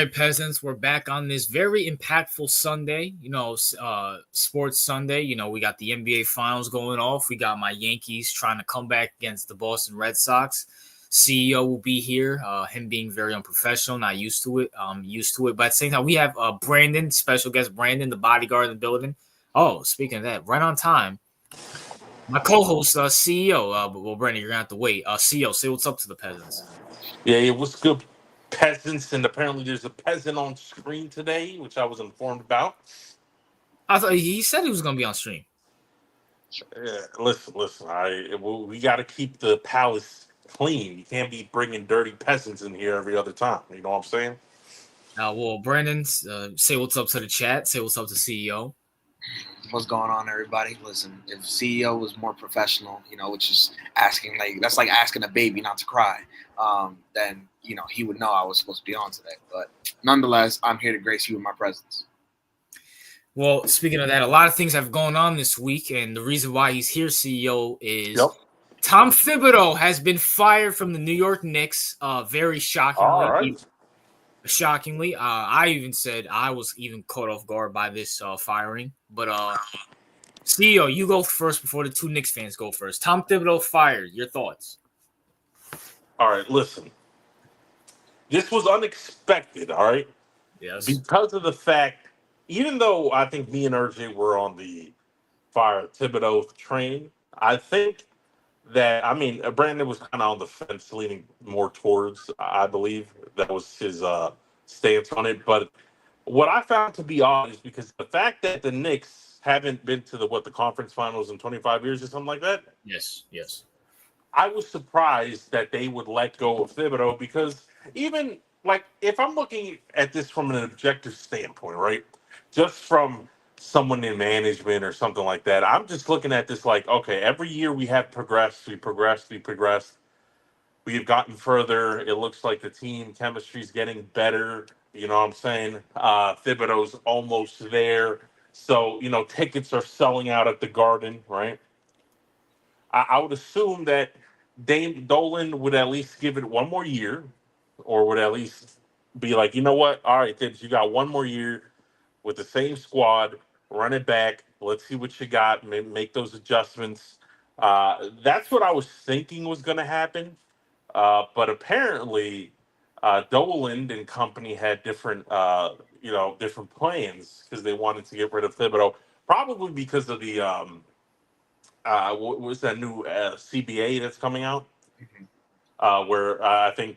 right, peasants, we're back on this very impactful Sunday, sports Sunday. We got the NBA Finals going off. We got my Yankees trying to come back against the Boston Red Sox. CEO will be here, him being very unprofessional, not used to it. Used to it. But at the same time, we have Brandon, special guest Brandon, the bodyguard in the building. Oh, speaking of that, right on time. My co-host, CEO. Well, Brandon, you're going to have to wait. CEO, say what's up to the peasants. Yeah, what's good, peasants? And apparently there's a peasant on screen today, which I was informed about. I thought he said he was going to be on stream. Yeah, listen. We got to keep the palace clean. You can't be bringing dirty peasants in here every other time. You know what I'm saying? Well, Brandon, say what's up to the chat. Say what's up to CEO. What's going on, everybody? Listen, if CEO was more professional, which is asking that's like asking a baby not to cry, then he would know I was supposed to be on today. But nonetheless, I'm here to grace you with my presence. Well, speaking of that, a lot of things have gone on this week, and the reason why he's here, CEO, is Tom Thibodeau has been fired from the New York Knicks. Very shockingly. All right. Shockingly, I even said I was even caught off guard by this firing. But CEO, you go first before the two Knicks fans go first. Tom Thibodeau fired. Your thoughts? All right, listen. This was unexpected, all right? Yes. Because of the fact, even though I think me and RJ were on the fire Thibodeau train, I think that, Brandon was kind of on the fence, leaning more towards, I believe. That was his stance on it. But what I found to be odd is because the fact that the Knicks haven't been to the conference finals in 25 years or something like that. Yes. I was surprised that they would let go of Thibodeau because even, if I'm looking at this from an objective standpoint, right, just from someone in management or something like that, I'm just looking at this okay, every year we have progressed, we progressed. We've gotten further. It looks like the team chemistry is getting better. You know what I'm saying? Thibodeau's almost there. So, tickets are selling out at the Garden, right? I would assume that Dame Dolan would at least give it one more year, or would at least be like, you know what? All right, Thibs, you got one more year with the same squad. Run it back. Let's see what you got. Make those adjustments. That's what I was thinking was going to happen. But apparently, Dolan and company had different plans because they wanted to get rid of Thibodeau, probably because of the what was that new CBA that's coming out, where I think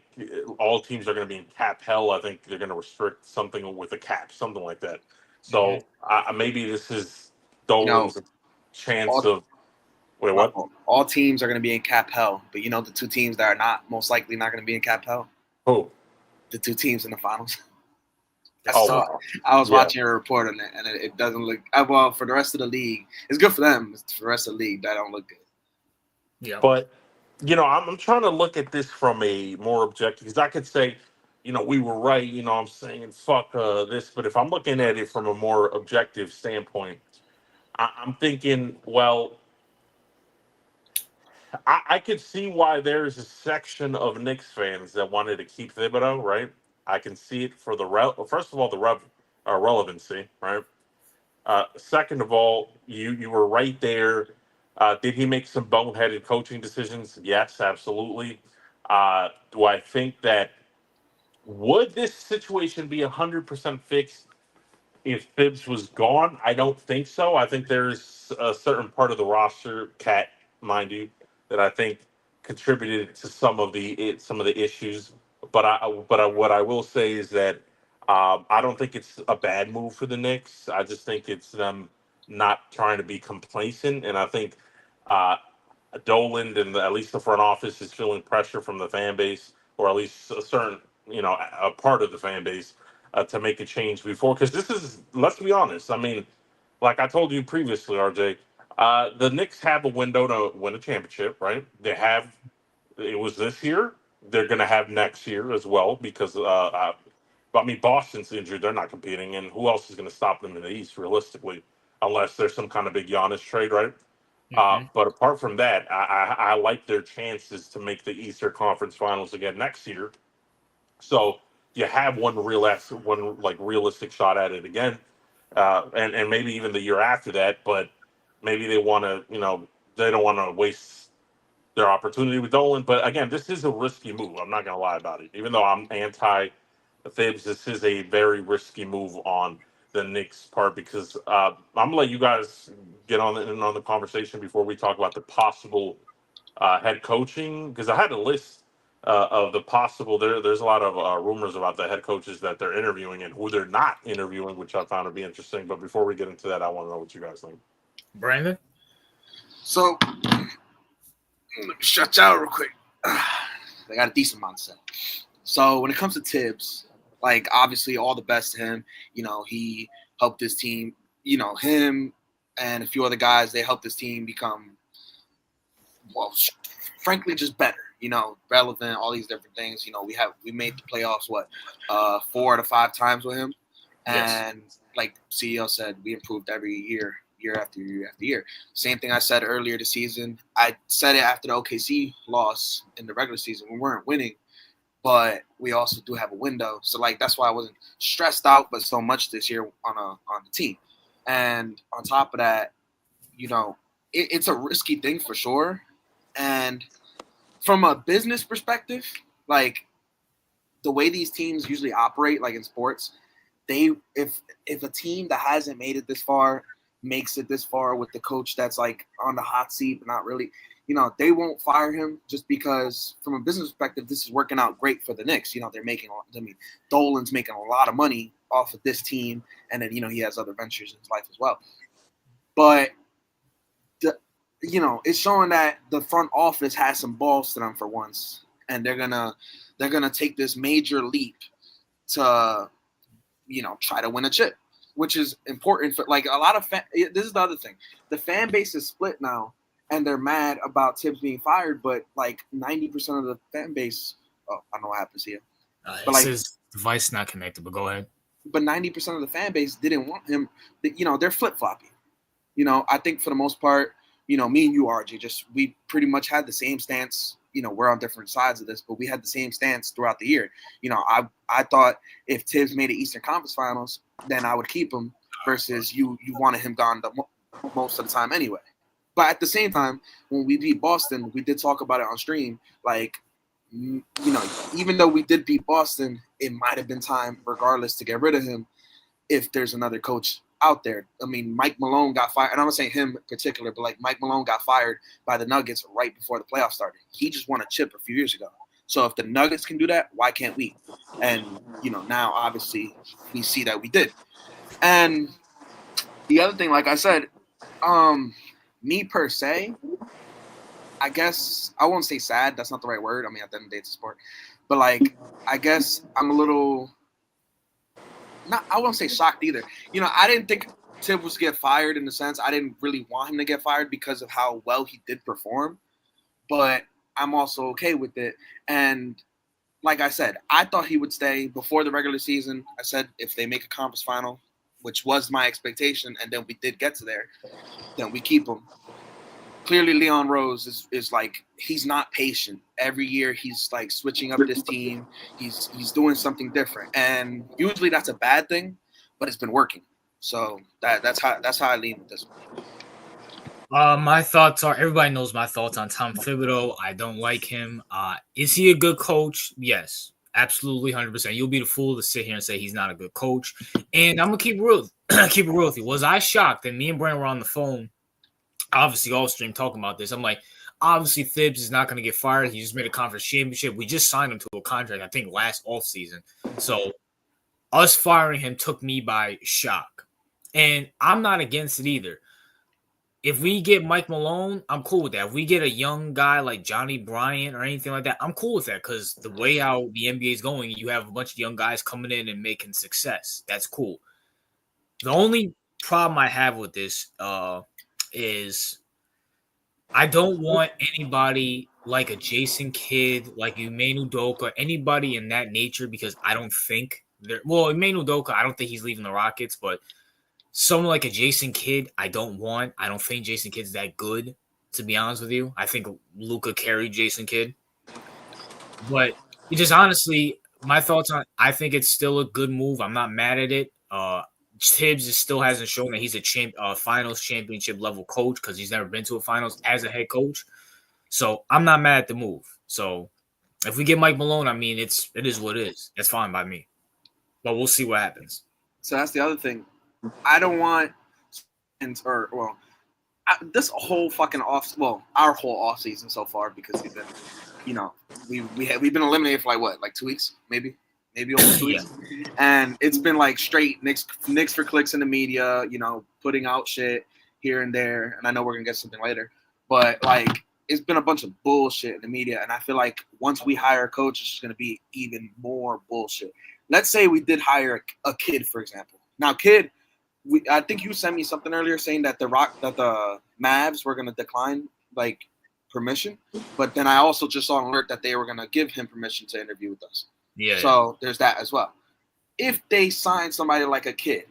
all teams are going to be in cap hell. I think they're going to restrict something with a cap, something like that. So maybe this is Dolan's chance of. Wait, what? All teams are going to be in cap hell, but the two teams that are most likely not going to be in cap hell? Who? The two teams in the finals. I was watching a report on it, and it doesn't look well for the rest of the league. It's good for them. It's for the rest of the league that don't look good. Yeah, but I'm trying to look at this from a more objective, because I could say, we were right. I'm saying fuck this, but if I'm looking at it from a more objective standpoint, I'm thinking, well, I could see why there's a section of Knicks fans that wanted to keep Thibodeau, right? I can see it for first of all, the relevancy, right? Second of all, you were right there. Did he make some boneheaded coaching decisions? Yes, absolutely. Do I think that would this situation be 100% fixed if Phibbs was gone? I don't think so. I think there's a certain part of the roster, Cat, mind you, that I think contributed to some of the issues. But what I will say is that I don't think it's a bad move for the Knicks. I just think it's them not trying to be complacent, and I think Dolan and at least the front office is feeling pressure from the fan base, or at least a certain a part of the fan base to make a change before. Because this is, let's be honest. Like I told you previously, RJ, the Knicks have a window to win a championship, right? It was this year. They're going to have next year as well because, Boston's injured. They're not competing. And who else is going to stop them in the East, realistically, unless there's some kind of big Giannis trade, right? But apart from that, I like their chances to make the Eastern Conference Finals again next year. So you have one realistic shot at it again, and maybe even the year after that. But maybe they want to, they don't want to waste their opportunity with Dolan. But again, this is a risky move. I'm not going to lie about it. Even though I'm anti Thibs, this is a very risky move on the Knicks' part because I'm gonna let you guys get on the conversation before we talk about the possible head coaching, because I had a list of the possible. There's a lot of rumors about the head coaches that they're interviewing and who they're not interviewing, which I found to be interesting. But before we get into that, I want to know what you guys think. Brandon? So, let me stretch out real quick. They got a decent mindset. So, when it comes to Tibbs, like, obviously, all the best to him. He helped his team. Him and a few other guys, they helped his team become, well, frankly, just better. Relevant, all these different things. We made the playoffs 4 to 5 times with him, and yes. Like CEO said, we improved every year after year after year. Same thing I said earlier this season. I said it after the OKC loss in the regular season. We weren't winning, but we also do have a window. So that's why I wasn't stressed out, but so much this year on the team. And on top of that, it's a risky thing for sure. And from a business perspective, like the way these teams usually operate, like in sports, if a team that hasn't made it this far makes it this far with the coach that's like on the hot seat, but not really, they won't fire him just because from a business perspective, this is working out great for the Knicks. Dolan's making a lot of money off of this team, and then, he has other ventures in his life as well. But it's showing that the front office has some balls to them for once, and they're gonna take this major leap to, try to win a chip, which is important for like a lot of this is the other thing. The fan base is split now, and they're mad about Tibbs being fired, but like 90% of the fan base. Oh, I don't know what happens here. But his device not connected, but go ahead. But 90% of the fan base didn't want him. They're flip flopping. I think for the most part. Me and you, RJ, we pretty much had the same stance. We're on different sides of this, but we had the same stance throughout the year. I thought if Tibbs made the Eastern Conference Finals, then I would keep him versus you wanted him gone most of the time anyway. But at the same time, when we beat Boston, we did talk about it on stream. Like, even though we did beat Boston, it might have been time, regardless, to get rid of him if there's another coach out there. I mean, Mike Malone got fired, and I'm not saying him in particular, but like Mike Malone got fired by the Nuggets right before the playoffs started. He just won a chip a few years ago. So if the Nuggets can do that, why can't we? And now obviously we see that we did. And the other thing, like I said, me per se, I guess I won't say sad. That's not the right word. I mean, at the end of the day, it's a sport. But like, I guess I'm a little. I won't say shocked either. I didn't think Tibbs was get fired in the sense I didn't really want him to get fired because of how well he did perform. But I'm also okay with it. And like I said, I thought he would stay before the regular season. I said if they make a conference final, which was my expectation, and then we did get to there, then we keep him. Clearly, Leon Rose is like, he's not patient. Every year he's like switching up this team. He's doing something different, and usually that's a bad thing, but it's been working. So that's how I lean with this one. My thoughts are, everybody knows my thoughts on Tom Thibodeau. I don't like him. Is he a good coach? Yes, absolutely, 100%. You'll be the fool to sit here and say he's not a good coach. And I'm gonna keep it real with you. Was I shocked? And me and Brandon were on the phone, obviously all stream talking about this. I'm like, obviously Thibs is not going to get fired. He just made a conference championship. We just signed him to a contract, I think, last offseason. So us firing him took me by shock. And I'm not against it either. If we get Mike Malone, I'm cool with that. If we get a young guy like Johnny Bryant or anything like that, I'm cool with that because the way how the NBA is going, you have a bunch of young guys coming in and making success. That's cool. The only problem I have with this is I don't want anybody like a Jason Kidd, like Emmanuel Udoka, anybody in that nature, because I don't think Emmanuel Udoka, I don't think he's leaving the Rockets, but someone like a Jason Kidd, I don't want. I don't think Jason Kidd's that good, to be honest with you. I think Luka carried Jason Kidd. But it just honestly, My thoughts on I think it's still a good move. I'm not mad at it. Tibbs still hasn't shown that he's a finals championship level coach because he's never been to a finals as a head coach. So I'm not mad at the move. So if we get Mike Malone, I mean it is what it is. That's fine by me. But we'll see what happens. So that's the other thing. I don't want this whole fucking our whole off season so far, because we've been, we've been eliminated for like 2 weeks, maybe almost 2 weeks, and it's been like straight Knicks for clicks in the media, putting out shit here and there, and I know we're gonna get something later, but like it's been a bunch of bullshit in the media, and I feel like once we hire a coach, it's just gonna be even more bullshit. Let's say we did hire a kid, for example. Now, kid. I think you sent me something earlier saying that the Mavs were going to decline permission, but then I also just saw an alert that they were going to give him permission to interview with us. Yeah. So there's that as well. If they sign somebody like a kid,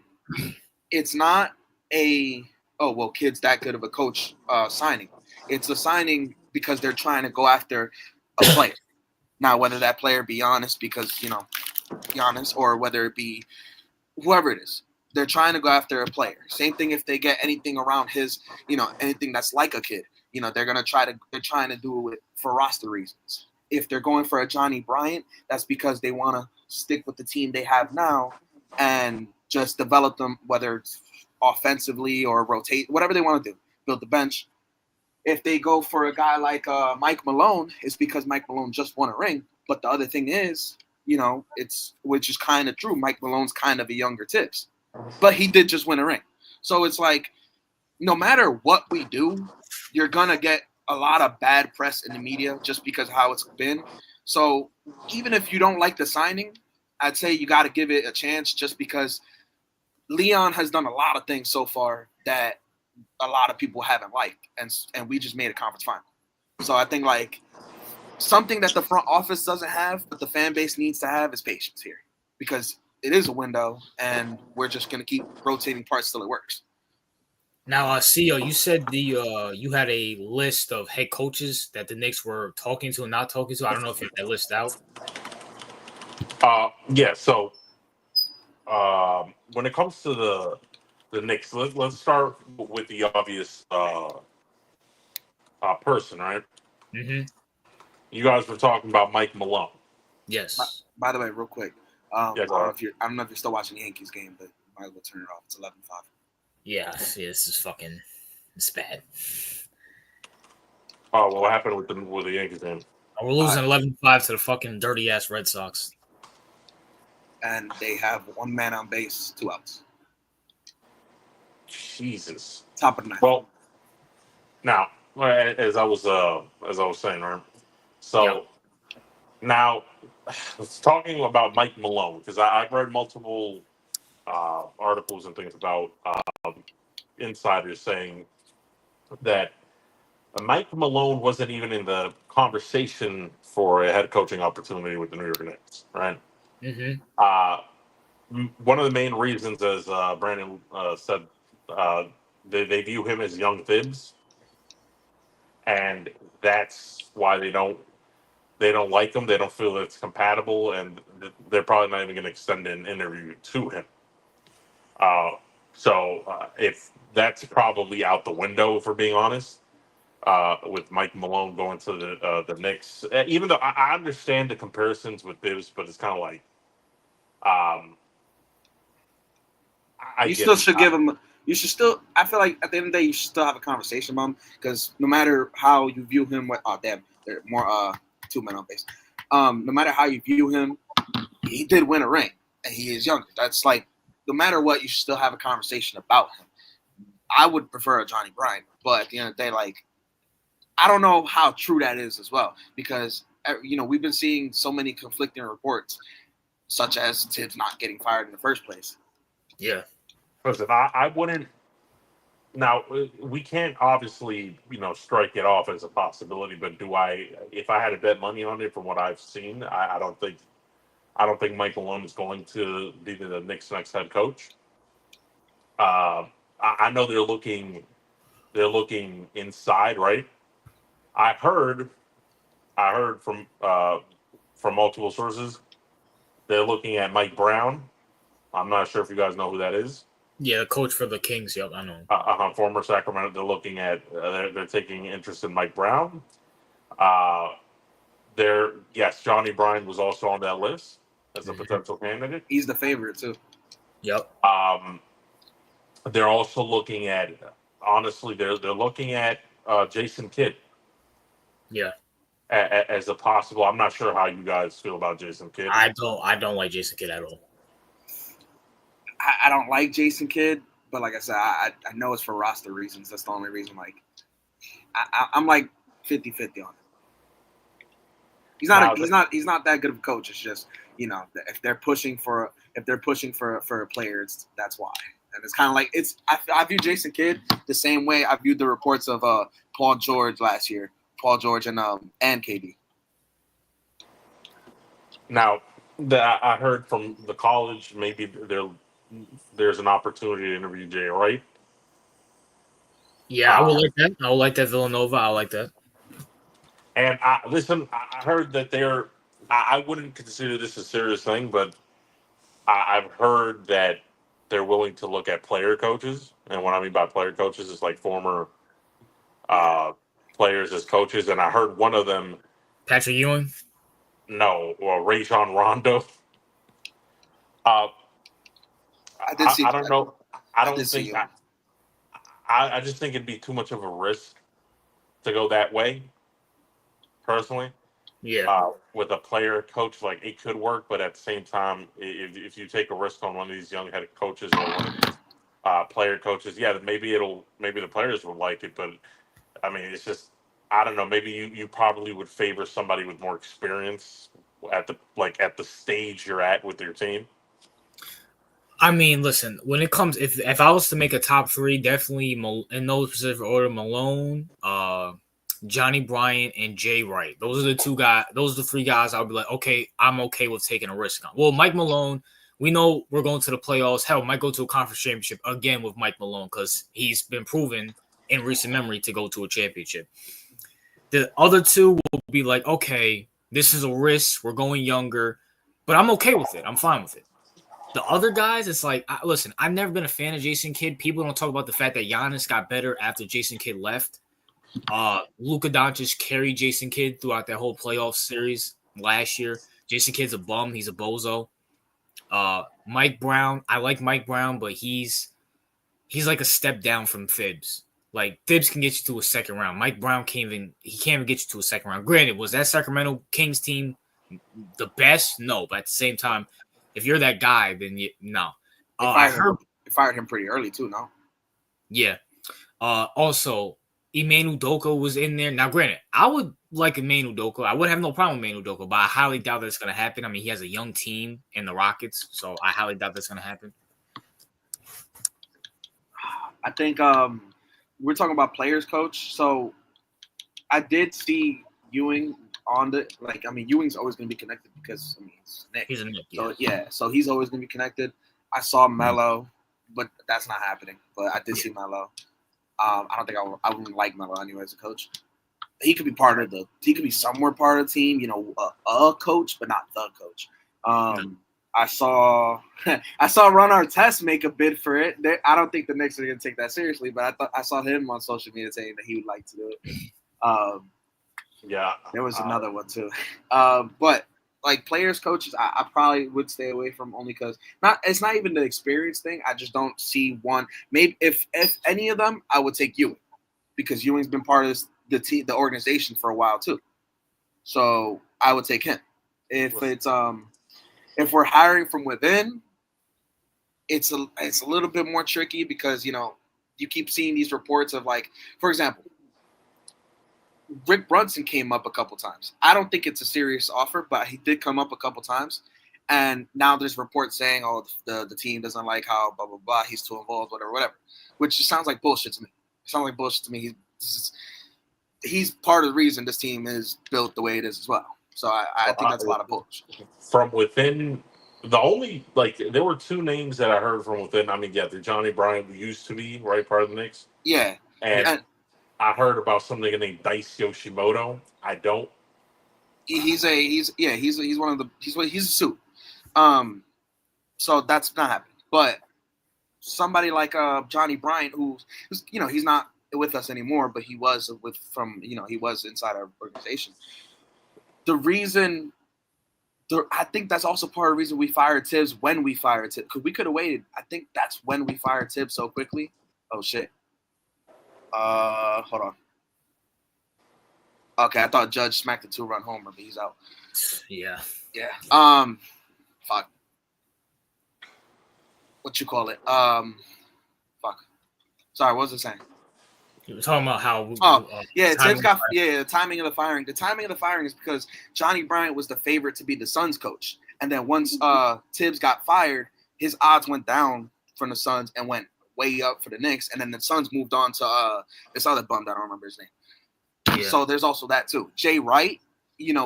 it's not kid's that good of a coach signing. It's a signing because they're trying to go after a player. Now, whether that player be Giannis because Giannis, or whether it be whoever it is. They're trying to go after a player. Same thing if they get anything around his, anything that's like a kid. They're trying to do it for roster reasons. If they're going for a Johnny Bryant, that's because they want to stick with the team they have now and just develop them, whether it's offensively or rotate, whatever they want to do, build the bench. If they go for a guy like Mike Malone, it's because Mike Malone just won a ring. But the other thing is, which is kind of true, Mike Malone's kind of a younger Tibbs. But he did just win a ring. So it's like, no matter what we do, you're going to get a lot of bad press in the media just because of how it's been. So even if you don't like the signing, I'd say you got to give it a chance, just because Leon has done a lot of things so far that a lot of people haven't liked. And we just made a conference final. So I think something that the front office doesn't have, but the fan base needs to have, is patience here. Because it is a window, and we're just going to keep rotating parts till it works. Now, CEO, you said you had a list of head coaches that the Knicks were talking to and not talking to. I don't know if you had that list out. Yeah. So when it comes to the Knicks, let's start with the obvious person, right? Mm-hmm. You guys were talking about Mike Malone. Yes. By the way, real quick. I don't know if you're still watching the Yankees game, but you might as well turn it off. It's 11-5. Yeah, see, this is it's bad. Oh, well, what happened with the Yankees game? We're losing 11-5 to the fucking dirty ass Red Sox. And they have one man on base, 2 outs. Jesus. Top of the ninth. Well, now, as I was saying, right? So now, let's talking about Mike Malone, because I've read multiple articles and things about insiders saying that Mike Malone wasn't even in the conversation for a head coaching opportunity with the New York Knicks, right? Mm-hmm. One of the main reasons, as Brandon said, they view him as young Thibs, and that's why they don't like him. They don't feel it's compatible, and they're probably not even going to extend an interview to him. So if that's probably out the window, if we're being honest, with Mike Malone going to the Knicks, even though I understand the comparisons with Thibs, but it's kind of like, you still should give him. You should still. I feel like at the end of the day, you should still have a conversation about him, because no matter how you view him, there are more 2 men on base. No matter how you view him, he did win a ring, and he is younger. That's like, no matter what, you should still have a conversation about him. I would prefer a Johnny Bryant, but at the end of the day, I don't know how true that is as well, because we've been seeing so many conflicting reports, such as Tibbs not getting fired in the first place. Yeah. Listen, I wouldn't. Now, we can't obviously, strike it off as a possibility. But if I had to bet money on it, from what I've seen, I don't think Mike Malone is going to be the Knicks' next head coach. I know they're looking inside, right? I heard from multiple sources They're looking at Mike Brown. I'm not sure if you guys know who that is. Yeah, the coach for the Kings. Yep, I know. Former Sacramento. They're looking at. They're taking interest in Mike Brown. Johnny Bryan was also on that list as a potential candidate. He's the favorite too. Yep. They're also looking at. Honestly, they're looking at Jason Kidd. Yeah. As a possible. I'm not sure how you guys feel about Jason Kidd. I don't like Jason Kidd at all. I don't like Jason Kidd, but like I said, I know it's for roster reasons. That's the only reason. Like, I'm like 50-50 on it. He's not that good of a coach. It's just, if they're pushing for a player, that's why. And it's kind of like I view Jason Kidd the same way I viewed the reports of Paul George last year. Paul George and KD. Now, I heard from the college, maybe there's an opportunity to interview Jay Wright. Yeah, I would like that. I would like that Villanova. I like that. And I heard that I wouldn't consider this a serious thing, but I've heard that they're willing to look at player coaches. And what I mean by player coaches is like former players as coaches. And I heard one of them. Patrick Ewing? No, or Rajon Rondo. I don't know. I just think it'd be too much of a risk to go that way. Personally, with a player coach, like it could work, but at the same time, if you take a risk on one of these young head coaches or one of these player coaches, maybe the players would like it, but I mean, it's just I don't know. Maybe you probably would favor somebody with more experience at the stage you're at with your team. I mean, listen, when it comes, if I was to make a top three, definitely in no specific order, Malone, Johnny Bryant, and Jay Wright. Those are the three guys I'll be like, okay, I'm okay with taking a risk on. Well, Mike Malone, we know we're going to the playoffs. Hell, might go to a conference championship again with Mike Malone because he's been proven in recent memory to go to a championship. The other two will be like, okay, this is a risk. We're going younger, but I'm okay with it. I'm fine with it. The other guys, it's like, listen, I've never been a fan of Jason Kidd. People don't talk about the fact that Giannis got better after Jason Kidd left. Luka Doncic carried Jason Kidd throughout that whole playoff series last year. Jason Kidd's a bum. He's a bozo. Mike Brown, I like Mike Brown, but he's like a step down from Thibs. Like, Thibs can get you to a second round. Mike Brown can't even get you to a second round. Granted, was that Sacramento Kings team the best? No, but at the same time, if you're that guy, then no. They fired him pretty early too, no? Yeah. Also, Ime Udoka was in there. Now, granted, I would like Ime Udoka. I would have no problem with Ime Udoka, but I highly doubt that's going to happen. I mean, he has a young team in the Rockets, so I highly doubt that's going to happen. I think we're talking about players, coach. So I did see Ewing on Ewing's always going to be connected because it's Nick. He's a Nick. So so he's always going to be connected. I saw Melo, but that's not happening. But I did see Melo. I don't think I wouldn't like Melo anyway as a coach. He could be somewhere part of the team, a coach, but not the coach. I saw Ron Artest make a bid for it. I don't think the Knicks are going to take that seriously, but I saw him on social media saying that he would like to do it. There was another one too. But like players, coaches, I probably would stay away from only because it's not even the experience thing. I just don't see one. Maybe if any of them, I would take Ewing because Ewing's been part of the organization for a while too. So I would take him. If we're hiring from within, it's a little bit more tricky because you keep seeing these reports of like, for example, Rick Brunson came up a couple times. I don't think it's a serious offer, but he did come up a couple times. And now there's reports saying, oh, the team doesn't like how blah, blah, blah. He's too involved, whatever. Which just sounds like bullshit to me. He's part of the reason this team is built the way it is as well. So I think that's a lot of bullshit. From within, there were two names that I heard from within. I mean, the Johnny Bryant who used to be part of the Knicks. Yeah. And I heard about something named Dice Yoshimoto. I don't. He's a suit. So that's not happening. But somebody like Johnny Bryant, who's he's not with us anymore, but he was he was inside our organization. I think that's also part of the reason we fired Tibbs when we fired Tibbs, because we could have waited. I think that's when we fired Tibbs so quickly. Oh shit. Hold on. Okay, I thought Judge smacked a 2-run homer, but he's out. Yeah. Fuck. What you call it? Fuck. Sorry, what was I saying? You were talking about how. Tibbs got the timing of the firing. The timing of the firing is because Johnny Bryant was the favorite to be the Suns coach, and then once Tibbs got fired, his odds went down from the Suns and went way up for the Knicks, and then the Suns moved on to this other bum that I don't remember his name. Yeah. So there's also that too. Jay Wright,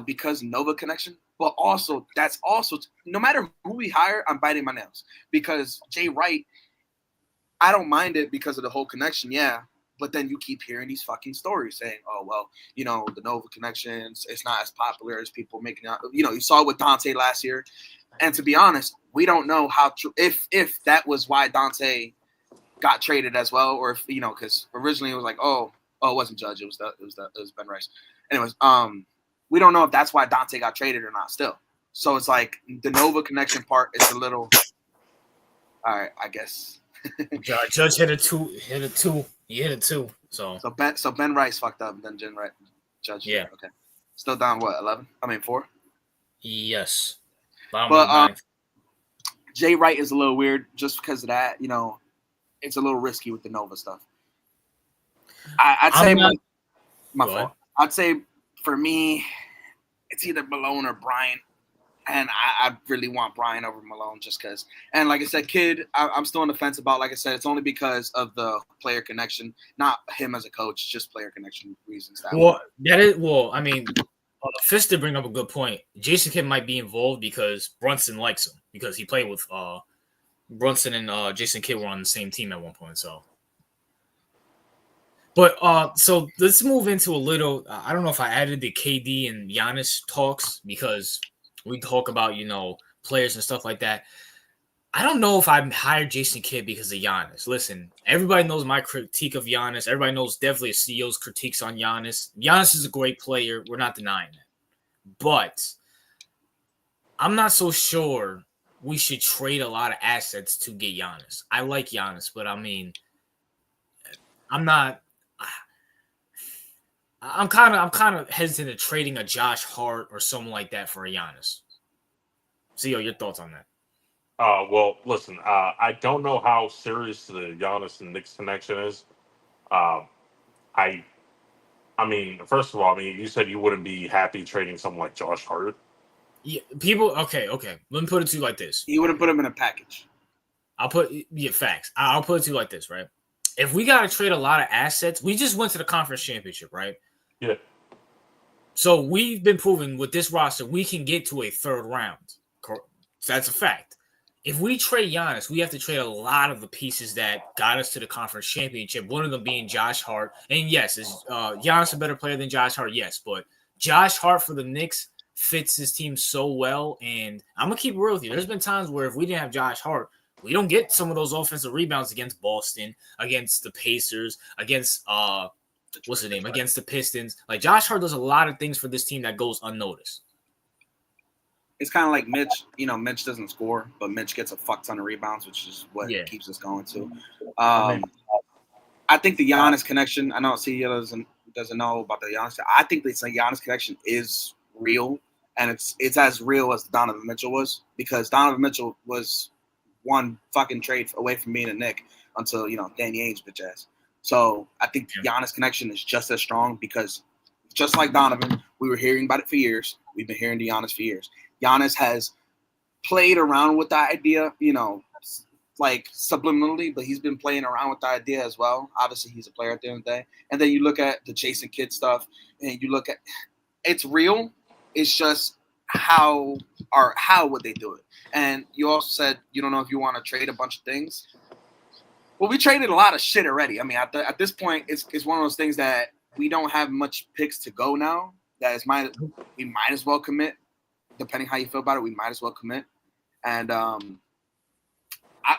because Nova connection, but also that's also no matter who we hire, I'm biting my nails because Jay Wright, I don't mind it because of the whole connection, yeah. But then you keep hearing these fucking stories saying, oh, well, the Nova connections, it's not as popular as people making out. You saw it with Dante last year. And to be honest, we don't know how if that was why Dante got traded as well, or if, because originally it was like, it wasn't Judge. It was Ben Rice. Anyways, we don't know if that's why Dante got traded or not still. So it's like the Nova connection part is a little, all right, I guess. Judge hit a two. He hit it too. So Ben Rice fucked up, and then Judge. Yeah. Okay. Still down 11? 4? Yes. But Jay Wright is a little weird just because of that. It's a little risky with the Nova stuff. I'd say my fault. I'd say for me, it's either Malone or Bryant. And I really want Brian over Malone just because. And like I said, Kid, I'm still on the fence about, like I said, it's only because of the player connection, not him as a coach, just player connection reasons. I mean, Fist did bring up a good point. Jason Kidd might be involved because Brunson likes him because he played with Brunson and Jason Kidd were on the same team at one point. So, but so let's move into a little. I don't know if I added the KD and Giannis talks because we talk about, players and stuff like that. I don't know if I hired Jason Kidd because of Giannis. Listen, everybody knows my critique of Giannis. Everybody knows definitely a CEO's critiques on Giannis. Giannis is a great player. We're not denying that. But I'm not so sure we should trade a lot of assets to get Giannis. I like Giannis, but I mean, I'm kind of hesitant to trading a Josh Hart or someone like that for a Giannis. CEO, your thoughts on that? Well, listen, I don't know how serious the Giannis and Knicks connection is. I mean, first of all, you said you wouldn't be happy trading someone like Josh Hart. Yeah, okay. Let me put it to you like this. You wouldn't put him in a package. Facts. I'll put it to you like this, right? If we got to trade a lot of assets, we just went to the conference championship, right? Yeah. So we've been proving with this roster, we can get to a third round. So that's a fact. If we trade Giannis, we have to trade a lot of the pieces that got us to the conference championship, one of them being Josh Hart. And yes, is Giannis a better player than Josh Hart? Yes, but Josh Hart for the Knicks fits his team so well. And I'm going to keep it real with you. There's been times where if we didn't have Josh Hart, we don't get some of those offensive rebounds against Boston, against the Pacers, against against the Pistons. Like Josh Hart does a lot of things for this team that goes unnoticed. It's kind of like Mitch. Mitch doesn't score, but Mitch gets a fuck ton of rebounds, which is what keeps us going too. I think the Giannis connection. I know CEO doesn't know about the Giannis. I think the Giannis connection is real, and it's as real as Donovan Mitchell was, because Donovan Mitchell was one fucking trade away from being a Knick until Danny Ainge bitch ass. So I think the Giannis connection is just as strong because just like Donovan, we were hearing about it for years. We've been hearing the Giannis for years. Giannis has played around with the idea, like subliminally, but he's been playing around with the idea as well. Obviously, he's a player at the end of the day. And then you look at the Jason Kidd stuff, and you look at it's real. It's just how would they do it? And you also said you don't know if you want to trade a bunch of things. Well, we traded a lot of shit already. I mean, at this point, it's one of those things that we don't have much picks to go now. We might as well commit. Depending how you feel about it, we might as well commit. and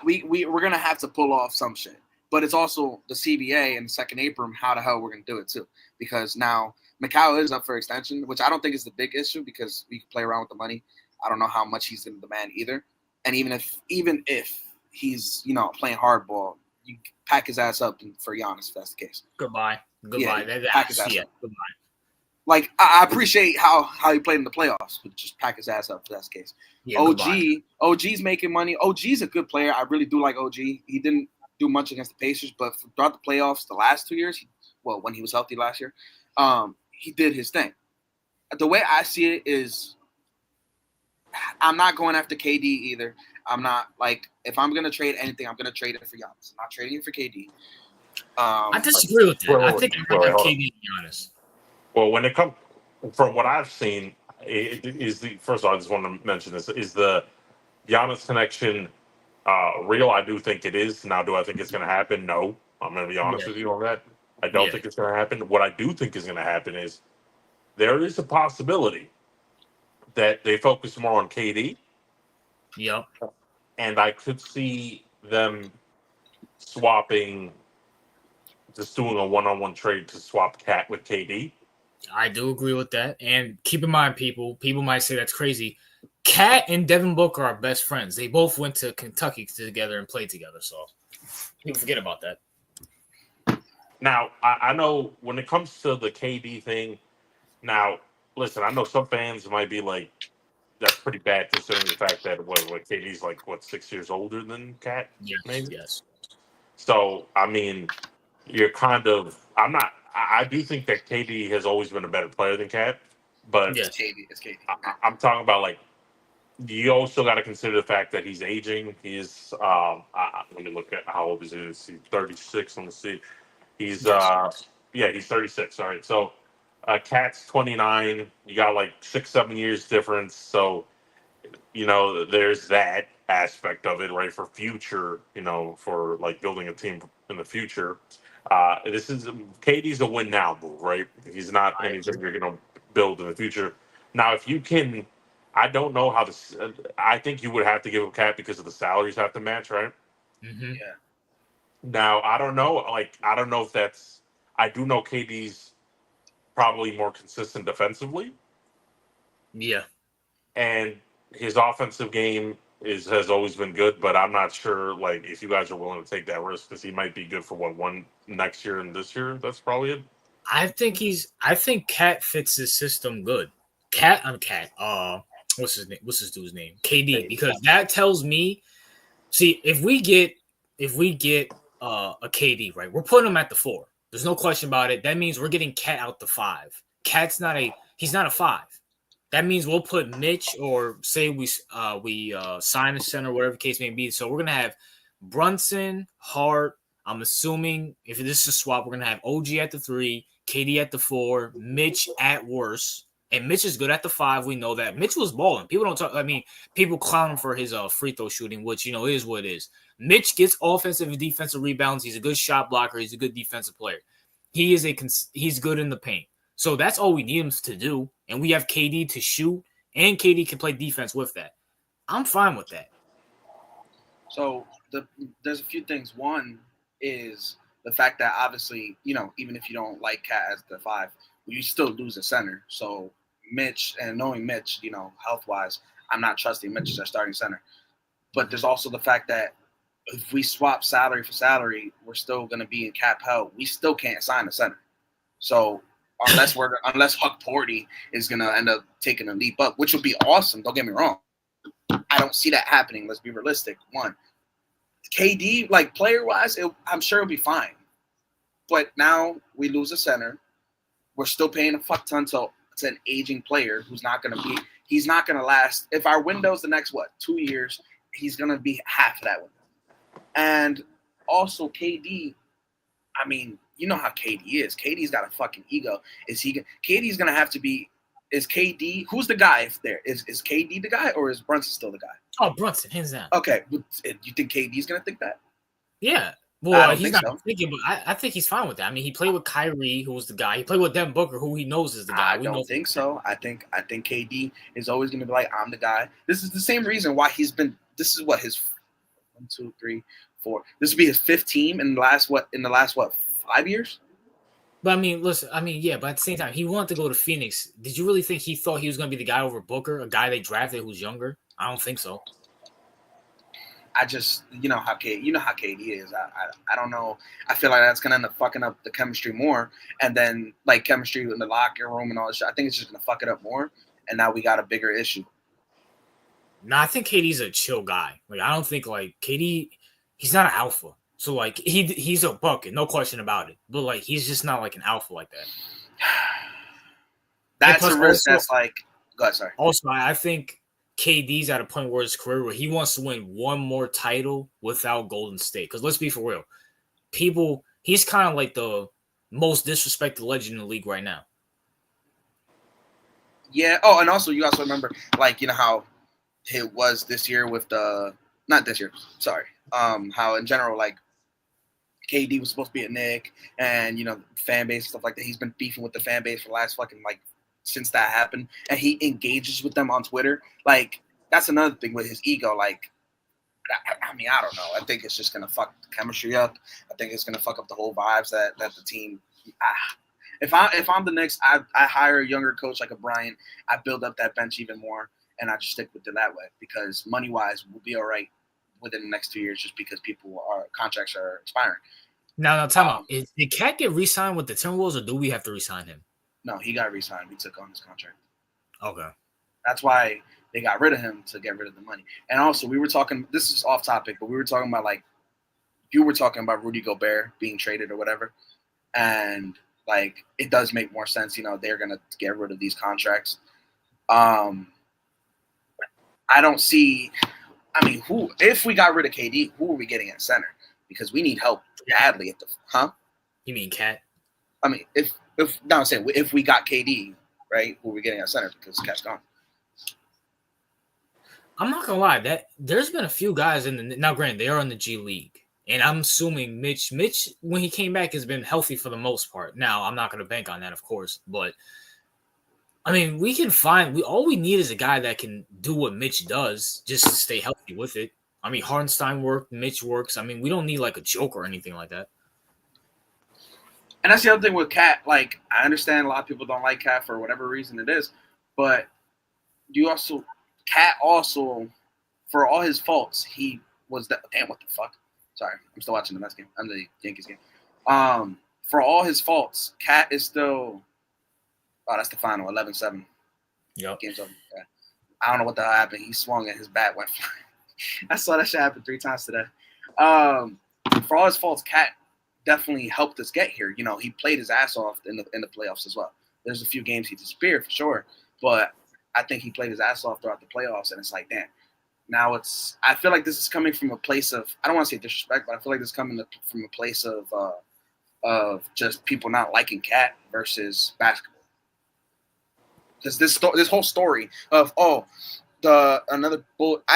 we're gonna have to pull off some shit. But it's also the CBA and the second apron. How the hell we're gonna do it too? Because now Macau is up for extension, which I don't think is the big issue because we can play around with the money. I don't know how much he's gonna demand either. And even if he's playing hardball, you pack his ass up for Giannis if that's the case. Goodbye. Yeah, pack his ass up. Goodbye. Like I appreciate how he played in the playoffs, but just pack his ass up if that's the case. Yeah, OG's making money. OG's a good player. I really do like OG. He didn't do much against the Pacers, but throughout the playoffs, the last 2 years, when he was healthy last year, he did his thing. The way I see it is, I'm not going after KD either. I'm not if I'm gonna trade anything, I'm gonna trade it for Giannis. I'm not trading it for KD. I disagree with that. I think I'm going to KD and Giannis. Well, when it comes from what I've seen, first of all, I just want to mention this: is the Giannis connection real? I do think it is. Now, do I think it's going to happen? No. I'm going to be honest with you on that. I don't think it's going to happen. What I do think is going to happen is there is a possibility that they focus more on KD. Yep. And I could see them swapping, just doing a one-on-one trade to swap Cat with KD. I do agree with that. And keep in mind, people might say that's crazy. Cat and Devin Booker are best friends. They both went to Kentucky together and played together. So people forget about that. Now, I know when it comes to the KD thing, now, listen, I know some fans might be like, that's pretty bad considering the fact that KD's 6 years older than Cat? Yes, maybe? Yes. So, I mean, you're I do think that KD has always been a better player than Cat, but It's KD. I'm talking about you also got to consider the fact that he's aging. He's let me look at how old he is. He's 36. Let me see. He's he's 36. All right. So Cat's 29. You got 6-7 years difference. So there's that aspect of it, right? For future, for building a team in the future. This is KD's a win now move, right? He's not anything you're going to build in the future. Now, if you can, I don't know how this. I think you would have to give him Cat because of the salaries have to match, right? Mm-hmm. Yeah. Now, I don't know. I don't know if that's. I do know KD's probably more consistent defensively. Yeah. And his offensive game has always been good, but I'm not sure if you guys are willing to take that risk because he might be good for one next year and this year. That's probably it. I think Cat fits his system good. What's his name? What's this dude's name? KD. Because that tells me, see, if we get a KD, right, we're putting him at the 4. There's no question about it. That means we're getting Cat out the 5. Cat's he's not a 5. That means we'll put Mitch, or say we sign a center, whatever the case may be. So we're gonna have Brunson, Hart. I'm assuming if this is a swap, we're gonna have OG at the 3, KD at the 4, Mitch at worst. And Mitch is good at the 5. We know that. Mitch was balling. People don't talk. I mean, people clown him for his free throw shooting, which is what it is. Mitch gets offensive and defensive rebounds. He's a good shot blocker. He's a good defensive player. He's good in the paint. So that's all we need him to do. And we have KD to shoot, and KD can play defense with that. I'm fine with that. So there's a few things. One is the fact that obviously, even if you don't like Cat as the 5, you still lose a center. So Mitch, and knowing Mitch, health-wise, I'm not trusting Mitch as our starting center. But there's also the fact that if we swap salary for salary, we're still going to be in cap hell. We still can't sign a center. So unless Huck Porty is going to end up taking a leap up, which would be awesome. Don't get me wrong. I don't see that happening. Let's be realistic. One, KD, player-wise, I'm sure it'll be fine. But now we lose a center. We're still paying a fuck ton to an aging player who's not going to last. If our window's the next, 2 years, he's going to be half of that window. And also KD, I mean, you know how KD is. KD's got a fucking ego. KD's going to have to be, is KD, who's the guy if there? Is KD the guy or is Brunson still the guy? Oh, Brunson, hands down. Okay, but you think KD's going to think that? Yeah. I Well, don't he's think not so. thinking, but I think he's fine with that. I mean, he played with Kyrie, who was the guy. He played with Devin Booker, who he knows is the guy. I We know. don't think so. I think KD is always going to be like, I'm the guy. This is the same reason why he's been. This is what his 1, 2, 3, 4. This would be his fifth team in the last 5 years. But I mean, listen, I mean, yeah, but at the same time, he wanted to go to Phoenix. Did you really think he thought he was going to be the guy over Booker, a guy they drafted who's younger? I don't think so. I just, how KD is. I don't know. I feel like that's gonna end up fucking up the chemistry more, and then like chemistry in the locker room and all this shit. I think it's just gonna fuck it up more, and now we got a bigger issue. No, I think KD's a chill guy. Like, I don't think like KD, he's not an alpha. So like he's a bucket, no question about it. But like he's just not like an alpha like that. That's a risk. That's like, go ahead, sorry. Also, I think KD's at a point where his career where he wants to win one more title without Golden State. Because let's be for real, he's kind of like the most disrespected legend in the league right now. Yeah. Oh, and also you also remember like how it was this year with not this year. Sorry. How in general like KD was supposed to be at Nick, and fan base and stuff like that. He's been beefing with the fan base for the last fucking like since that happened, and he engages with them on Twitter. Like that's another thing with his ego. Like, I mean, I don't know. I think it's just gonna fuck the chemistry up. I think it's gonna fuck up the whole vibes that the team. If I'm the Knicks, I hire a younger coach like a Bryant. I build up that bench even more, and I just stick with it that way because money wise, we'll be all right within the next 2 years, just because contracts are expiring. Now, time out. Did Cat get re-signed with the Timberwolves, or do we have to re-sign him? No, he got re-signed. We took on his contract. Okay. That's why they got rid of him, to get rid of the money. And also, we were talking. This is off topic, but we were talking about like you were talking about Rudy Gobert being traded or whatever, and like it does make more sense. They're gonna get rid of these contracts. I don't see. I mean, if we got rid of KD, who are we getting at center? Because we need help badly at the. You mean Cat? I mean, I'm saying if we got KD, right, who are we getting at center? Because Cat's gone. I'm not gonna lie, that there's been a few guys now. Granted, they are in the G League, and I'm assuming Mitch, when he came back, has been healthy for the most part. Now, I'm not gonna bank on that, of course, but I mean, we can find. All we need is a guy that can do what Mitch does, just to stay healthy with it. I mean, Hardenstein worked, Mitch works. I mean, we don't need like a joke or anything like that. And that's the other thing with Cat. Like, I understand a lot of people don't like Cat for whatever reason it is, but Cat also, for all his faults, he was damn, what the fuck? Sorry, I'm still watching the Mets game. I'm the Yankees game. For all his faults, Cat is still. Oh, that's the final, 11-7. Yep. Game's over. Yeah. I don't know what the hell happened. He swung and his bat went flying. I saw that shit happen 3 times today. For all his faults, Cat definitely helped us get here. He played his ass off in the playoffs as well. There's a few games he disappeared for sure, but I think he played his ass off throughout the playoffs, and it's like, damn. Now I feel like this is coming from a place of, I don't want to say disrespect, but I feel like this is coming from a place of just people not liking Cat versus basketball. Because this whole story of I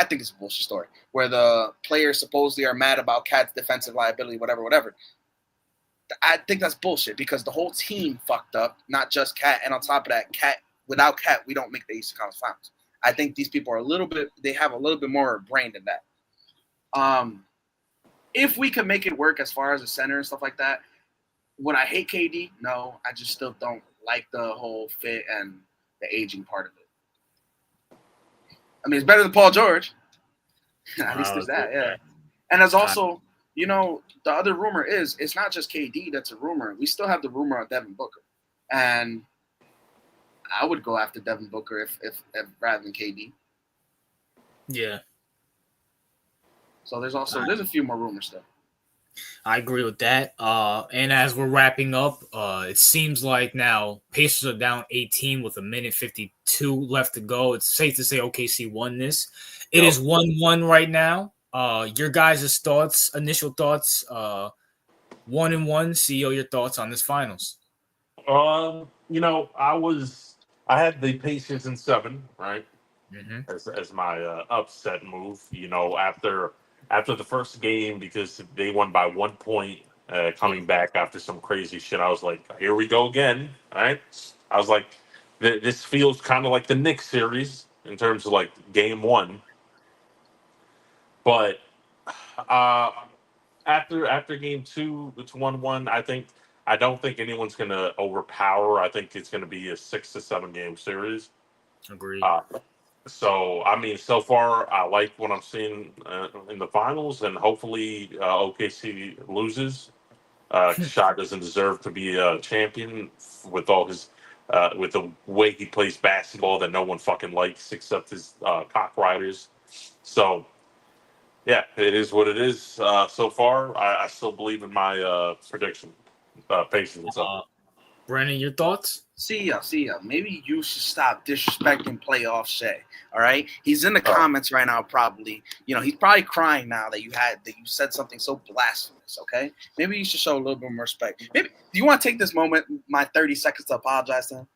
think it's a bullshit story where the players supposedly are mad about Cat's defensive liability, whatever. I think that's bullshit because the whole team fucked up, not just Cat. And on top of that, without Cat, we don't make the Eastern Conference Finals. I think these people are they have a little bit more brain than that. If we could make it work as far as a center and stuff like that, would I hate KD? No, I just still don't like the whole fit and the aging part of it. I mean, it's better than Paul George. At least there's that, yeah. And there's also, the other rumor is it's not just KD that's a rumor. We still have the rumor of Devin Booker. And I would go after Devin Booker if rather than KD. Yeah. So there's a few more rumors still. I agree with that. And as we're wrapping up, it seems like now Pacers are down 18 with 1:52 left to go. It's safe to say OKC won this. It is 1-1 right now. Your guys' thoughts, initial thoughts, 1-1. CEO, your thoughts on this finals? I had the Pacers in 7, right? Mm-hmm. As my upset move, after after the first game, because they won by 1 point, coming back after some crazy shit. I was like, here we go again. All right. I was like, this feels kind of like the Knicks series in terms of like game one. But uh, after game two, it's 1-1. I don't think anyone's gonna overpower. I think it's gonna be a 6 to 7 game series. Agreed. So I mean, so far I like what I'm seeing in the finals, and hopefully OKC loses. Shot doesn't deserve to be a champion with all his with the way he plays basketball that no one fucking likes except his cock riders. So yeah, it is what it is. So far, I still believe in my prediction. Patience. Brandon, your thoughts? See ya. Maybe you should stop disrespecting playoff Shay. All right, he's in the comments right now. Probably, he's probably crying now that you said something so blasphemous. Okay, maybe you should show a little bit more respect. Maybe do you want to take this moment, my 30 seconds, to apologize to him?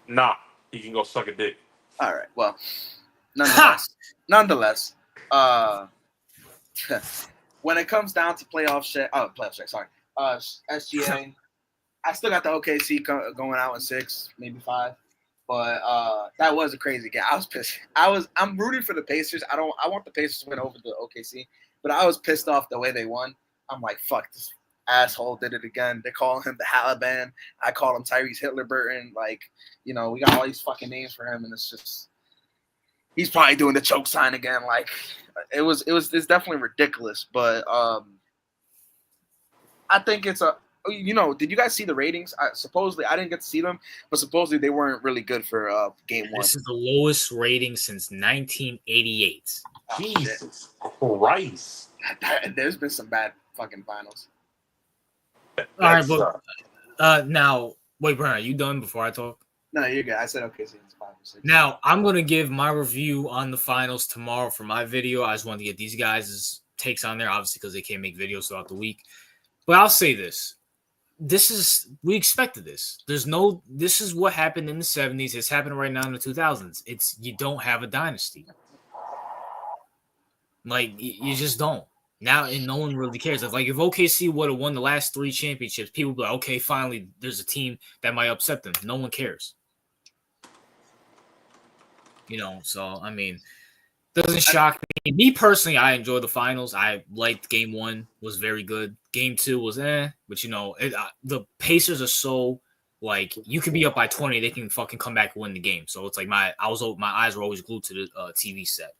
Nah, he can go suck a dick. All right. Well, nonetheless, when it comes down to playoff Shay, sorry, SGA. I still got the OKC going out in 6, maybe 5, but that was a crazy game. I was pissed. I'm rooting for the Pacers. I want the Pacers to win over the OKC, but I was pissed off the way they won. I'm like, fuck, this asshole did it again. They're calling him the Haliban. I call him Tyrese Hitler Burton. Like, we got all these fucking names for him, and it's just he's probably doing the choke sign again. Like, it's definitely ridiculous, but I think it's a. Did you guys see the ratings? Supposedly, I didn't get to see them, but supposedly they weren't really good for game one. This is the lowest rating since 1988. Jesus Christ. There's been some bad fucking finals. All right, but now, wait, Brian, are you done before I talk? No, you're good. I said okay, so it's 5 or 6. Now, I'm going to give my review on the finals tomorrow for my video. I just wanted to get these guys' takes on there, obviously, because they can't make videos throughout the week. But I'll say this. We expected this. This is what happened in the 70s. It's happening right now in the 2000s. You don't have a dynasty. Like, you just don't. Now, and no one really cares. If OKC would have won the last 3 championships, people would be like, okay, finally, there's a team that might upset them. No one cares. So, I mean, doesn't shock me. Me personally, I enjoyed the finals. I liked game 1, was very good. Game 2 was but the Pacers are so you can be up by 20, they can fucking come back and win the game. So it's like my eyes were always glued to the TV set.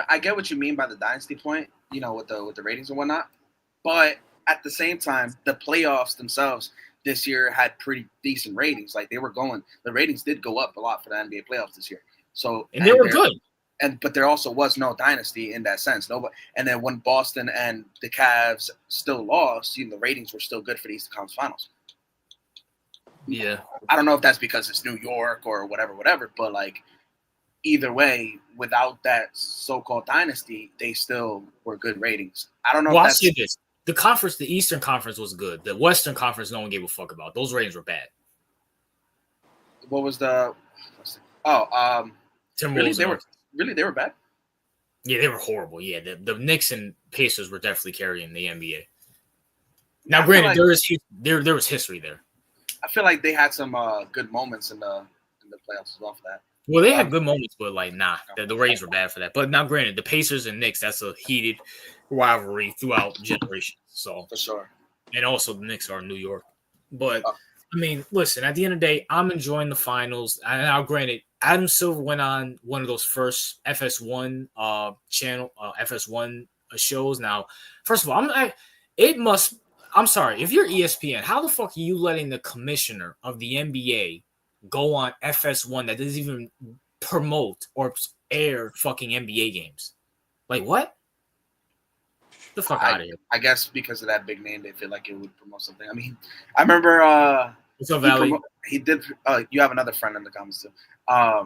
I get what you mean by the dynasty point. With the ratings and whatnot, but at the same time, the playoffs themselves this year had pretty decent ratings. Like the ratings did go up a lot for the NBA playoffs this year. So and they were good. But there also was no dynasty in that sense. And then when Boston and the Cavs still lost, the ratings were still good for the Eastern Conference Finals. Yeah. I don't know if that's because it's New York or whatever, but either way, without that so-called dynasty, they still were good ratings. I don't know. Well, I'll say this: the Eastern Conference was good. The Western Conference, no one gave a fuck about. Those ratings were bad. What was the? Really, they were bad. Yeah, they were horrible. Yeah, the Knicks and Pacers were definitely carrying the NBA. Now, granted, there was history there. I feel like they had some good moments in the playoffs as well for that. Well, they had good moments, but the ratings were bad for that. But now, granted, the Pacers and Knicks, that's a heated rivalry throughout generations. So for sure. And also the Knicks are in New York. But I mean, listen, at the end of the day, I'm enjoying the finals. And now, granted, Adam Silver went on one of those first FS1 channel, FS1 shows. Now, first of all, I'm sorry, if you're ESPN, how the fuck are you letting the commissioner of the NBA go on FS1 that doesn't even promote or air fucking NBA games? Like, what? Get the fuck out of here. I guess because of that big name, they feel like it would promote something. I mean, I remember what's up, Valley? He did. You have another friend in the comments too. I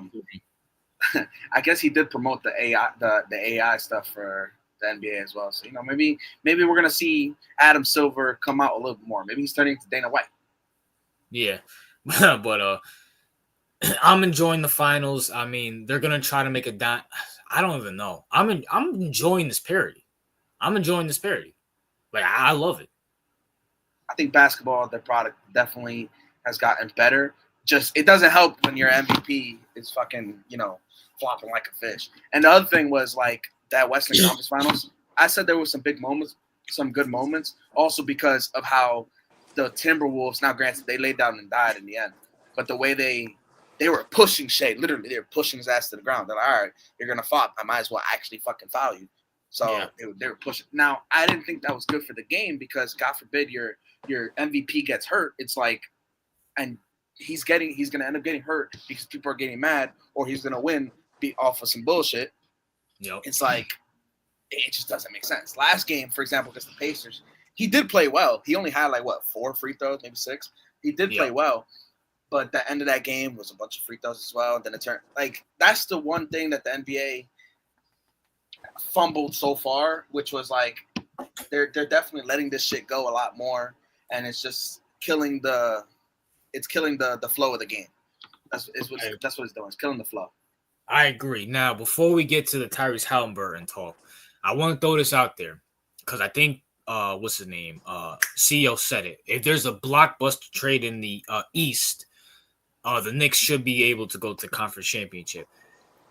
guess he did promote the AI stuff for the NBA as well. So maybe we're gonna see Adam Silver come out a little bit more. Maybe he's turning into Dana White. Yeah, but I'm enjoying the finals. I mean, they're gonna try to make a dime. I don't even know. I'm enjoying this parody. I'm enjoying this parody. Like I love it. I think basketball, their product definitely has gotten better. Just it doesn't help when your MVP is fucking, flopping like a fish. And the other thing was like that Western Conference Finals. I said there was some big moments, some good moments, also because of how the Timberwolves. Now, granted, they laid down and died in the end, but the way they were pushing Shea, literally, they were pushing his ass to the ground. They're like, all right, you're gonna flop. I might as well actually fucking foul you. So Yeah. they were pushing. Now, I didn't think that was good for the game because, God forbid, your MVP gets hurt. It's like, and he's going to end up getting hurt because people are getting mad, or he's going to win off of some bullshit. Yep. It's like, it just doesn't make sense. Last game, for example, against the Pacers, he did play well. He only had 4 free throws, maybe 6. He did play well, but the end of that game was a bunch of free throws as well. And then it turned that's the one thing that the NBA fumbled so far, which was they're definitely letting this shit go a lot more, and it's just killing the flow of the game. That's what it's doing. It's killing the flow. I agree. Now, before we get to the Tyrese Halliburton talk, I want to throw this out there because I think what's his name? CEO said it. If there's a blockbuster trade in the East, the Knicks should be able to go to conference championship.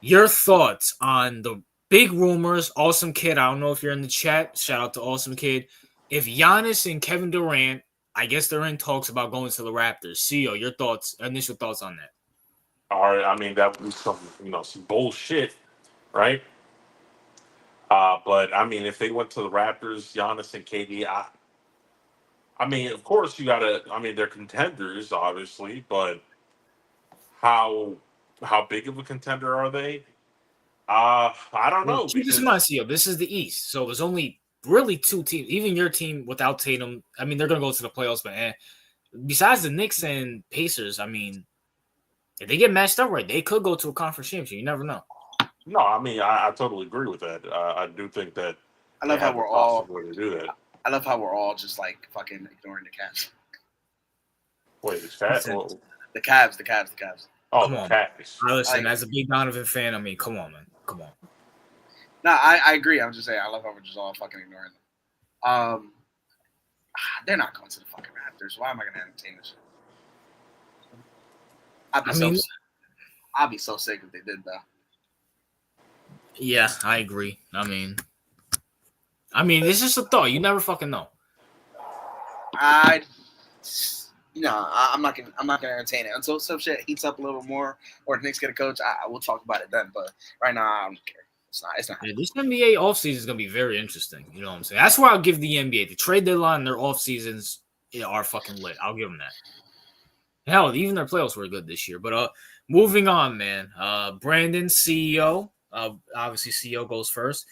Your thoughts on the big rumors? Awesome Kid, I don't know if you're in the chat. Shout out to Awesome Kid. If Giannis and Kevin Durant, I guess they're in talks about going to the Raptors. CEO, your thoughts, initial thoughts on that? All right, I mean that would be some bullshit, right? But I mean, if they went to the Raptors, Giannis and KD, I mean, of course you gotta. I mean, they're contenders, obviously, but how big of a contender are they? I don't know. Keep this in mind, CEO. This is the East, so there's only really 2 teams. Even your team without Tatum, I mean, they're gonna go to the playoffs, but besides the Knicks and Pacers, I mean, if they get matched up right, they could go to a conference championship. You never know. No, I mean, I totally agree with that. I do think that I love how we're all to do that. I love how we're all just fucking ignoring the Cavs. Wait, the Cavs? The Cavs. Oh, come the on. Cavs. Listen, as a big Donovan fan, I mean, come on, man. Come on. No, I agree. I'm just saying, I love how we're just all fucking ignoring them. They're not going to the fucking Raptors. Why am I going to entertain this shit? I'd be so sick if they did, though. Yeah, I agree. I mean, it's just a thought. You never fucking know. I'm not gonna entertain it until some shit heats up a little more, or the Knicks get a coach. I will talk about it then. But right now, I don't care. It's not. Yeah, this NBA offseason is gonna be very interesting. You know what I'm saying? That's why I'll give the NBA the trade deadline. Their off seasons are fucking lit. I'll give them that. Hell, even their playoffs were good this year. But moving on, man. Brandon, CEO. Obviously, CEO goes first.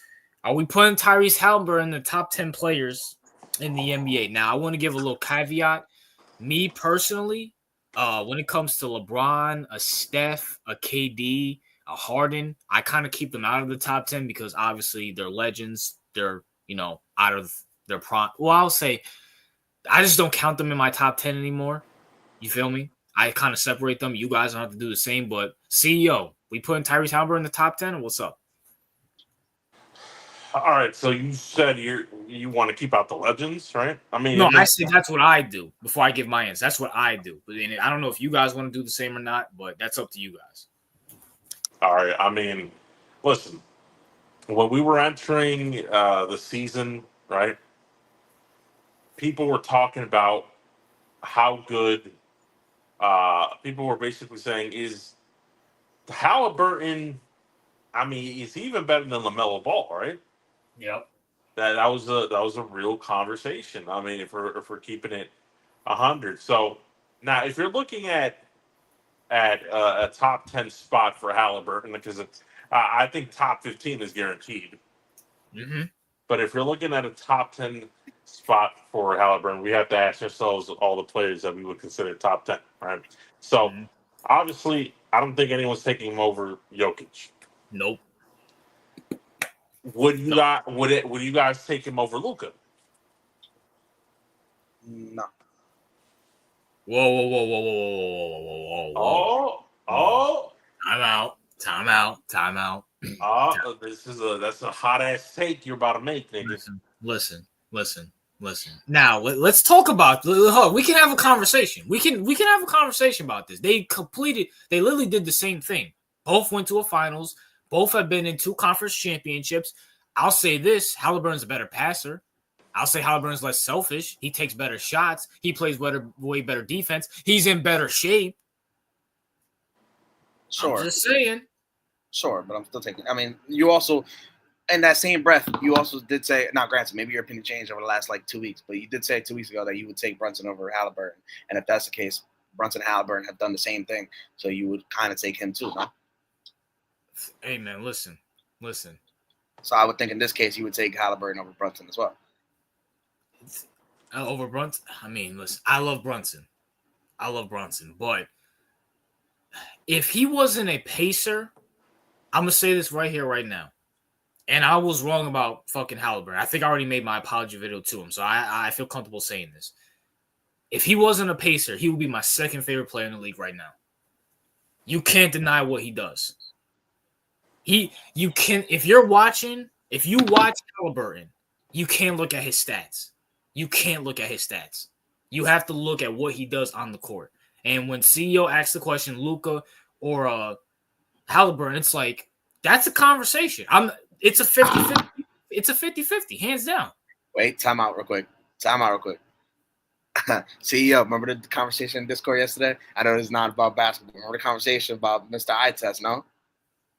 Are we putting Tyrese Halliburton in the top 10 players in the NBA? Now, I want to give a little caveat. Me personally, when it comes to LeBron, a Steph, a KD, a Harden, I kind of keep them out of the top 10 because obviously they're legends. They're, out of their prime. Well, I'll say I just don't count them in my top 10 anymore. You feel me? I kind of separate them. You guys don't have to do the same, but CEO, we putting Tyrese Halliburton in the top 10 or what's up? All right, so you said you want to keep out the legends, right? I mean, no, I said that's what I do before I give my answer. That's what I do. But I don't know if you guys want to do the same or not, but that's up to you guys. All right. I mean, listen, when we were entering the season, right, people were talking about how good people were basically saying is Halliburton. I mean, it's even better than LaMelo Ball, right? Yep. That was a real conversation. I mean, if we're keeping it 100. So now, if you're looking at a top 10 spot for Halliburton, because I think top 15 is guaranteed. Mm-hmm. But if you're looking at a top 10 spot for Halliburton, we have to ask ourselves all the players that we would consider top 10, right? So obviously, I don't think anyone's taking him over Jokic. Nope. Would you guys take him over Luka? No. Whoa. Oh, Time out. that's a hot ass take you're about to make, nigga. Listen. Now let's talk about. We can have a conversation. We can have a conversation about this. They literally did the same thing. Both went to a finals. Both have been in 2 conference championships. I'll say this: Halliburton's a better passer. I'll say Halliburton's less selfish. He takes better shots. He plays way better defense. He's in better shape. Sure. I'm just saying. Sure, but I'm still taking. I mean, you also, in that same breath, you also did say. Now, granted, maybe your opinion changed over the last 2 weeks, but you did say 2 weeks ago that you would take Brunson over Halliburton, and if that's the case, Brunson and Halliburton have done the same thing, so you would kind of take him too, no? Hey man, listen. So I would think in this case you would take Halliburton over Brunson as well. Over Brunson? I mean, listen, I love Brunson, but if he wasn't a pacer, I'm going to say this right here, right now, and I was wrong about fucking Halliburton. I think I already made my apology video to him, so I feel comfortable saying this. If he wasn't a pacer, he would be my second favorite player in the league right now. You can't deny what he does. If you watch Halliburton, you can't look at his stats. You have to look at what he does on the court. And when CEO asks the question, Luka or Halliburton, it's like, that's a conversation. It's a 50-50. It's a 50-50, hands down. Wait, time out real quick. CEO, remember the conversation in Discord yesterday? I know it's not about basketball. Remember the conversation about Mr. Eye Test, no?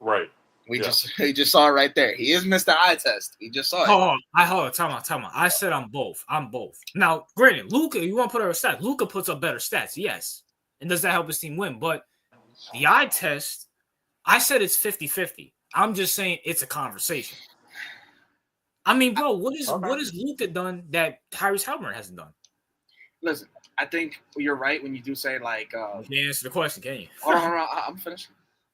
Right. We just saw it right there. He is Mr. Eye Test. We just saw it. Hold on. Time out. I said I'm both. Now, granted, Luka, you want to put up stats. Luka puts up better stats, yes. And does that help his team win? But the eye test, I said it's 50-50. I'm just saying it's a conversation. I mean, bro, what has Luka done that Tyrese Halliburton hasn't done? Listen, I think you're right when you do say you can't answer the question, can you? Hold on, I'm finished.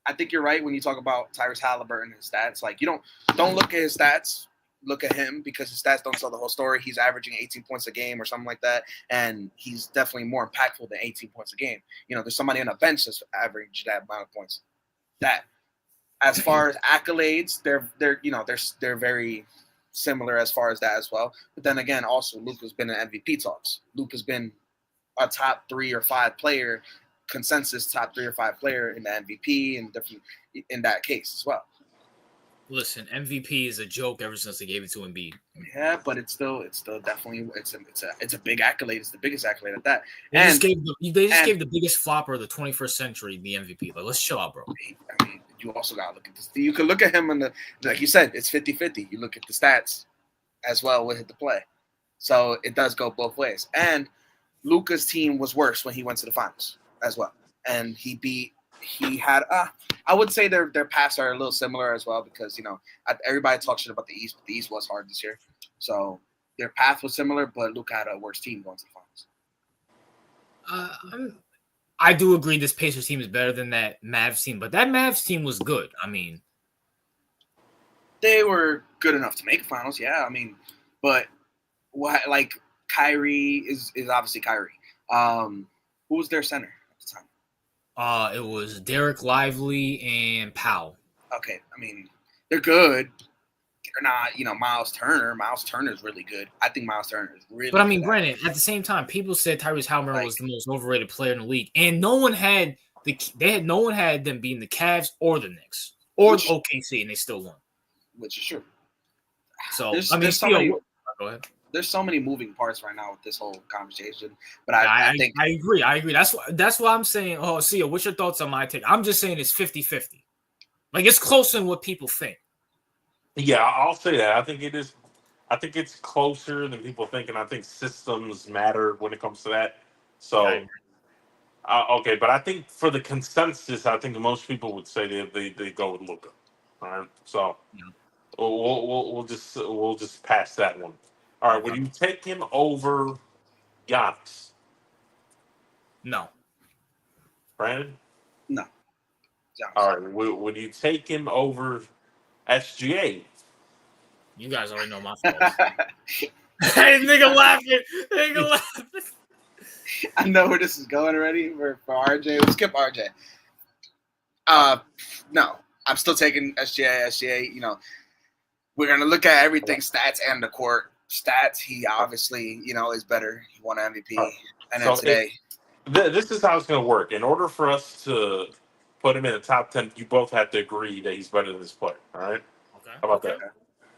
I think you're right when you talk about Tyrese Halliburton and his stats. Like, you don't look at his stats. Look at him, because his stats don't tell the whole story. He's averaging 18 points a game or something like that, and he's definitely more impactful than 18 points a game. There's somebody on the bench that's averaging that amount of points. That, as far as accolades, they're very similar as far as that as well. But then again, also Luka's been in MVP talks. Luka's been a top 3 or 5 player, consensus top 3 or 5 player in the MVP and different in that case as well. Listen, MVP is a joke ever since they gave it to Embiid. Yeah, but it's still definitely it's a big accolade. It's the biggest accolade at that. They just gave the biggest flopper of the 21st century the MVP. Like, let's chill out, bro. I mean, you also gotta look at this. You can look at him like you said, it's 50-50. You look at the stats as well with the play. So it does go both ways. And Luka's team was worse when he went to the finals as well. And I would say their paths are a little similar as well, because everybody talks shit about the East, but the East was hard this year. So their path was similar, but Luka had a worse team going to the finals. I do agree this Pacers team is better than that Mavs team, but that Mavs team was good. I mean, they were good enough to make finals, yeah. I mean, but like Kyrie is obviously Kyrie. Who was their center at the time? It was Derek Lively and Powell. Okay, I mean, they're good. They're not, Miles Turner. Miles Turner is really good. I think Miles Turner is really good. But I mean, granted, at the same time, people said Tyrese Halliburton was the most overrated player in the league, and no one had them beating the Cavs or the Knicks or the OKC, and they still won. Which is true. So go ahead. There's so many moving parts right now with this whole conversation, but I think I agree. That's why I'm saying. Oh, Sia, what's your thoughts on my take? I'm just saying it's 50-50. Like, it's closer than what people think. Yeah, I'll say that. I think it is. I think it's closer than people think, and I think systems matter when it comes to that. So, okay, but I think for the consensus, I think most people would say they go with Luka. All right, so we'll just pass that one. All right, would you take him over Giannis? No. Brandon? No. All right, would you take him over SGA? You guys already know my thoughts. Hey, nigga laughing. I know where this is going already for RJ. We'll skip RJ. No, I'm still taking SGA. SGA, you know, we're gonna look at everything, stats and the court stats. He obviously, you know, is better. He won MVP, and then today. This is how it's going to work. In order for us to put him in the top 10, you both have to agree that he's better than this player. All right? Okay. How about that?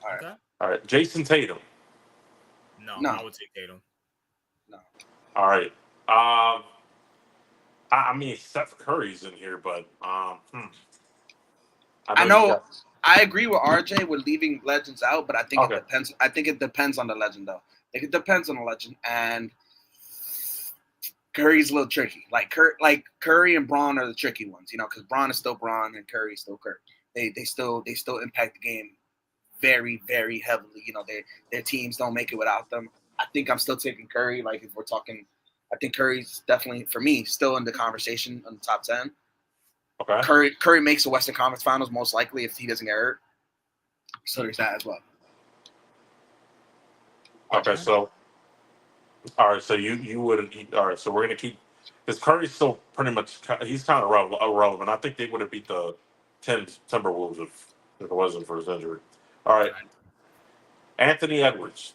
All right. Okay. All right. Jason Tatum. No, I would take Tatum. No. All right. I mean, Steph Curry's in here, but I know. I agree with RJ with leaving legends out, but I think it depends. I think it depends on the legend, though. I think it depends on the legend, and Curry's a little tricky. Like Curry and Braun are the tricky ones, you know, because Braun is still Braun and Curry is still Curry. They still impact the game very, very heavily. You know, their teams don't make it without them. I think I'm still taking Curry. Like if we're talking, I think Curry's definitely for me still in the conversation on the top 10. Okay. Curry makes the Western Conference Finals most likely if he doesn't get hurt. So there's that as well. Okay, so all right, so you wouldn't. All right, so we're gonna keep because Curry's still pretty much he's kind of irrelevant. I think they would have beat the Timberwolves if it wasn't for his injury. All right, Anthony Edwards.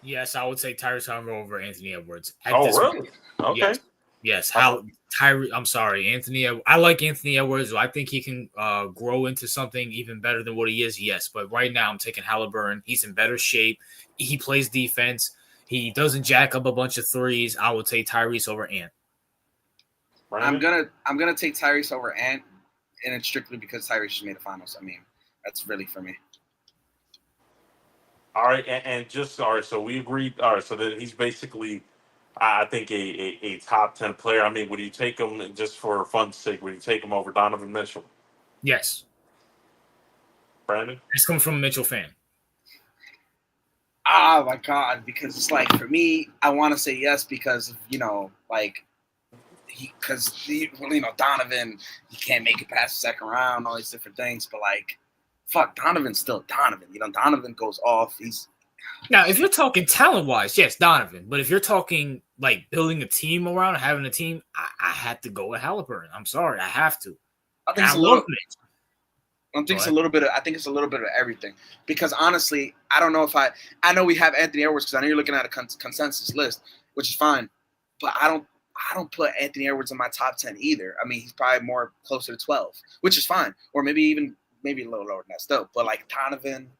Yes, I would say Tyrese Halliburton over Anthony Edwards. Really? Okay. Yes. I'm sorry, Anthony. I like Anthony Edwards. I think he can grow into something even better than what he is. Yes, but right now I'm taking Halliburton. He's in better shape. He plays defense. He doesn't jack up a bunch of threes. I would take Tyrese over Ant. I'm gonna take Tyrese over Ant, and it's strictly because Tyrese just made the finals. I mean, that's really for me. All right, and just all right. So we agreed. All right, so then he's basically, I think a top 10 player. I mean, would you take him just for fun's sake? Would you take him over Donovan Mitchell? Yes. Brandon, this comes from a Mitchell fan. Oh my God! Because it's like for me, I want to say yes because you know, like Donovan, he can't make it past the second round, all these different things. But like, fuck, Donovan's still Donovan. You know, Donovan goes off. Now, if you're talking talent-wise, yes, Donovan. But if you're talking like building a team around, having a team, I had to go with Halliburton. I'm sorry, I have to. I think it's a little bit of everything. Because honestly, I don't know if I know we have Anthony Edwards because I know you're looking at a consensus list, which is fine. But I don't put Anthony Edwards in my top 10 either. I mean, he's probably more closer to 12, which is fine, or maybe a little lower than that still. But like Donovan.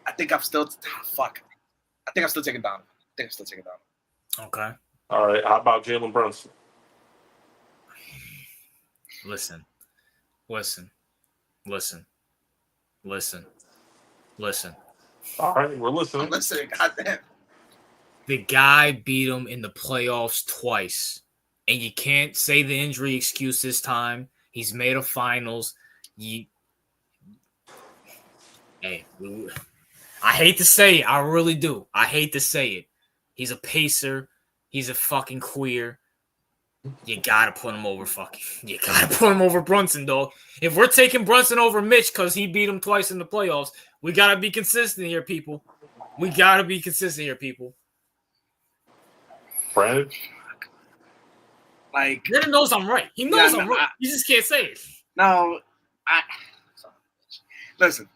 I think I'm still taking Donovan. Okay. All right. How about Jalen Brunson? Listen. All right, we're listening. I'm listening. Goddamn. The guy beat him in the playoffs twice, and you can't say the injury excuse this time. He's made a finals. I hate to say it. I really do. I hate to say it. He's a pacer. He's a fucking queer. You gotta put him over Brunson, dog. If we're taking Brunson over Mitch because he beat him twice in the playoffs, we gotta be consistent here, people. Brandon? Like, Brandon knows I'm right. He knows I'm right. You just can't say it. No, listen.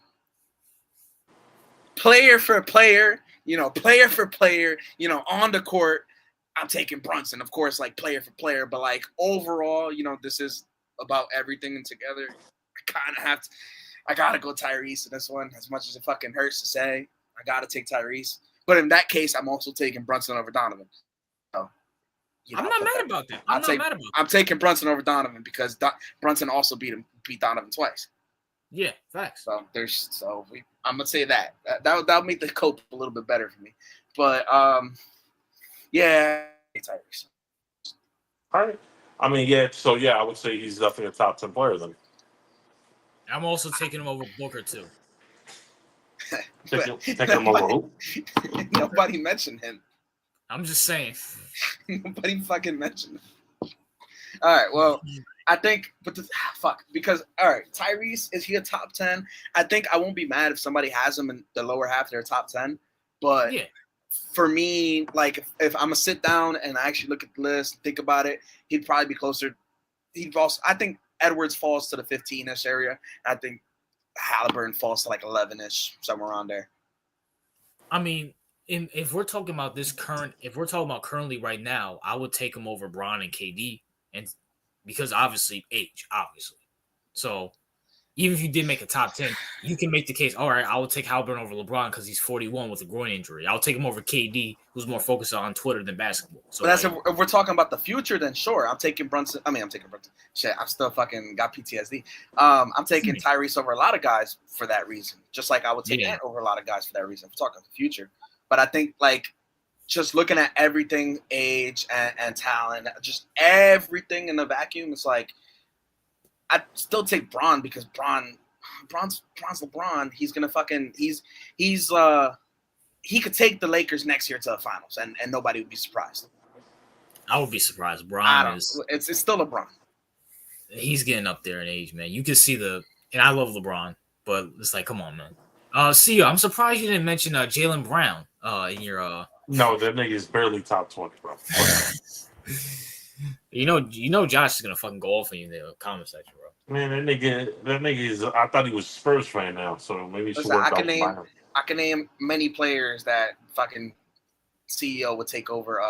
Player for player, on the court, I'm taking Brunson, of course, like player for player. But like overall, this is about everything and together. I gotta go Tyrese in this one, as much as it fucking hurts to say. I gotta take Tyrese. But in that case, I'm also taking Brunson over Donovan. So, I'm not mad about that. I'm taking Brunson over Donovan because Brunson also beat Donovan twice. Yeah, facts. So I'm gonna say that that'll make the cope a little bit better for me. But yeah, Tyrese. All right. I mean, yeah. So yeah, I would say he's definitely a top 10 player then. I'm also taking him over Booker too. Taking him over who? Nobody mentioned him. I'm just saying. Nobody fucking mentioned him. All right. Well. I think, because, all right, Tyrese, is he a top 10? I think I won't be mad if somebody has him in the lower half of their top 10. But for me, like, if I'm going to sit down and actually look at the list, think about it, he'd probably be closer. I think Edwards falls to the 15-ish area. I think Halliburton falls to like 11-ish, somewhere around there. I mean, if we're talking about currently right now, I would take him over Bron and KD, and because obviously age, obviously. So even if you did make a top 10, you can make the case, all right, I will take Halliburton over LeBron because he's 41 with a groin injury. I'll take him over KD, who's more focused on Twitter than basketball. So but that's if we're talking about the future, then sure, I'm taking Brunson. Shit, I'm still fucking got PTSD. I'm taking Tyrese over a lot of guys for that reason, just like I would take Ant over a lot of guys for that reason. We're talking the future. But I think, like, just looking at everything, age and talent, just everything in the vacuum, it's like, I'd still take Bron because Bron's LeBron. He's gonna fucking he could take the Lakers next year to the finals, and nobody would be surprised. I would be surprised. Bron it's still LeBron. He's getting up there in age, man. You can see and I love LeBron, but it's like, come on, man. CEO, I'm surprised you didn't mention Jaylen Brown in your No, that nigga is barely top 20, bro. You know Josh is gonna fucking go off on you in the comment section, bro. Man, that nigga is. I thought he was a Spurs fan now, so maybe you should work out him. I can name many players that fucking CEO would take over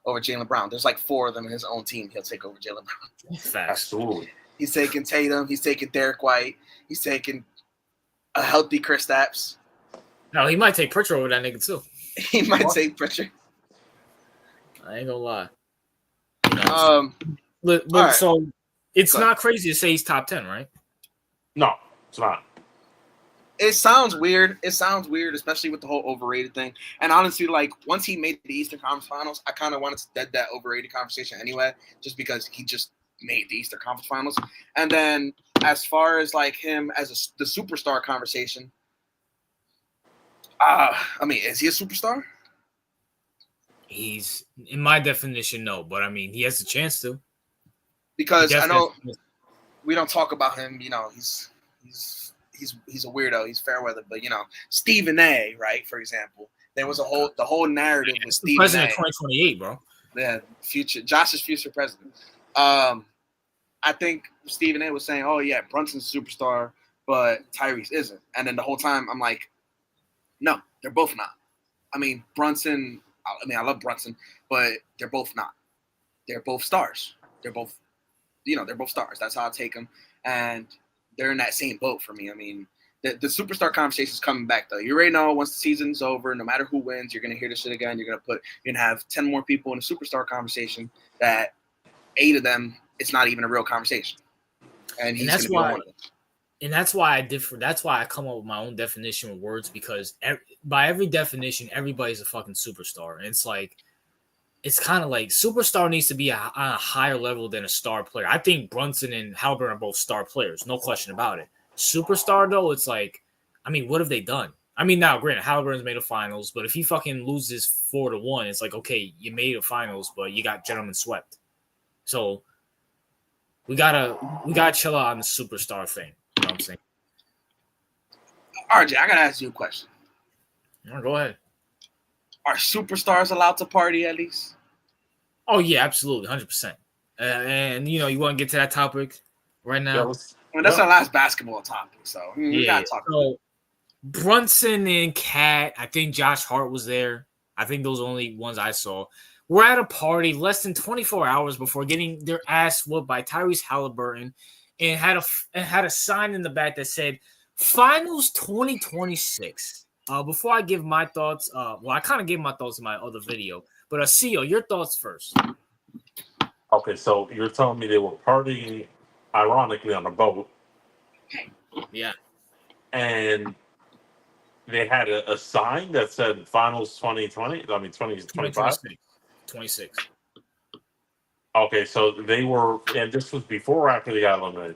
Jaylen Brown. There's like 4 of them in his own team. He'll take over Jaylen Brown. Facts. Absolutely. He's taking Tatum. He's taking Derek White. He's taking a healthy Kristaps. No, he might take Pritchard over that nigga too. He might take Pritchard. I ain't gonna lie. Right. So it's not crazy to say he's top 10, right? No, it's not. It sounds weird. Especially with the whole overrated thing. And honestly, like, once he made the Eastern Conference Finals, I kind of wanted to dead that overrated conversation anyway, just because he just made the Eastern Conference Finals. And then as far as like him as the superstar conversation, I mean, is he a superstar? He's, in my definition, no, but I mean, he has a chance to. Because I know we don't talk about him, you know, he's a weirdo, he's fair weather, but you know, Stephen A, right, for example, there was the whole narrative with Stephen President A. 2028, bro. Yeah, Josh's future president. I think Stephen A was saying, oh yeah, Brunson's a superstar, but Tyrese isn't. And then the whole time I'm like, no, they're both not. I mean, I love Brunson, but they're both not. They're both stars. They're both stars. That's how I take them. And they're in that same boat for me. I mean, the superstar conversation is coming back, though. You already know once the season's over, no matter who wins, you're going to hear this shit again. You're going to have 10 more people in a superstar conversation that 8 of them, it's not even a real conversation. And he's going to be one of them. And that's why I differ. That's why I come up with my own definition of words, because by every definition, everybody's a fucking superstar. And it's like, it's kind of like superstar needs to be on a higher level than a star player. I think Brunson and Halliburton are both star players, no question about it. Superstar, though, it's like, I mean, what have they done? I mean, now, granted, Halliburton's made a finals, but if he fucking loses 4-1, it's like, okay, you made a finals, but you got gentlemen swept. So we gotta chill out on the superstar thing. You know what I'm saying? RJ, I gotta ask you a question. No, go ahead. Are superstars allowed to party at least? Oh yeah, absolutely, 100%. And you know, you want to get to that topic right now? I mean, that's our last basketball topic, so we gotta talk about it. Brunson and Cat, I think Josh Hart was there. I think those are the only ones I saw. We're at a party less than 24 hours before getting their ass whooped by Tyrese Halliburton, and had a sign in the back that said Finals 2026. Before I give my thoughts, I kind of gave my thoughts in my other video, but CEO, your thoughts first. Okay, so you're telling me they were partying, ironically, on a boat. Yeah. And they had a sign that said Finals 2020. I mean, 2025? 26. Okay, so they were, and this was before or after they got eliminated?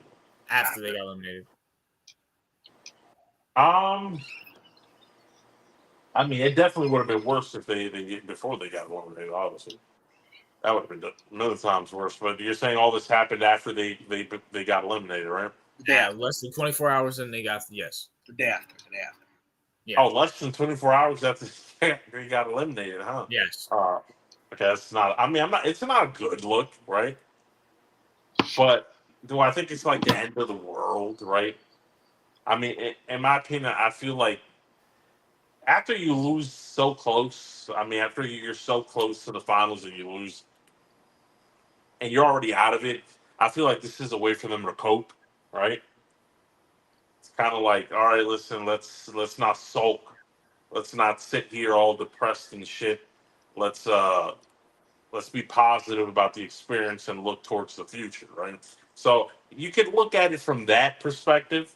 After they got eliminated. I mean, it definitely would have been worse if they before they got eliminated. Obviously, that would have been a million times worse. But you're saying all this happened after they got eliminated, right? Yeah, less than 24 hours, and they got the day after. Yeah. Oh, less than 24 hours after they got eliminated, huh? Yes. Okay, that's not. I mean, I'm not. It's not a good look, right? But do I think it's like the end of the world, right? I mean, in my opinion, I feel like after you lose so close, I mean, after you're so close to the finals and you lose, and you're already out of it, I feel like this is a way for them to cope, right? It's kind of like, all right, listen, let's not sulk, let's not sit here all depressed and shit. Let's let's be positive about the experience and look towards the future, right? So you could look at it from that perspective,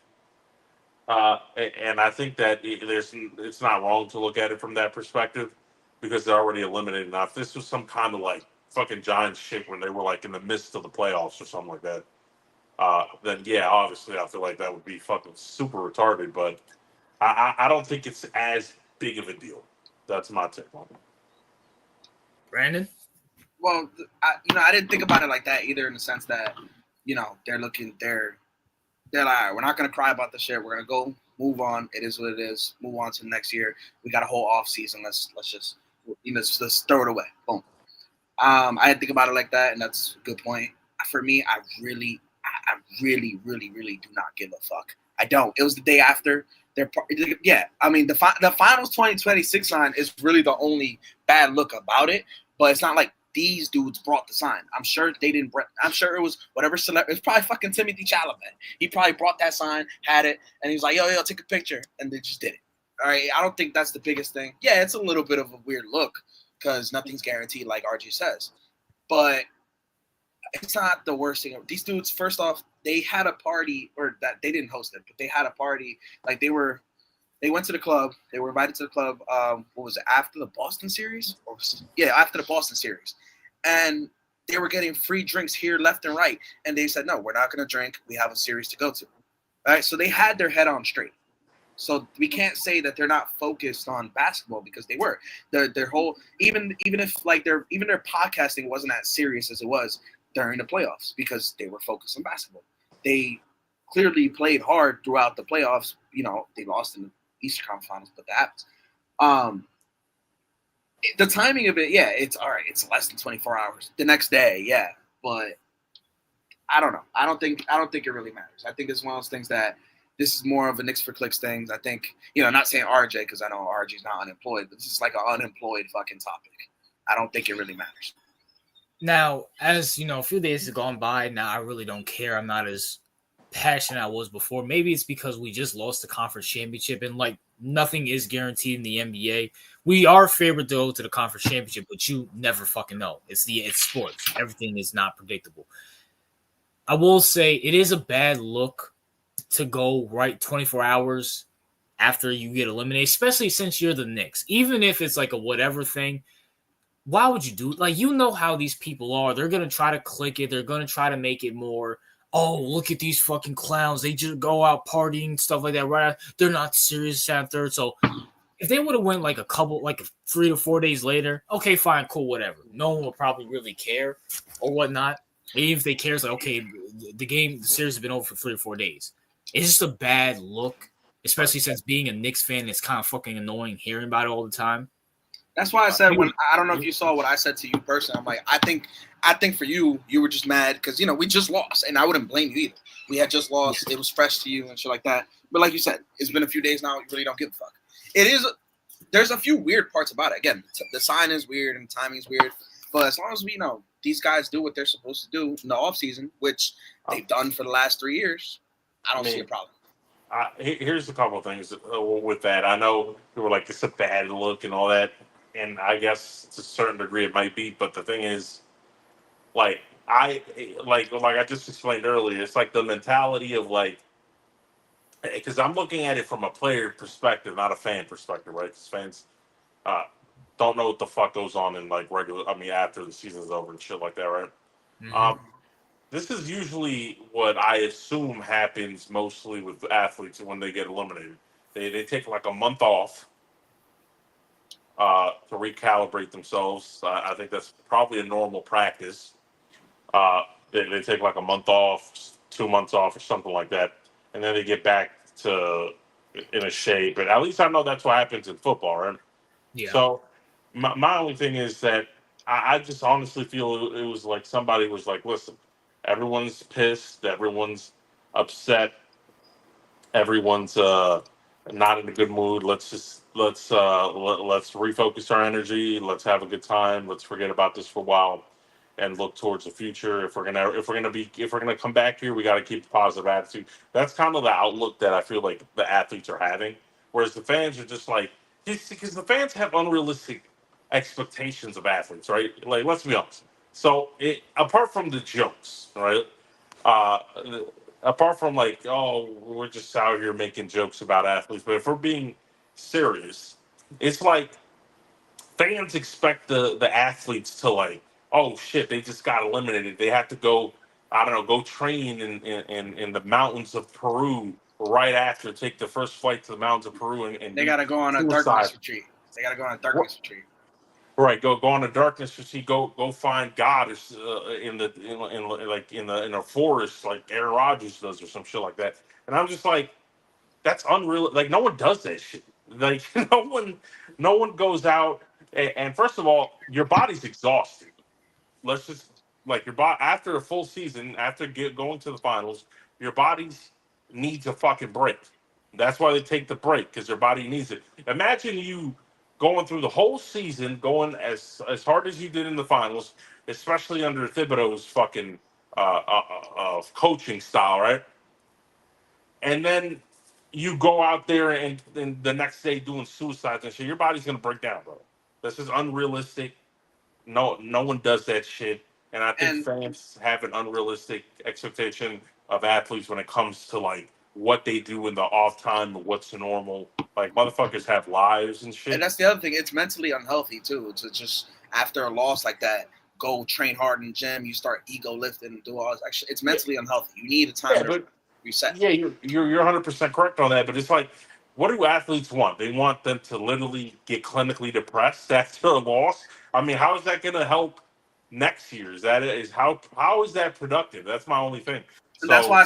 and I think that it's not wrong to look at it from that perspective because they're already eliminated. Now, if this was some kind of like fucking Giants shit when they were like in the midst of the playoffs or something like that, then yeah, obviously I feel like that would be fucking super retarded. But I don't think it's as big of a deal. That's my take on it. Brandon? Well, I didn't think about it like that either, in the sense that, they're like, all right, we're not gonna cry about the shit. We're gonna go move on. It is what it is. Move on to the next year. We got a whole off season. Let's just let's throw it away. Boom. I didn't think about it like that, and that's a good point. For me, I really, really, really do not give a fuck. I don't. It was the day after. Yeah. I mean, the finals 2026 line is really the only bad look about it, but it's not like these dudes brought the sign. I'm sure they didn't. I'm sure it was whatever celebrity. It was probably fucking Timothy Chalamet. He probably brought that sign, had it, and he was like, yo, take a picture, and they just did it. All right. I don't think that's the biggest thing. Yeah, it's a little bit of a weird look because nothing's guaranteed, like RG says, but it's not the worst thing. These dudes, first off, they had a party, or that they didn't host it, but they had a party. Like they went to the club. They were invited to the club. What was it, after the Boston series? After the Boston series, and they were getting free drinks here, left and right. And they said, no, we're not going to drink. We have a series to go to. All right, so they had their head on straight. So we can't say that they're not focused on basketball, because they were. Their whole, even if like their podcasting wasn't as serious as it was during the playoffs, because they were focused on basketball. They clearly played hard throughout the playoffs. They lost in the Eastern Conference Finals, but that happens. The timing of it, yeah, it's all right. It's less than 24 hours. The next day, yeah, but I don't know. I don't think it really matters. I think it's one of those things that this is more of a Knicks for clicks thing. I think, not saying RJ, because I know RJ's not unemployed, but this is like an unemployed fucking topic. I don't think it really matters. Now, as a few days have gone by, now I really don't care. I'm not as passionate I was before. Maybe it's because we just lost the conference championship, and like nothing is guaranteed in the NBA. We are favored to go to the conference championship, but you never fucking know. It's sports. Everything is not predictable. I will say it is a bad look to go right 24 hours after you get eliminated, especially since you're the Knicks. Even if it's like a whatever thing, why would you do it? Like, how these people are. They're going to try to click it. They're going to try to make it more, oh, look at these fucking clowns. They just go out partying, stuff like that. Right? They're not serious after. So if they would have went like 3 to 4 days later, okay, fine, cool, whatever. No one will probably really care or whatnot. Even if they care, it's like, okay, the series has been over for 3 or 4 days. It's just a bad look, especially since being a Knicks fan, it's kind of fucking annoying hearing about it all the time. That's why I said, I don't know if you saw what I said to you personally. I'm like, I think for you were just mad because we just lost, and I wouldn't blame you either. We had just lost; it was fresh to you and shit like that. But like you said, it's been a few days now. You really don't give a fuck. There's a few weird parts about it. Again, the sign is weird and the timing is weird, but as long as we know these guys do what they're supposed to do in the off season, which they've done for the last 3 years, I don't see a problem. Here's a couple of things with that. I know we were like, it's a bad look and all that. And I guess to a certain degree it might be, but the thing is, like I just explained earlier, it's like the mentality of like, because I'm looking at it from a player perspective, not a fan perspective, right? Because fans don't know what the fuck goes on in like after the season's over and shit like that, right? Mm-hmm. This is usually what I assume happens mostly with athletes when they get eliminated. They take like a month off to recalibrate themselves. I think that's probably a normal practice. They take like a month off, 2 months off, or something like that, and then they get back to in a shape. But at least I know that's what happens in football, right? Yeah. So my only thing is that I just honestly feel it was like somebody was like, listen, Everyone's pissed. Everyone's upset. Everyone's not in a good mood. Let's refocus our energy. Let's have a good time. Let's forget about this for a while and look towards the future. If we're gonna come back here, we got to keep a positive attitude. That's kind of the outlook that I feel like the athletes are having. Whereas the fans are just like, because the fans have unrealistic expectations of athletes, right? Like, let's be honest. So, apart from the jokes, right? Uh, Apart from like, oh, we're just out here making jokes about athletes, but if we're being serious, it's like fans expect the athletes to like, oh shit, they just got eliminated. They have to go, I don't know, go train in the mountains of Peru right after, take the first flight to the mountains of Peru and They do got to go on a suicide. darkness retreat. They got to go on a darkness retreat. Right, go on a darkness retreat. Go find God in a forest like Aaron Rodgers does or some shit like that. And I'm just like, that's unreal. Like no one does that shit. Like no one goes out. And first of all, your body's exhausted. Let's just like your body after a full season, after going to the finals, your body's needs a fucking break. That's why they take the break because your body needs it. Imagine you going through the whole season, going as hard as you did in the finals, especially under Thibodeau's fucking coaching style, right? And then you go out there and the next day doing suicides and shit. Your body's gonna break down, bro. This is unrealistic. No one does that shit. And I think fans have an unrealistic expectation of athletes when it comes to like what they do in the off time, what's normal. Like motherfuckers have lives and shit. And that's the other thing. It's mentally unhealthy too. To just after a loss like that, go train hard in the gym. You start ego lifting and do all this. Actually, it's mentally unhealthy. You need a time to reset. Yeah, you're 100% correct on that. But it's like, what do athletes want? They want them to literally get clinically depressed after a loss. I mean, how is that going to help next year? How is that productive? That's my only thing. And that's why I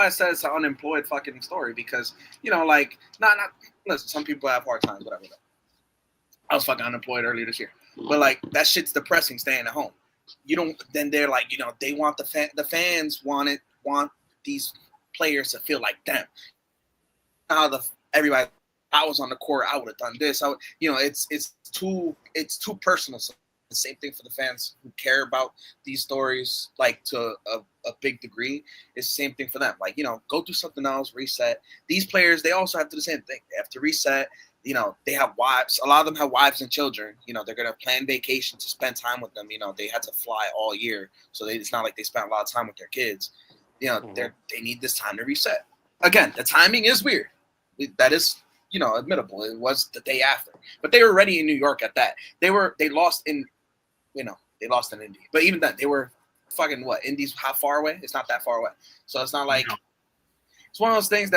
said it's an unemployed fucking story because like not listen, some people have hard times, whatever. I was fucking unemployed earlier this year, but like that shit's depressing. Staying at home, you don't. Then they're like, they want the fans want these players to feel like them. How everybody, I was on the court, I would have done this. It's too personal. So the same thing for the fans who care about these stories, like to a big degree. It's the same thing for them. Like, go do something else, reset. These players, they also have to do the same thing. They have to reset. They have wives. A lot of them have wives and children. They're going to plan vacation to spend time with them. They had to fly all year. So it's not like they spent a lot of time with their kids. They need this time to reset. Again, the timing is weird. That is, admittable. It was the day after. But they were already in New York at that. They lost in Indy. But even then, they were fucking what? Indy's how far away? It's not that far away. So it's not like it's one of those things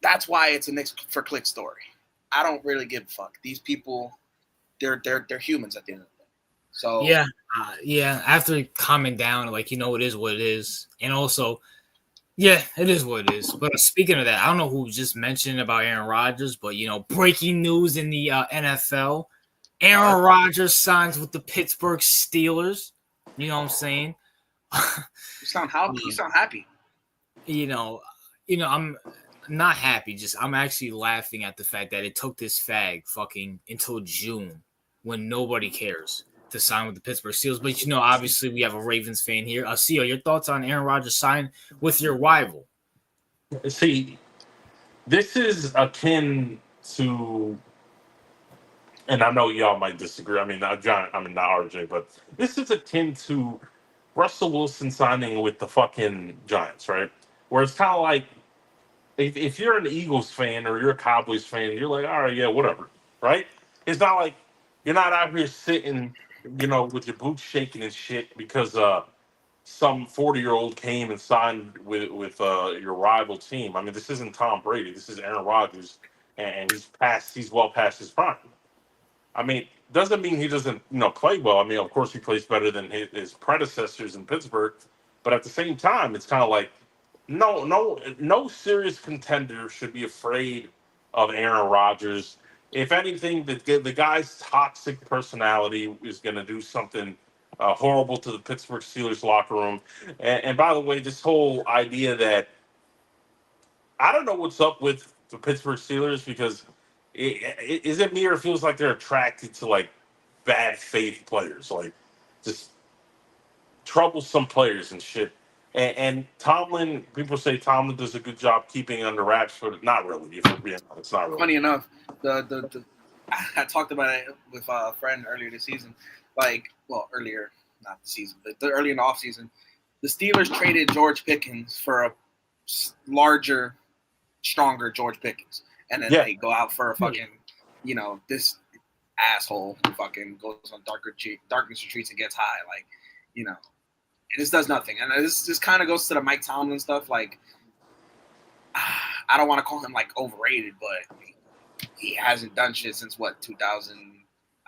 that's why it's a Knicks for click story. I don't really give a fuck. These people, they're humans at the end of the day. So yeah. After calming down, like it is what it is, and also, yeah, it is what it is. But speaking of that, I don't know who just mentioned about Aaron Rodgers, but breaking news in the NFL. Aaron Rodgers signs with the Pittsburgh Steelers. You know what I'm saying? You sound happy. You sound happy. I'm not happy. I'm actually laughing at the fact that it took this fag fucking until June when nobody cares to sign with the Pittsburgh Steelers. But obviously we have a Ravens fan here. CEO, your thoughts on Aaron Rodgers signing with your rival? See, this is akin to. And I know y'all might disagree. I mean, not John. I mean, not RJ, but this is akin to Russell Wilson signing with the fucking Giants, right? Where it's kind of like if you're an Eagles fan or you're a Cowboys fan, you're like, all right, yeah, whatever, right? It's not like you're not out here sitting, with your boots shaking and shit because some 40-year-old came and signed with your rival team. I mean, this isn't Tom Brady. This is Aaron Rodgers, and he's well past his prime. I mean, doesn't mean he doesn't, play well. I mean, of course, he plays better than his predecessors in Pittsburgh, but at the same time, it's kind of like no serious contender should be afraid of Aaron Rodgers. If anything, the guy's toxic personality is going to do something horrible to the Pittsburgh Steelers locker room. And by the way, this whole idea that I don't know what's up with the Pittsburgh Steelers because is it me or it feels like they're attracted to like bad faith players, like just troublesome players and shit. And Tomlin, people say Tomlin does a good job keeping under wraps, but not really. If we're being honest, not really. Funny enough, the I talked about it with a friend earlier this season. Earlier, not the season, but early in the offseason, the Steelers traded George Pickens for a larger, stronger George Pickens. And then they go out for a fucking, this asshole who fucking goes on darkness retreats and gets high. Like, it just does nothing. And this kind of goes to the Mike Tomlin stuff. Like, I don't want to call him, like, overrated, but he hasn't done shit since, 2000.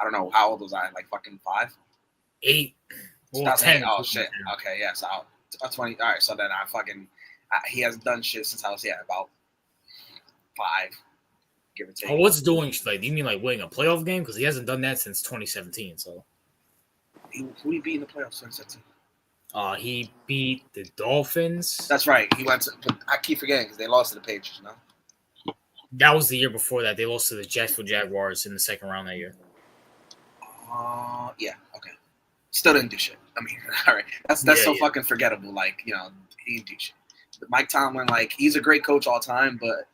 I don't know. How old was I? Like, fucking 5? 8. Well, 10. Oh, shit. Okay, yeah. So, 20. All right, so then he hasn't done shit since I was, about 5, give or take. Oh, what's doing? Like, do you mean, like, winning a playoff game? Because he hasn't done that since 2017, so. Who he beat in the playoffs 2017? He beat the Dolphins. That's right. He went to, but I keep forgetting because they lost to the Patriots, That was the year before that. They lost to the Jacksonville Jaguars in the second round that year. Yeah, okay. Still didn't do shit. I mean, all right. That's fucking forgettable. Like, he didn't do shit. But Mike Tomlin, like, he's a great coach all time, but,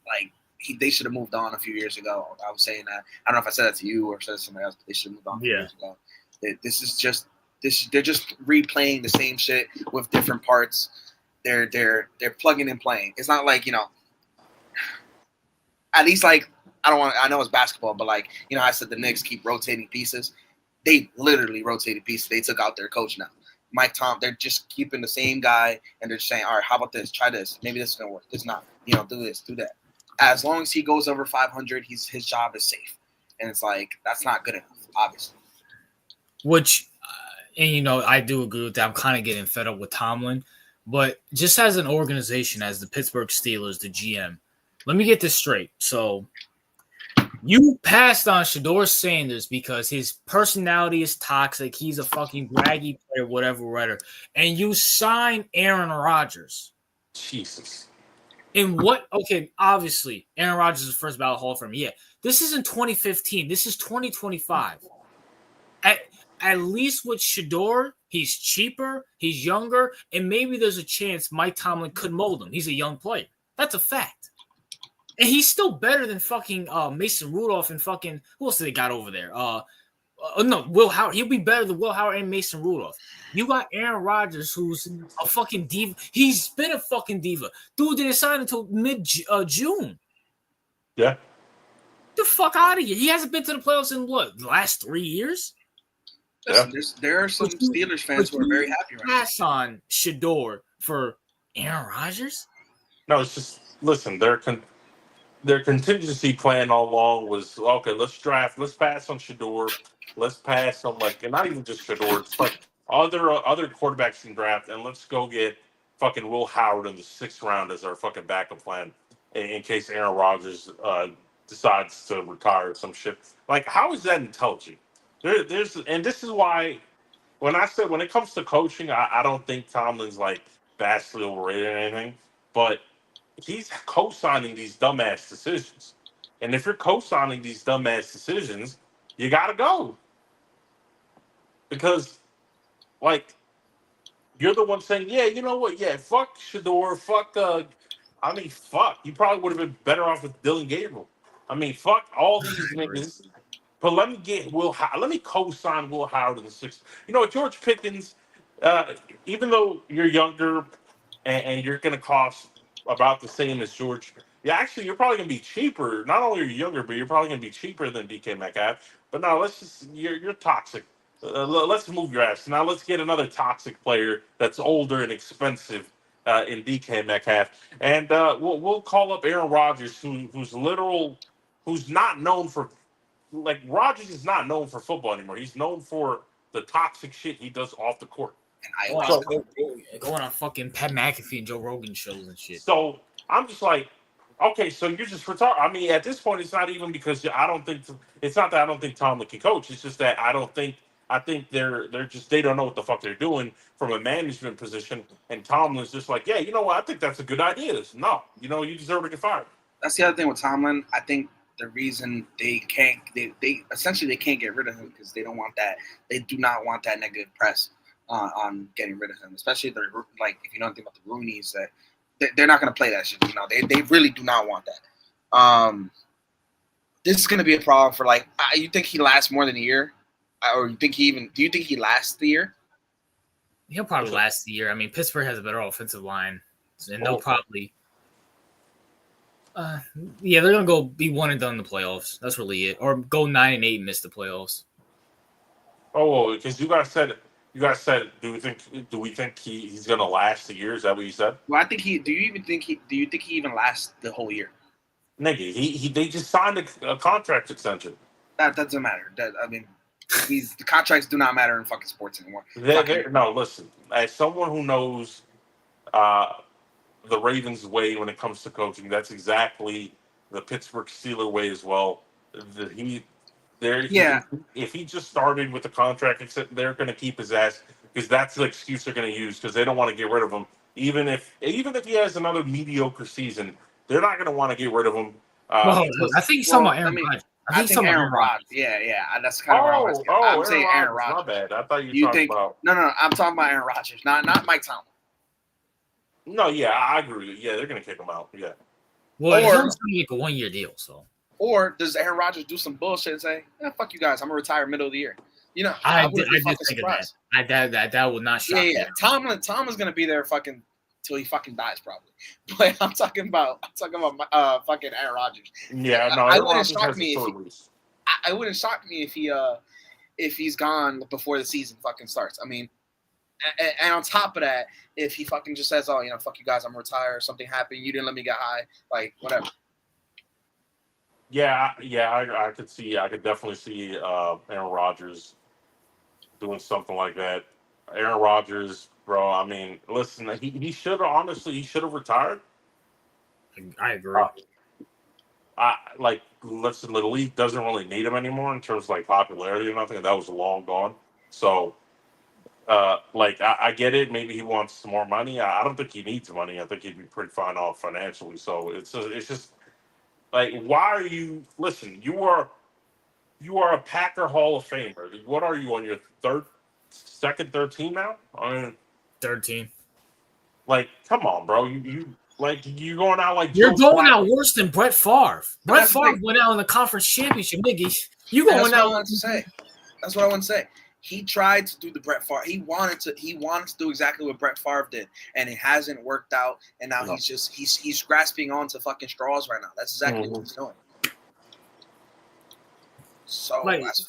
like, they should have moved on a few years ago. I was saying that. I don't know if I said that to you or said it to somebody else, but they should have moved on a few years ago. They're just replaying the same shit with different parts. They're plugging and playing. It's not like, at least like I know it's basketball, but like, I said the Knicks keep rotating pieces. They literally rotated pieces. They took out their coach now. Mike Tom, they're just keeping the same guy and they're just saying, all right, how about this? Try this. Maybe this is gonna work. This not. Do this, do that. As long as he goes over 500, his job is safe. And it's like, that's not good enough, obviously. Which and I do agree with that. I'm kind of getting fed up with Tomlin, but just as an organization, as the Pittsburgh Steelers, the GM, let me get this straight. So you passed on Shedeur Sanders because his personality is toxic. He's a fucking braggy player, whatever. And you signed Aaron Rodgers. Jesus. In what? Okay, obviously, Aaron Rodgers is the first ballot Hall of Fame. Yeah, this is in 2015. This is 2025. At least with Shedeur, he's cheaper, he's younger, and maybe there's a chance Mike Tomlin could mold him. He's a young player. That's a fact. And he's still better than fucking Mason Rudolph and fucking – who else they got over there? No, Will Howard. He'll be better than Will Howard and Mason Rudolph. You got Aaron Rodgers, who's a fucking diva. He's been a fucking diva. Dude didn't sign until mid-June. Yeah. The fuck out of here. He hasn't been to the playoffs in, the last 3 years? Yeah. There are some Steelers fans who are very happy right now. Pass on Shedeur for Aaron Rodgers? No, it's just, listen, their contingency plan all along was, okay, let's pass on Shedeur. Let's pass on, and not even just Shedeur. It's like other quarterbacks in draft, and let's go get fucking Will Howard in the 6th round as our fucking backup plan in case Aaron Rodgers decides to retire or some shit. Like, how is that intelligent? And this is why when it comes to coaching, I don't think Tomlin's like vastly overrated or anything, but he's co-signing these dumbass decisions. And if you're co-signing these dumbass decisions, you gotta go. Because you're the one saying, yeah, you know what? Yeah, fuck Shedeur, fuck you probably would have been better off with Dylan Gabriel. Fuck all these niggas. But let me get let me co-sign Will Howard in the 6th. George Pickens, even though you're younger and you're going to cost about the same as George, you're probably going to be cheaper. Not only are you younger, but you're probably going to be cheaper than DK Metcalf. But no, you're toxic. Let's move your ass. Now let's get another toxic player that's older and expensive in DK Metcalf. And we'll call up Aaron Rodgers, who's not known for. Like, Rodgers is not known for football anymore. He's known for the toxic shit he does off the court. Going on fucking Pat McAfee and Joe Rogan shows and shit. So I'm just like, okay, so you're just retarded. At this point, it's not even because it's not that I don't think Tomlin can coach. It's just that I don't think I think they're just they don't know what the fuck they're doing from a management position. And Tomlin's just like, yeah, you know what? I think that's a good idea. No, you deserve to get fired. That's the other thing with Tomlin. I think the reason they can't get rid of him because they don't want that. They do not want that negative press on getting rid of him, especially if you know anything about the Roonies, that they're not going to play that shit. They really do not want that. This is going to be a problem for you think he lasts more than a year, or do you think he lasts the year? He'll probably last the year. I mean, Pittsburgh has a better offensive line, and they'll probably. They're gonna go be 1 and done in the playoffs. That's really it, or go 9-8 and miss the playoffs. Oh, because you guys said, do we think he's gonna last the year? Is that what you said? Well, I think he. Do you think he even lasts the whole year? Nigga, they just signed a contract extension. That doesn't matter. The contracts do not matter in fucking sports anymore. No, listen. As someone who knows the Ravens' way when it comes to coaching, that's exactly the Pittsburgh Steelers way as well. If he just started with the contract, they're going to keep his ass because that's the excuse they're going to use because they don't want to get rid of him. Even if he has another mediocre season, they're not going to want to get rid of him. I think he's talking about Aaron Rodgers. I think Aaron Rodgers. Yeah. That's kind of what I was saying. I'm saying Aaron Rodgers. My bad. I thought you were talking about. No. I'm talking about Aaron Rodgers, not Mike Tomlin. No, yeah, I agree with you. Yeah, they're going to kick him out. Yeah. Well, he's going to make a 1-year deal, so. Or does Aaron Rodgers do some bullshit and say, fuck you guys, I'm going to retire middle of the year? I did think of that. That would not shock me. Yeah. Tomlin's going to be there fucking till he fucking dies probably. But I'm talking about fucking Aaron Rodgers. Yeah, no, it wouldn't shock me I wouldn't shock me if he's gone before the season fucking starts. I mean, and on top of that, if he fucking just says, "Oh, fuck you guys, I'm retired. Something happened. You didn't let me get high." Like whatever. Yeah. I could definitely see Aaron Rodgers doing something like that. Aaron Rodgers, bro. I mean, listen, he should have retired. I agree. Listen, the league doesn't really need him anymore in terms of popularity or nothing. That was long gone. So. I get it. Maybe he wants some more money. I don't think he needs money. I think he'd be pretty fine off financially. So it's just why are you? Listen, you are a Packer Hall of Famer. What are you on your third team now? I mean, 13. Come on, bro. You're going out you're going out worse than Brett Favre. Brett Favre went out in the conference championship, nigga. You going out? That's what I want to say. He tried to do the Brett Favre. He wanted to do exactly what Brett Favre did, and it hasn't worked out. And now he's grasping onto fucking straws right now. That's exactly what he's doing. So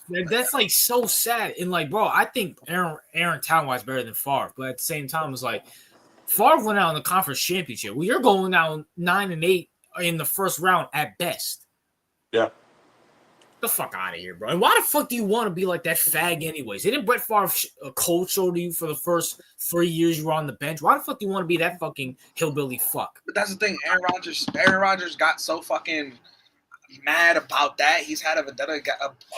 that's so sad. And bro, I think Aaron talent-wise better than Favre, but at the same time, it's Favre went out in the conference championship. Well, you're going out 9-8 in the first round at best. Yeah. The fuck out of here, bro. And why the fuck do you want to be like that fag anyways? Didn't Brett Favre cold shoulder you for the first 3 years you were on the bench? Why the fuck do you want to be that fucking hillbilly fuck? But that's the thing. Aaron Rodgers got so fucking mad about that. He's had a vendetta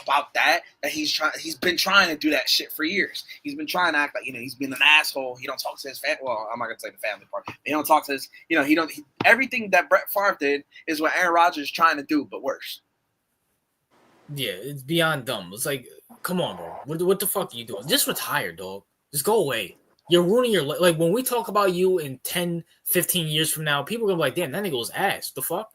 about that he's been trying to do that shit for years. He's been trying to act like, he's been an asshole. He don't talk to his family. Well, I'm not going to say the family part. He don't talk to his, everything that Brett Favre did is what Aaron Rodgers is trying to do, but worse. Yeah, it's beyond dumb. It's come on, bro. What the fuck are you doing? Just retire, dog. Just go away. You're ruining your life. When we talk about you in 10, 15 years from now, people are going to be like, damn, that nigga was ass. The fuck?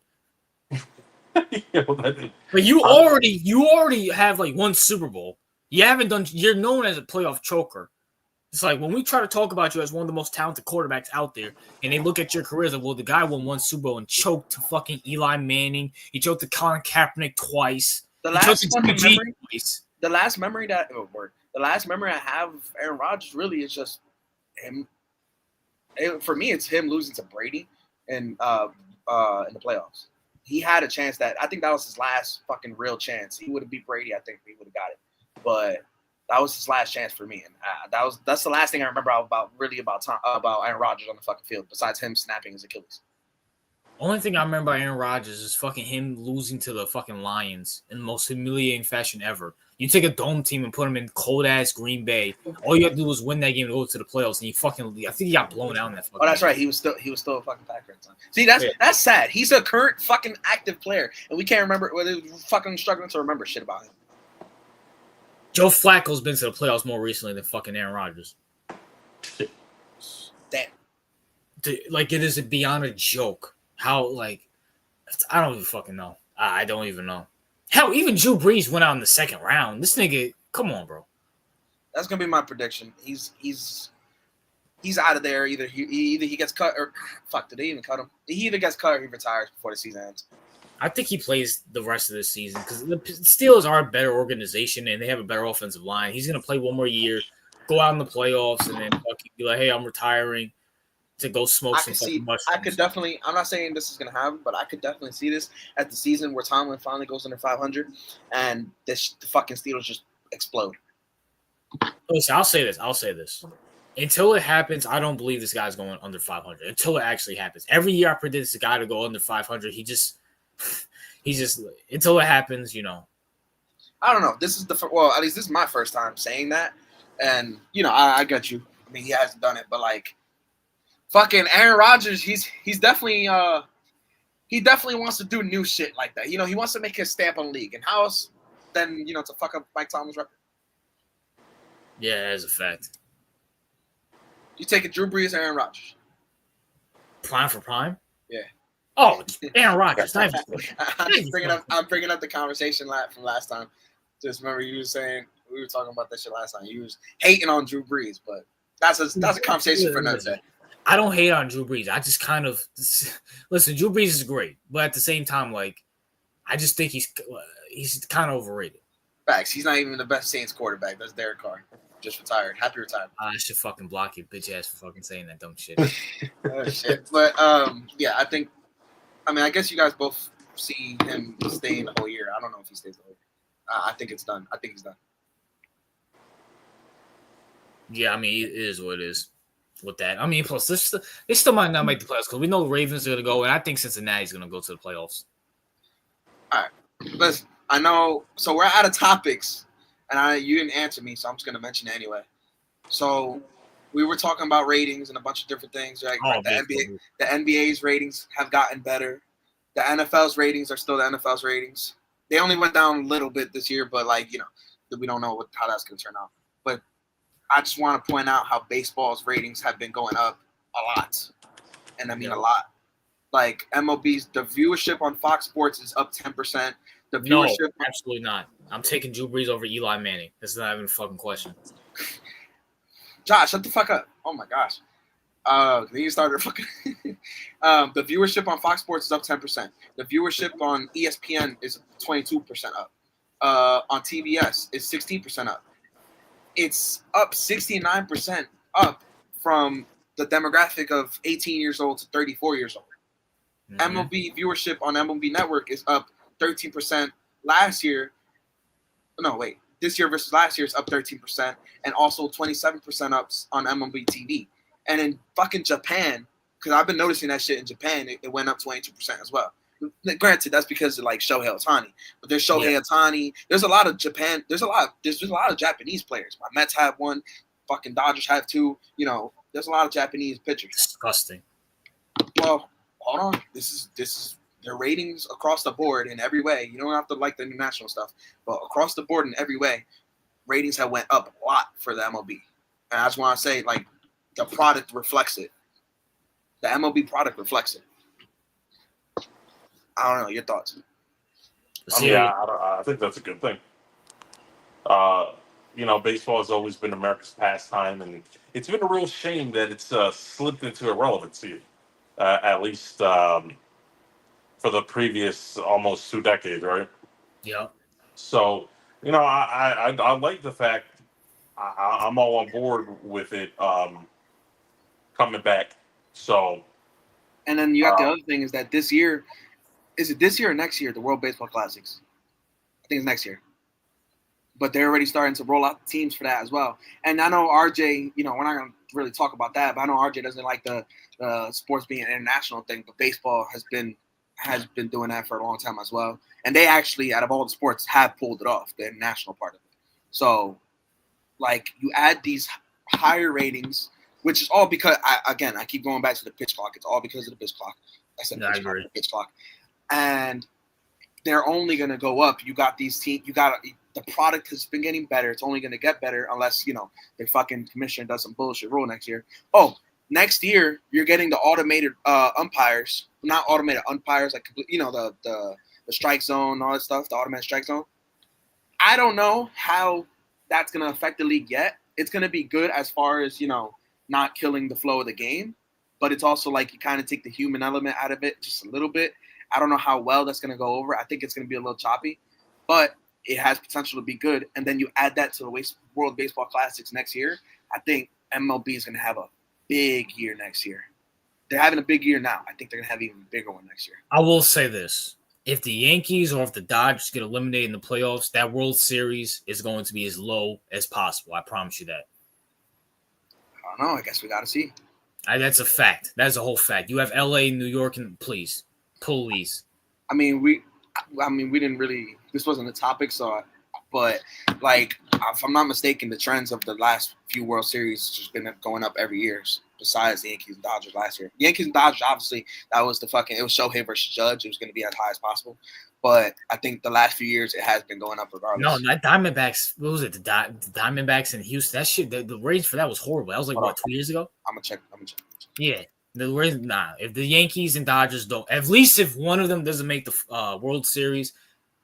You already have one Super Bowl. You're known as a playoff choker. It's when we try to talk about you as one of the most talented quarterbacks out there, and they look at your career as the guy won 1 Super Bowl and choked to fucking Eli Manning. He choked to Colin Kaepernick twice. The last memory I have of Aaron Rodgers really is just him. For me, it's him losing to Brady in the playoffs. He had a chance I think that was his last fucking real chance. He would have beat Brady. I think he would have got it, but that was his last chance for me. And that's the last thing I remember about Aaron Rodgers on the fucking field. Besides him snapping his Achilles. Only thing I remember about Aaron Rodgers is fucking him losing to the fucking Lions in the most humiliating fashion ever. You take a dome team and put them in cold ass Green Bay. All you have to do is win that game and go to the playoffs, and I think he got blown out in that fucking. Oh, that's game. right. He was still a fucking Packer at the time. See, that's sad. He's a current fucking active player, and we can't remember. We're fucking struggling to remember shit about him. Joe Flacco's been to the playoffs more recently than fucking Aaron Rodgers. Damn. Like, it is beyond a joke. How, like, I don't even fucking know. I don't even know. Hell, even Drew Brees went out in the second round. This nigga, come on, bro. That's gonna be my prediction. He's out of there. Either he gets cut or fuck. Did they even cut him? He either gets cut or he retires before the season ends. I think he plays the rest of the season because the Steelers are a better organization and they have a better offensive line. He's gonna play one more year, go out in the playoffs, and then fucking be like, "Hey, I'm retiring." To go smoke some fucking mushrooms. I could definitely. I'm not saying this is gonna happen, but I could definitely see this at the season where Tomlin finally goes under 500, and the fucking Steelers just explode. Listen, I'll say this. Until it happens, I don't believe this guy's going under 500. Until it actually happens, every year I predict this guy to go under 500. He just until it happens, you know. I don't know. This is at least this is my first time saying that, and you know, I got you. I mean, he hasn't done it, but like. Fucking Aaron Rodgers, he definitely wants to do new shit like that. You know, he wants to make his stamp on the league. And how else then, you know, to fuck up Mike Tomlin's record? Yeah, as a fact. You take it Drew Brees, Aaron Rodgers. Prime for prime? Yeah. Oh, Aaron Rodgers. I'm bringing up the conversation from last time. Just remember you were saying we were talking about that shit last time. You was hating on Drew Brees, but that's a conversation for another day. I don't hate on Drew Brees. I just kind of listen. Drew Brees is great, but at the same time, like, I just think he's kind of overrated. Facts. He's not even the best Saints quarterback. That's Derek Carr. Just retired. Happy retirement. I should fucking block you, bitch ass, for fucking saying that dumb shit. Oh, shit. But yeah, I guess you guys both see him staying the whole year. I don't know if he stays the whole year. I think it's done. I think he's done. Yeah, I mean, it is what it is. With that, I mean, plus they still might not make the playoffs because we know the Ravens are going to go, and I think Cincinnati's going to go to the playoffs. All right, listen, I know. So we're out of topics, and you didn't answer me, so I'm just going to mention it anyway. So we were talking about ratings and a bunch of different things. Right? The NBA's ratings have gotten better. The NFL's ratings are still the NFL's ratings. They only went down a little bit this year, but like we don't know how that's going to turn out. But I just want to point out how baseball's ratings have been going up a lot. And I mean a lot. Like MLB's, the viewership on Fox Sports is up 10%. The viewership. No, absolutely not. I'm taking Drew Brees over Eli Manning. That's not even a fucking question. Josh, shut the fuck up. Oh my gosh. Then you started fucking. The viewership on Fox Sports is up 10%. The viewership on ESPN is 22% up. On TBS is 16% up. It's up 69% up from the demographic of 18 years old to 34 years old. Mm-hmm. MLB viewership on MLB Network is up 13% last year. No, wait. This year versus last year is up 13%, and also 27% up on MLB TV. And in fucking Japan, because I've been noticing that shit in Japan, it went up 22% as well. Granted, that's because of like Shohei Ohtani, but there's Shohei Ohtani. There's a lot of Japan. There's a lot of Japanese players. My Mets have one. Fucking Dodgers have two. You know, there's a lot of Japanese pitchers. Disgusting. Well, hold on. This is their ratings across the board in every way. You don't have to like the international stuff, but across the board in every way, ratings have went up a lot for the MLB. And I just want to say, like, the product reflects it. The MLB product reflects it. I don't know. Your thoughts? I think that's a good thing. Baseball has always been America's pastime, and it's been a real shame that it's slipped into irrelevancy, at least for the previous almost 2 decades, right? Yeah. So, I like the fact I'm all on board with it coming back. So, and then you got the other thing is that this year. Is it this year or next year, the World Baseball Classics? I think it's next year. But they're already starting to roll out the teams for that as well. And I know RJ, we're not going to really talk about that, but I know RJ doesn't like the sports being an international thing, but baseball has been doing that for a long time as well. And they actually, out of all the sports, have pulled it off, the international part of it. So, like, you add these higher ratings, which is all because, I keep going back to the pitch clock. It's all because of the pitch clock. The pitch clock. And they're only going to go up. You got these teams. The product has been getting better. It's only going to get better unless, the fucking commissioner does some bullshit rule next year. Oh, next year, you're getting the automated umpires. Not automated umpires, like, the strike zone, all that stuff, the automatic strike zone. I don't know how that's going to affect the league yet. It's going to be good as far as, not killing the flow of the game. But it's also like you kind of take the human element out of it just a little bit. I don't know how well that's going to go over. I think it's going to be a little choppy. But it has potential to be good. And then you add that to the World Baseball Classics next year. I think MLB is going to have a big year next year. They're having a big year now. I think they're going to have an even bigger one next year. I will say this. If the Yankees or if the Dodgers get eliminated in the playoffs, that World Series is going to be as low as possible. I promise you that. I don't know. I guess we got to see. That's a fact. That's a whole fact. You have LA, New York, and police. I mean, we didn't really. This wasn't a topic, but like, if I'm not mistaken, the trends of the last few World Series just been going up every year. Besides the Yankees and Dodgers last year, Yankees and Dodgers, obviously, it was Shohei versus Judge. It was going to be as high as possible. But I think the last few years it has been going up regardless. No, not Diamondbacks. What was it? The Diamondbacks in Houston. That shit. The ratings for that was horrible. That was like 2 years ago. I'm gonna check. Yeah. If the Yankees and Dodgers don't, at least if one of them doesn't make the World Series,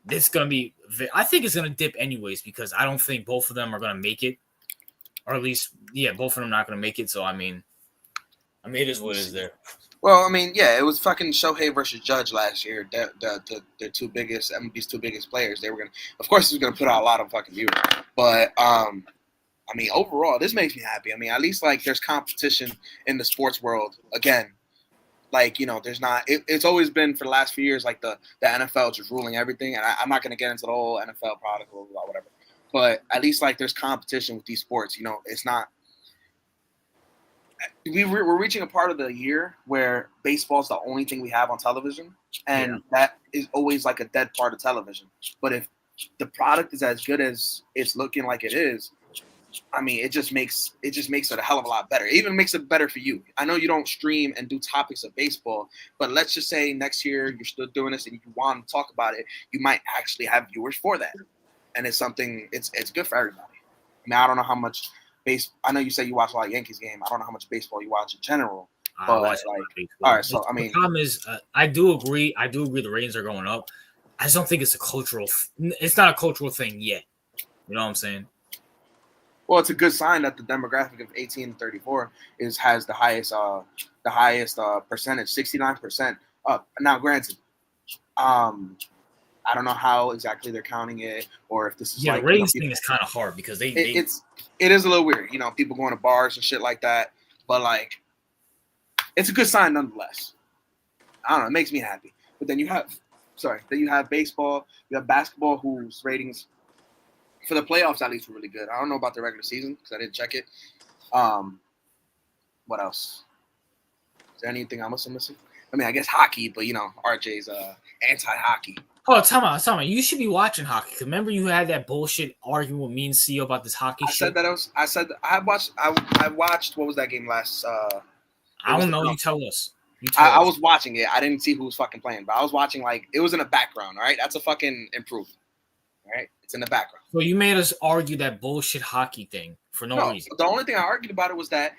it's gonna be. I think it's gonna dip anyways because I don't think both of them are gonna make it, or at least both of them are not gonna make it. So I mean, it is what it is there. Well, it was fucking Shohei versus Judge last year. The two biggest MLB's two biggest players. They were gonna, of course, it was gonna put out a lot of fucking viewers. But overall, this makes me happy. At least like there's competition in the sports world again. Like there's not. It's always been for the last few years like the NFL just ruling everything. And I'm not gonna get into the whole NFL product or whatever. But at least like there's competition with these sports. It's not. We're reaching a part of the year where baseball is the only thing we have on television, and that is always like a dead part of television. But if the product is as good as it's looking like it is, it just makes it a hell of a lot better. It even makes it better for you. I know you don't stream and do topics of baseball, but let's just say next year you're still doing this and you want to talk about it, you might actually have viewers for that, and it's something. It's good for everybody. I don't know how much. I know you say you watch a lot of Yankees game. I don't know how much baseball you watch in general. But all right, so the problem is, I do agree. The ratings are going up. I just don't think it's a cultural. It's not a cultural thing yet. You know what I'm saying? Well, it's a good sign that the demographic of 18 to 34 has the highest percentage, 69% up. Now, granted, I don't know how exactly they're counting it, or if this is the ratings thing is kind of hard because it is a little weird. People going to bars and shit like that, but like it's a good sign nonetheless. I don't know, it makes me happy. But then you have baseball, you have basketball, whose ratings for the playoffs at least were really good. I don't know about the regular season because I didn't check it. What else? Is there anything I'm missing? I guess hockey, but RJ's anti-hockey. Oh, time out. You should be watching hockey. Remember you had that bullshit argument with me and CEO about this hockey shit? I watched, what was that game last? I don't know. You tell us. I was watching it. I didn't see who was fucking playing, but I was watching, like, it was in the background, all right? That's a fucking improvement, all right? It's in the background. So you made us argue that bullshit hockey thing for no reason. The only thing I argued about it was that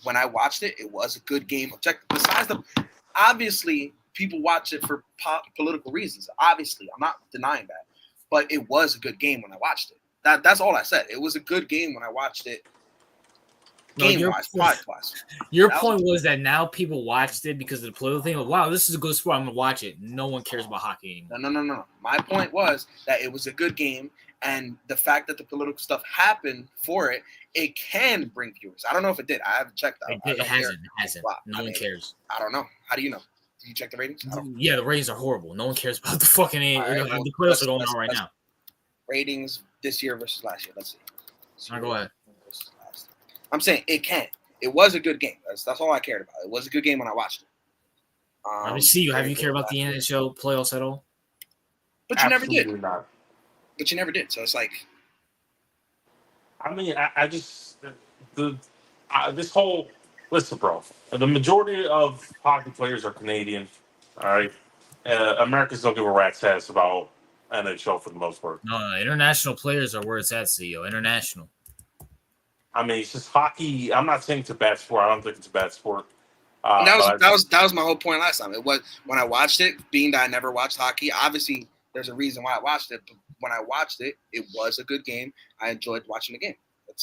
when I watched it, it was a good game. Besides obviously, people watch it for political reasons. Obviously, I'm not denying that. But it was a good game when I watched it. That's all I said. It was a good game when I watched it. Your point was that now people watched it because of the political thing. Like, wow, this is a good sport. I'm going to watch it. No one cares about hockey anymore. No. My point was that it was a good game. And the fact that the political stuff happened for it, it can bring viewers. I don't know if it did. I haven't checked that. It hasn't. No one cares. I don't know. How do you know? Did you check the ratings? Yeah, the ratings are horrible. No one cares about the fucking the playoffs are going on right now. Ratings this year versus last year. Let's see. All right, go ahead. I'm saying it can. It was a good game. That's all I cared about. It was a good game when I watched it. Let me see you. Have you cared about the NHL playoffs at all? But you never did. But you never did. So it's like, I mean, I just this whole listen, bro. The majority of hockey players are Canadian. All right, Americans don't give a rat's ass about NHL for the most part. No, international players are where it's at, CEO. International. I mean, it's just hockey. I'm not saying it's a bad sport. I don't think it's a bad sport. And that But was I that just, was that was my whole point last time. It was when I watched it, being that I never watched hockey. Obviously, there's a reason why I watched it. But when I watched it, it was a good game. I enjoyed watching the game.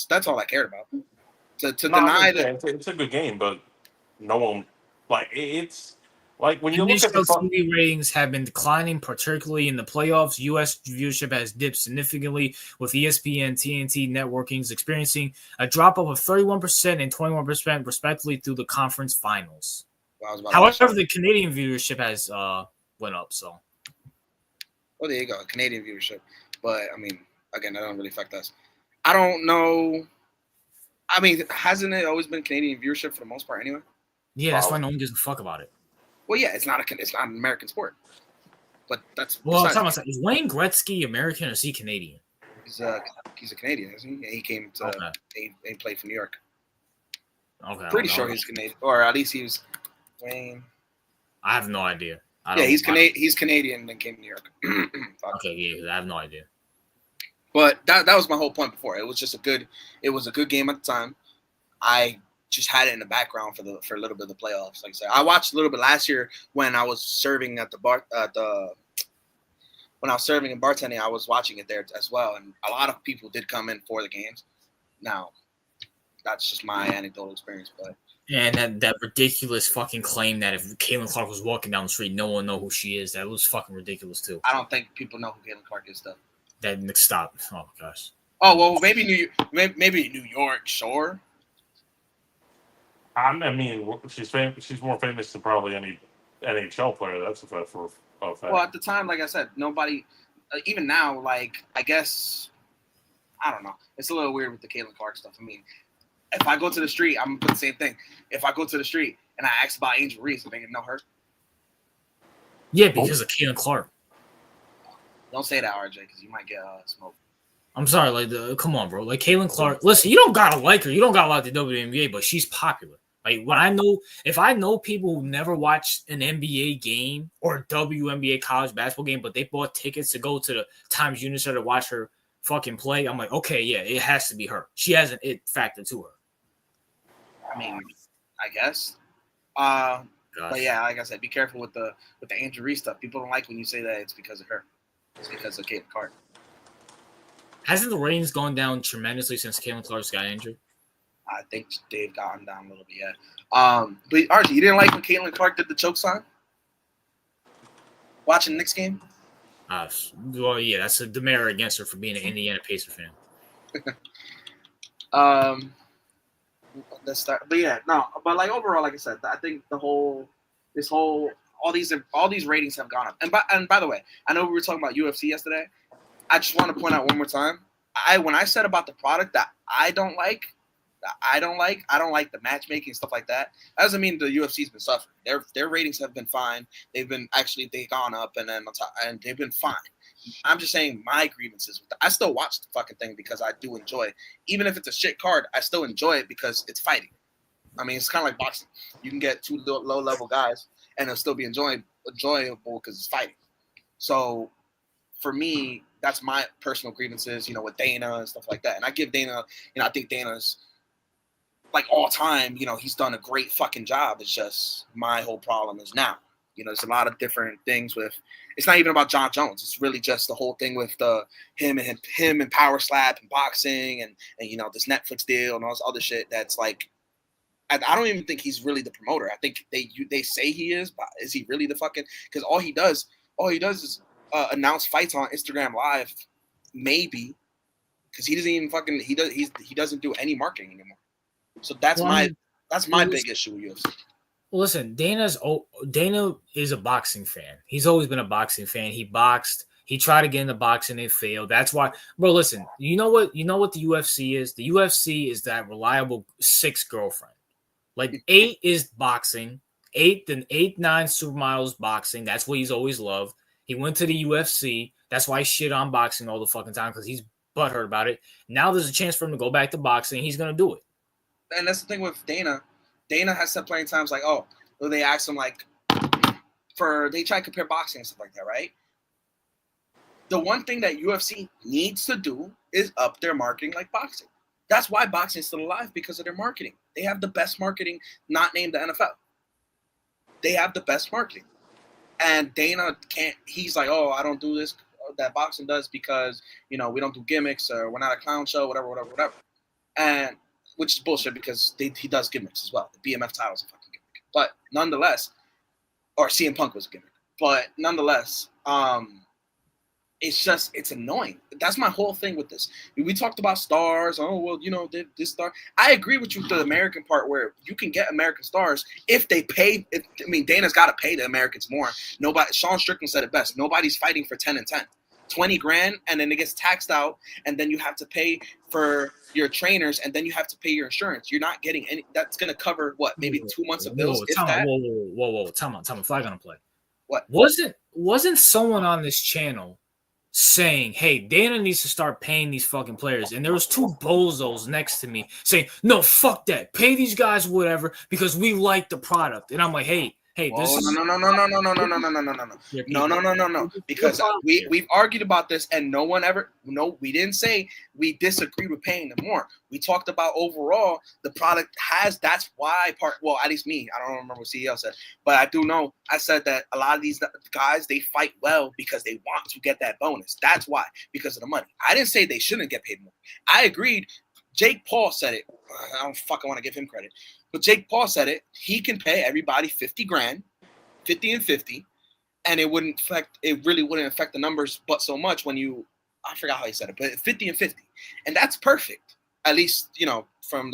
That's all I cared about. To no, I deny mean, that, yeah, it's a good game, but no one like it's like when you look at the NHL TV ratings have been declining, particularly in the playoffs. U.S. viewership has dipped significantly, with ESPN, TNT networkings experiencing a drop of 31% and 21% respectively through the conference finals. well, I was about to However, mention. the Canadian viewership has went up. So Oh, there you go, Canadian viewership. But I mean, again, that don't really affect us. I don't know. I mean, hasn't it always been Canadian viewership for the most part anyway? yeah, that's why no one gives a fuck about it. Well, yeah, it's not an American sport. But that's Well, I'm besides. talking about, is Wayne Gretzky American or is he Canadian? He's a Canadian, isn't he? And he came to he played for New York. Okay, Pretty sure he's Canadian, or at least he was Wayne. I have no idea. He's Canadian. He's Canadian, then came to New York. Okay, yeah, I have no idea. But that was my whole point before. It was just a good game at the time. I just had it in the background for a little bit of the playoffs. Like I said, I watched a little bit last year when I was serving at the bar when I was serving in bartending. I was watching it there as well, and a lot of people did come in for the games. Now, that's just my anecdotal experience, but. And that ridiculous fucking claim that if Caitlin Clark was walking down the street, no one know who she is. That was fucking ridiculous too. I don't think people know who Caitlin Clark is, though. That stop. Oh gosh. Oh well, maybe New York, sure. I mean, she's more famous than probably any NHL player. That's a fact for a fact. Well, at the time, like I said, nobody. Even now, like I guess, I don't know. It's a little weird with the Caitlin Clark stuff. I mean, if I go to the street, I'm gonna put the same thing. If I go to the street and I ask about Angel Reese, they gonna know her. Yeah, because of Caitlin Clark. Don't say that, RJ, because you might get smoked. I'm sorry, like come on, bro. Like Caitlin Clark. Listen, you don't gotta like her. You don't gotta like the WNBA, but she's popular. Like if I know people who never watched an NBA game or WNBA college basketball game, but they bought tickets to go to the Times Union Center to watch her fucking play, I'm like, okay, yeah, it has to be her. She has an it factor to her. I mean, I guess. But yeah, like I said, be careful with the Angel Reese stuff. People don't like when you say that it's because of her. It's because of Caitlin Clark. Hasn't the ratings gone down tremendously since Caitlin Clark's got injured? I think they've gotten down a little bit, yeah. But RJ, you didn't like when Caitlin Clark did the choke sign? Watching the Knicks game? Well, yeah, that's a demerit against her for being an Indiana Pacer fan. Let's start. But yeah, no. But like overall, like I said, I think all these ratings have gone up. And by the way, I know we were talking about UFC yesterday. I just want to point out one more time. When I said about the product that I don't like the matchmaking and stuff like that. That doesn't mean the UFC's been suffering. Their ratings have been fine. They've gone up and they've been fine. I'm just saying my grievances with that. I still watch the fucking thing because I do enjoy it. Even if it's a shit card, I still enjoy it because it's fighting. I mean, it's kind of like boxing. You can get two low-level guys and it'll still be enjoyable because it's fighting. So for me, that's my personal grievances, with Dana and stuff like that. And I give Dana, I think Dana's like all time, he's done a great fucking job. It's just my whole problem is now. There's a lot of different things with. It's not even about John Jones. It's really just the whole thing with him and Power Slap and boxing and this Netflix deal and all this other shit. That's like, I don't even think he's really the promoter. I think they say he is, but is he really the fucking? Because all he does is announce fights on Instagram Live, maybe, because he doesn't even fucking he doesn't do any marketing anymore. So that's my big issue with UFC. Well, listen, Dana is a boxing fan. He's always been a boxing fan. He boxed. He tried to get into boxing. It failed. That's why. Bro, listen, you know what the UFC is? The UFC is that reliable sixth girlfriend. Like 8 is boxing. 9 supermodels boxing. That's what he's always loved. He went to the UFC. That's why he shit on boxing all the fucking time because he's butthurt about it. Now there's a chance for him to go back to boxing. He's going to do it. And that's the thing with Dana. Dana has said plenty of times, like, oh, they ask him, like, they try to compare boxing and stuff like that, right? The one thing that UFC needs to do is up their marketing like boxing. That's why boxing is still alive, because of their marketing. They have the best marketing, not named the NFL. They have the best marketing. And Dana can't, he's like, oh, I don't do this that boxing does because, we don't do gimmicks or we're not a clown show, whatever. And which is bullshit because he does gimmicks as well. The BMF title is a fucking gimmick. But nonetheless, or CM Punk was a gimmick. But nonetheless, it's annoying. That's my whole thing with this. We talked about stars. Oh, well, this star. I agree with you to the American part where you can get American stars if they pay. Dana's got to pay the Americans more. Sean Strickland said it best. Nobody's fighting for 10 and 10. 20 grand, and then it gets taxed out, and then you have to pay for your trainers, and then you have to pay your insurance. You're not getting any. That's going to cover what, maybe 2 months of bills. Whoa, time on, flag on play. What? Wasn't someone on this channel saying, hey, Dana needs to start paying these fucking players? And there was two bozos next to me saying, no, fuck that. Pay these guys whatever because we like the product. And I'm like, hey, this is no. Because we've argued about this, and we didn't say we disagreed with paying them more. We talked about overall the product has. That's why at least me. I don't remember what CEO said, but I do know. I said that a lot of these guys, they fight well because they want to get that bonus. That's why, because of the money. I didn't say they shouldn't get paid more. I agreed. Jake Paul said it. I don't fucking want to give him credit. But Jake Paul said it. He can pay everybody 50 grand, 50 and 50, and it really wouldn't affect the numbers but so much when I forgot how he said it, but 50 and 50. And that's perfect. At least, from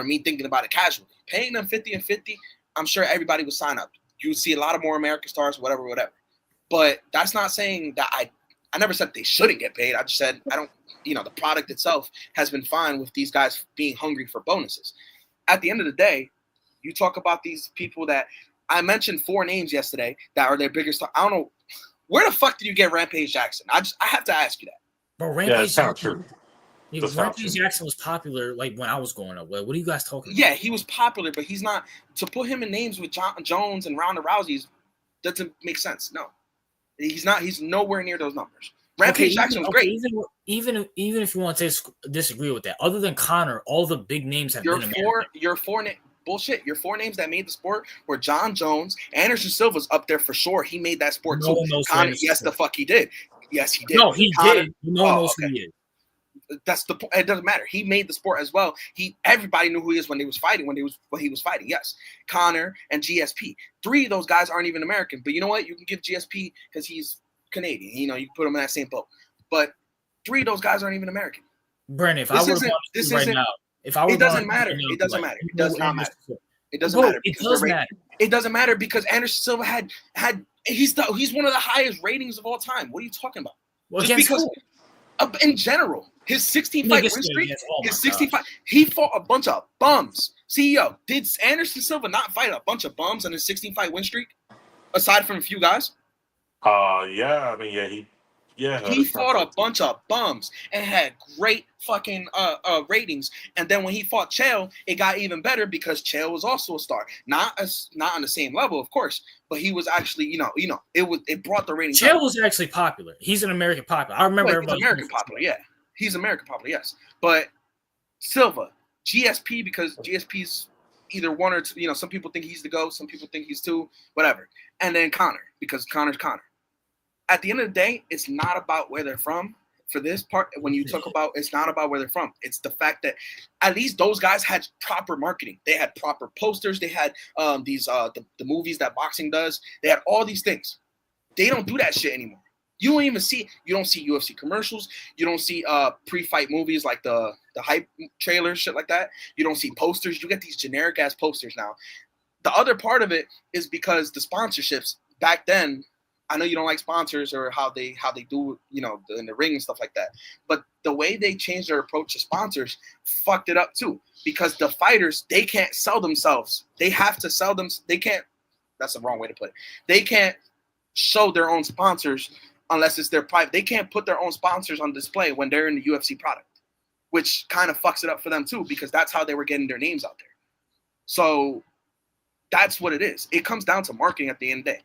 me thinking about it casually. Paying them 50 and 50, I'm sure everybody would sign up. You would see a lot of more American stars, whatever. But that's not saying that I never said they shouldn't get paid. I just said the product itself has been fine with these guys being hungry for bonuses. At the end of the day, you talk about these people that I mentioned 4 names yesterday that are their biggest star. I don't know where the fuck did you get Rampage Jackson? I have to ask you that. But Rampage Jackson, Rampage Jackson was popular like when I was growing up. What are you guys talking about? Yeah, he was popular, but he's not. To put him in names with John Jones and Ronda Rousey doesn't make sense. No, he's not. He's nowhere near those numbers. Rampage Jackson was great. Even if you want to disagree with that, other than Conor, all the big names have been American. Your 4 names that made the sport were John Jones. Anderson Silva's up there for sure. He made that sport too. Conor, yes, the fuck he did. Yes, he did. No, he did. No one knows who he is. That's the point. It doesn't matter. He made the sport as well. Everybody knew who he is when he was fighting. When he was fighting, yes. Conor and GSP. 3 of those guys aren't even American. But you know what? You can give GSP because he's Canadian. You can put him in that same boat. But 3 of those guys aren't even American. Brandon, if I were right now, it doesn't matter. It doesn't matter. It does not matter. It doesn't matter. It does matter. It doesn't matter because Anderson Silva had he's one of the highest ratings of all time. What are you talking about? Well, just because in general, his 16 fight win streak, he fought a bunch of bums. CEO, did Anderson Silva not fight a bunch of bums on his 16 fight win streak? Aside from a few guys? He fought a bunch of bums and had great fucking ratings. And then when he fought Chael, it got even better because Chael was also a star. Not on the same level, of course, but he was actually, it brought the ratings. Chael was actually popular. He's an American popular. I remember everybody. He's American popular, yeah. He's American popular, yes. But Silva, GSP, because GSP's either 1 or 2. Some people think he's the GOAT, some people think he's 2, whatever. And then Conor, because Conor's Conor. At the end of the day, it's not about where they're from. For this part, when you talk about, it's not about where they're from. It's the fact that at least those guys had proper marketing. They had proper posters. They had the movies that boxing does. They had all these things. They don't do that shit anymore. You don't see UFC commercials. You don't see pre-fight movies like the hype trailers, shit like that. You don't see posters. You get these generic ass posters now. The other part of it is because the sponsorships back then. I know you don't like sponsors or how they do, in the ring and stuff like that. But the way they changed their approach to sponsors fucked it up too. Because the fighters, they can't sell themselves. They have to sell them. They can't. That's the wrong way to put it. They can't show their own sponsors unless it's their private. They can't put their own sponsors on display when they're in the UFC product, which kind of fucks it up for them too, because that's how they were getting their names out there. So that's what it is. It comes down to marketing at the end of the day.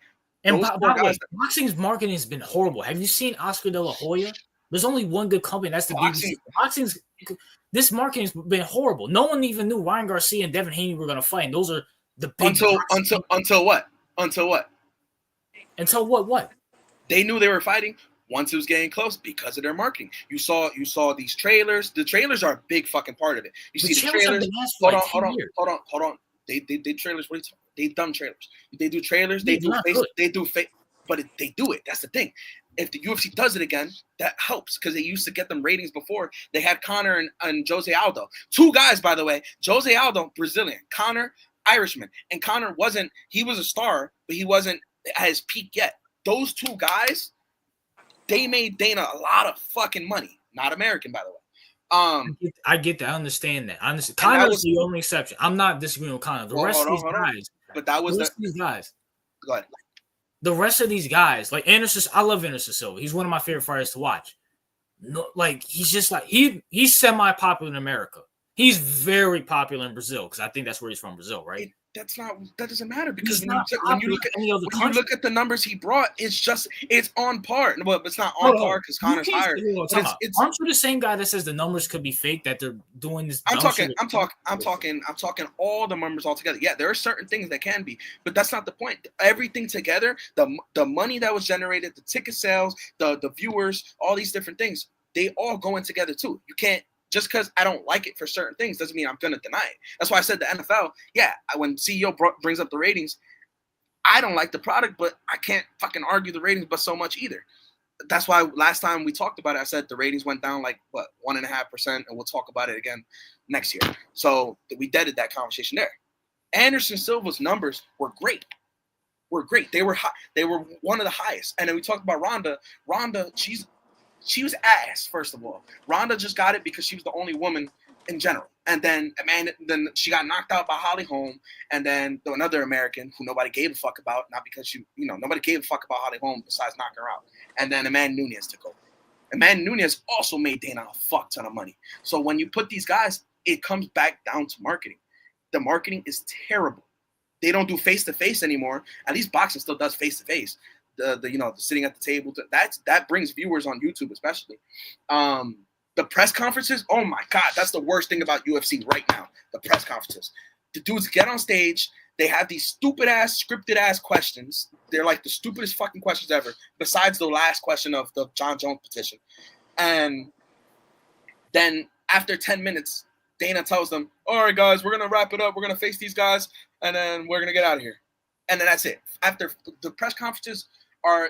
And by the way, boxing's marketing has been horrible. Have you seen Oscar De La Hoya? There's only one good company. That's the BBC. Boxing's this marketing's been horrible. No one even knew Ryan Garcia and Devin Haney were going to fight. And those are the big until what? Until what? Until what? They knew they were fighting once it was getting close because of their marketing. You saw these trailers. The trailers are a big fucking part of it. You see the trailers. Hold on. They trailers. What are you talking? They dumb trailers. They do trailers. They do fake. But they do it. That's the thing. If the UFC does it again, that helps because they used to get them ratings before. They had Conor and Jose Aldo. Two guys, by the way. Jose Aldo, Brazilian. Conor, Irishman. And Conor he was a star, but he wasn't at his peak yet. Those two guys, they made Dana a lot of fucking money. Not American, by the way. I get that. I understand that. Conor is the only exception. I'm not disagreeing with Conor. The rest of these guys. But that was these guys. Go ahead. The rest of these guys, like Anderson, I love Anderson Silva. He's one of my favorite fighters to watch. No, like he's just like he's semi-popular in America. He's very popular in Brazil because I think that's where he's from, Brazil, right? That doesn't matter because when you look at the numbers he brought, it's on par. Well, it's not on par because Conor's higher. Aren't you the same guy that says the numbers could be fake, that they're doing this? I'm talking all the numbers all together. Yeah, there are certain things that can be, but that's not the point. Everything together, the money that was generated, the ticket sales, the viewers, all these different things, they all go in together too. You can't. Just because I don't like it for certain things doesn't mean I'm going to deny it. That's why I said the NFL, when CEO brings up the ratings, I don't like the product, but I can't fucking argue the ratings but so much either. That's why last time we talked about it, I said the ratings went down 1.5%, and we'll talk about it again next year. So we deaded that conversation there. Anderson Silva's numbers were great. They were high. They were one of the highest. And then we talked about Ronda. Ronda, she was ass, first of all. Ronda just got it because she was the only woman in general. And then she got knocked out by Holly Holm, and then another American who nobody gave a fuck about, not because nobody gave a fuck about Holly Holm besides knocking her out. And then Amanda Nunes took over. Amanda Nunes also made Dana a fuck ton of money. So when you put these guys, it comes back down to marketing. The marketing is terrible. They don't do face-to-face anymore. At least boxing still does face-to-face. The sitting at the table, that brings viewers on YouTube, especially. The press conferences, oh my God, that's the worst thing about UFC right now. The press conferences. The dudes get on stage, they have these stupid ass, scripted ass questions. They're like the stupidest fucking questions ever, besides the last question of the John Jones petition. And then after 10 minutes, Dana tells them, all right, guys, we're gonna wrap it up. We're gonna face these guys, and then we're gonna get out of here. And then that's it. After the press conferences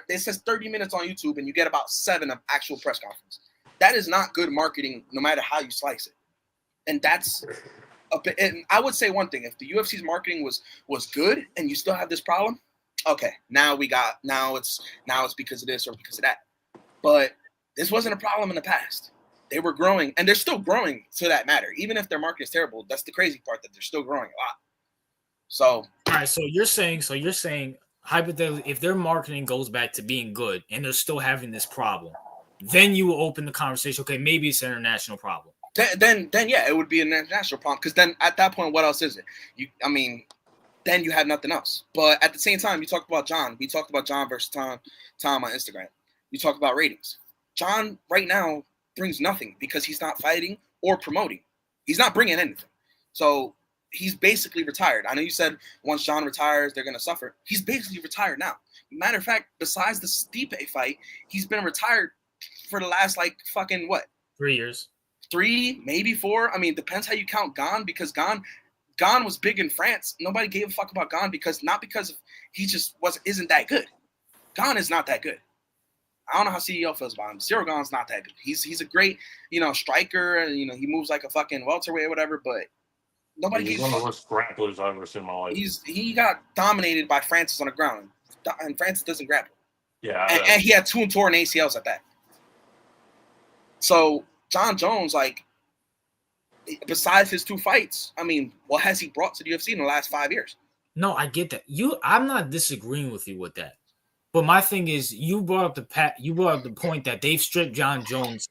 it says 30 minutes on YouTube, and you get about 7 of actual press conferences. That is not good marketing, no matter how you slice it. And that's a bit. And I would say one thing: if the UFC's marketing was good, and you still have this problem, okay, now it's because of this or because of that. But this wasn't a problem in the past. They were growing, and they're still growing to that matter. Even if their market is terrible, that's the crazy part, that they're still growing a lot. So, all right. So you're saying. Hypothetically, if their marketing goes back to being good and they're still having this problem, then you will open the conversation. Okay, maybe it's an international problem. Then yeah, it would be an international problem, because then at that point, what else is it? Then you have nothing else. But at the same time, you talked about John. We talked about John versus Tom on Instagram. You talk about ratings. John right now brings nothing because he's not fighting or promoting. He's not bringing anything. So he's basically retired. I know you said once John retires, they're going to suffer. He's basically retired now. Matter of fact, besides the Stipe fight, he's been retired for the last 3 years. 3, maybe 4. I mean, depends how you count Gane, because Gane was big in France. Nobody gave a fuck about Gane because he just isn't that good. Gane is not that good. I don't know how CEO feels about him. Cyril Gane's not that good. He's a great, striker, and he moves like a fucking welterweight or whatever, but he's one of the worst grapplers I've ever seen in my life. He got dominated by Francis on the ground, and Francis doesn't grapple. Yeah, and he had 2 torn ACLs at that. So John Jones, besides his 2 fights, I mean, what has he brought to the UFC in the last 5 years? No, I get that. I'm not disagreeing with you with that, But my thing is, you brought up the point that they've stripped John Jones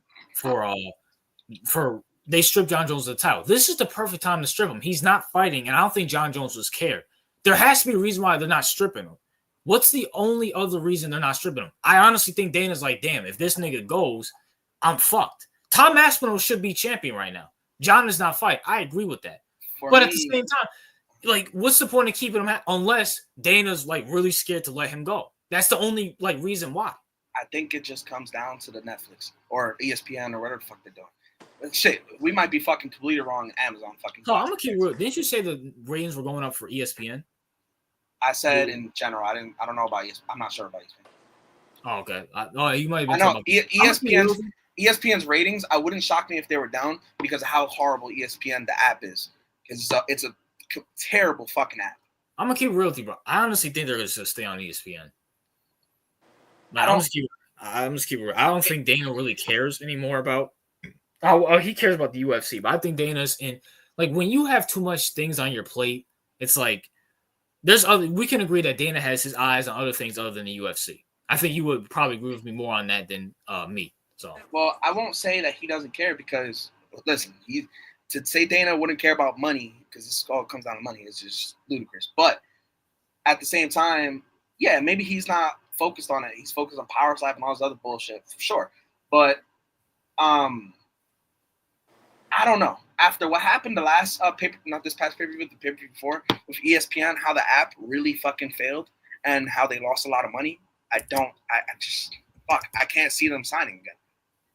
they stripped John Jones of the title. This is the perfect time to strip him. He's not fighting, and I don't think John Jones was care. There has to be a reason why they're not stripping him. What's the only other reason they're not stripping him? I honestly think Dana's like, damn, if this nigga goes, I'm fucked. Tom Aspinall should be champion right now. John is not fight. I agree with that. But at the same time, like, what's the point of keeping him unless Dana's like really scared to let him go? That's the only like reason why. I think it just comes down to the Netflix or ESPN or whatever the fuck they're doing. Shit, we might be fucking completely wrong. Amazon fucking. No, I'm gonna keep real. Didn't you say the ratings were going up for ESPN? I said in general. I don't know about ESPN. I'm not sure about ESPN. Oh, okay. You might have been. I know ESPN's ratings. I wouldn't shock me if they were down because of how horrible ESPN the app is. Because it's a terrible fucking app. I'm gonna keep real with you, bro. I honestly think they're gonna stay on ESPN. Like, I'm just keep real. I don't think Dana really cares anymore about. He cares about the UFC, but I think Dana's in. Like, when you have too much things on your plate, it's like we can agree that Dana has his eyes on other things other than the UFC. I think you would probably agree with me more on that than me. So, well, I won't say that he doesn't care because listen, to say Dana wouldn't care about money because this all comes down to money is just ludicrous. But at the same time, yeah, maybe he's not focused on it. He's focused on Power Slap and all this other bullshit for sure. But I don't know. After what happened the last not this past pay-per-view, the pay-per-view before with ESPN, how the app really fucking failed and how they lost a lot of money, I can't see them signing again.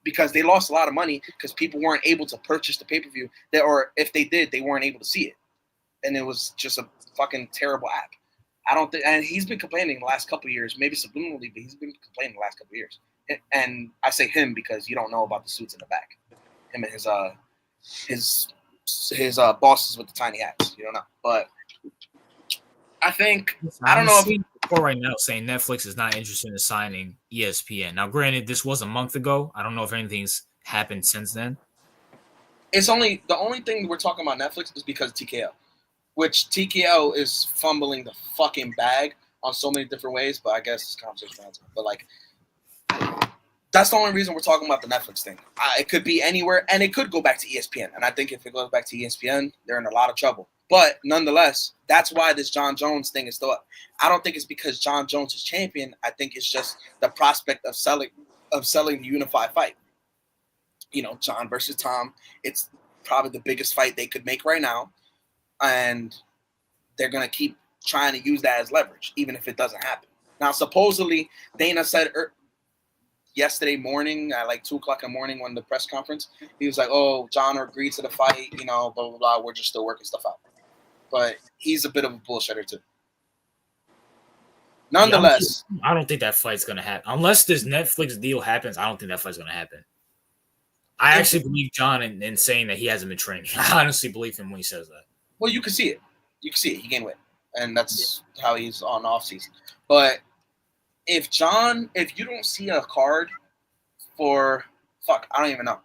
Because they lost a lot of money because people weren't able to purchase the pay-per-view. Or if they did, they weren't able to see it. And it was just a fucking terrible app. I don't think, and he's been complaining the last couple of years, maybe subliminally, but he's been complaining the last couple of years. And I say him because you don't know about the suits in the back. Him and his bosses with the tiny hats. You don't know. But I think, I don't know if right now saying Netflix is not interested in signing ESPN. Now, granted, this was a month ago. I don't know if anything's happened since then. The only thing we're talking about Netflix is because TKO, which TKO is fumbling the fucking bag on so many different ways. But I guess it's conversation. But like, that's the only reason we're talking about the Netflix thing. It could be anywhere, and it could go back to ESPN. And I think if it goes back to ESPN, they're in a lot of trouble. But nonetheless, that's why this John Jones thing is still up. I don't think it's because John Jones is champion. I think it's just the prospect of selling the unified fight. You know, John versus Tom. It's probably the biggest fight they could make right now. And they're going to keep trying to use that as leverage, even if it doesn't happen. Now, supposedly, Dana said yesterday morning at like 2 o'clock in the morning on the press conference, he was like, oh, John agreed to the fight, you know, blah, blah, blah. We're just still working stuff out. But he's a bit of a bullshitter, too. Nonetheless. I don't think that fight's going to happen. Unless this Netflix deal happens, I don't think that fight's going to happen. I actually believe John in saying that he hasn't been training. I honestly believe him when he says that. Well, you can see it. You can see it. He gained weight. And that's how he's on off season. But if you don't see a card for I don't even know.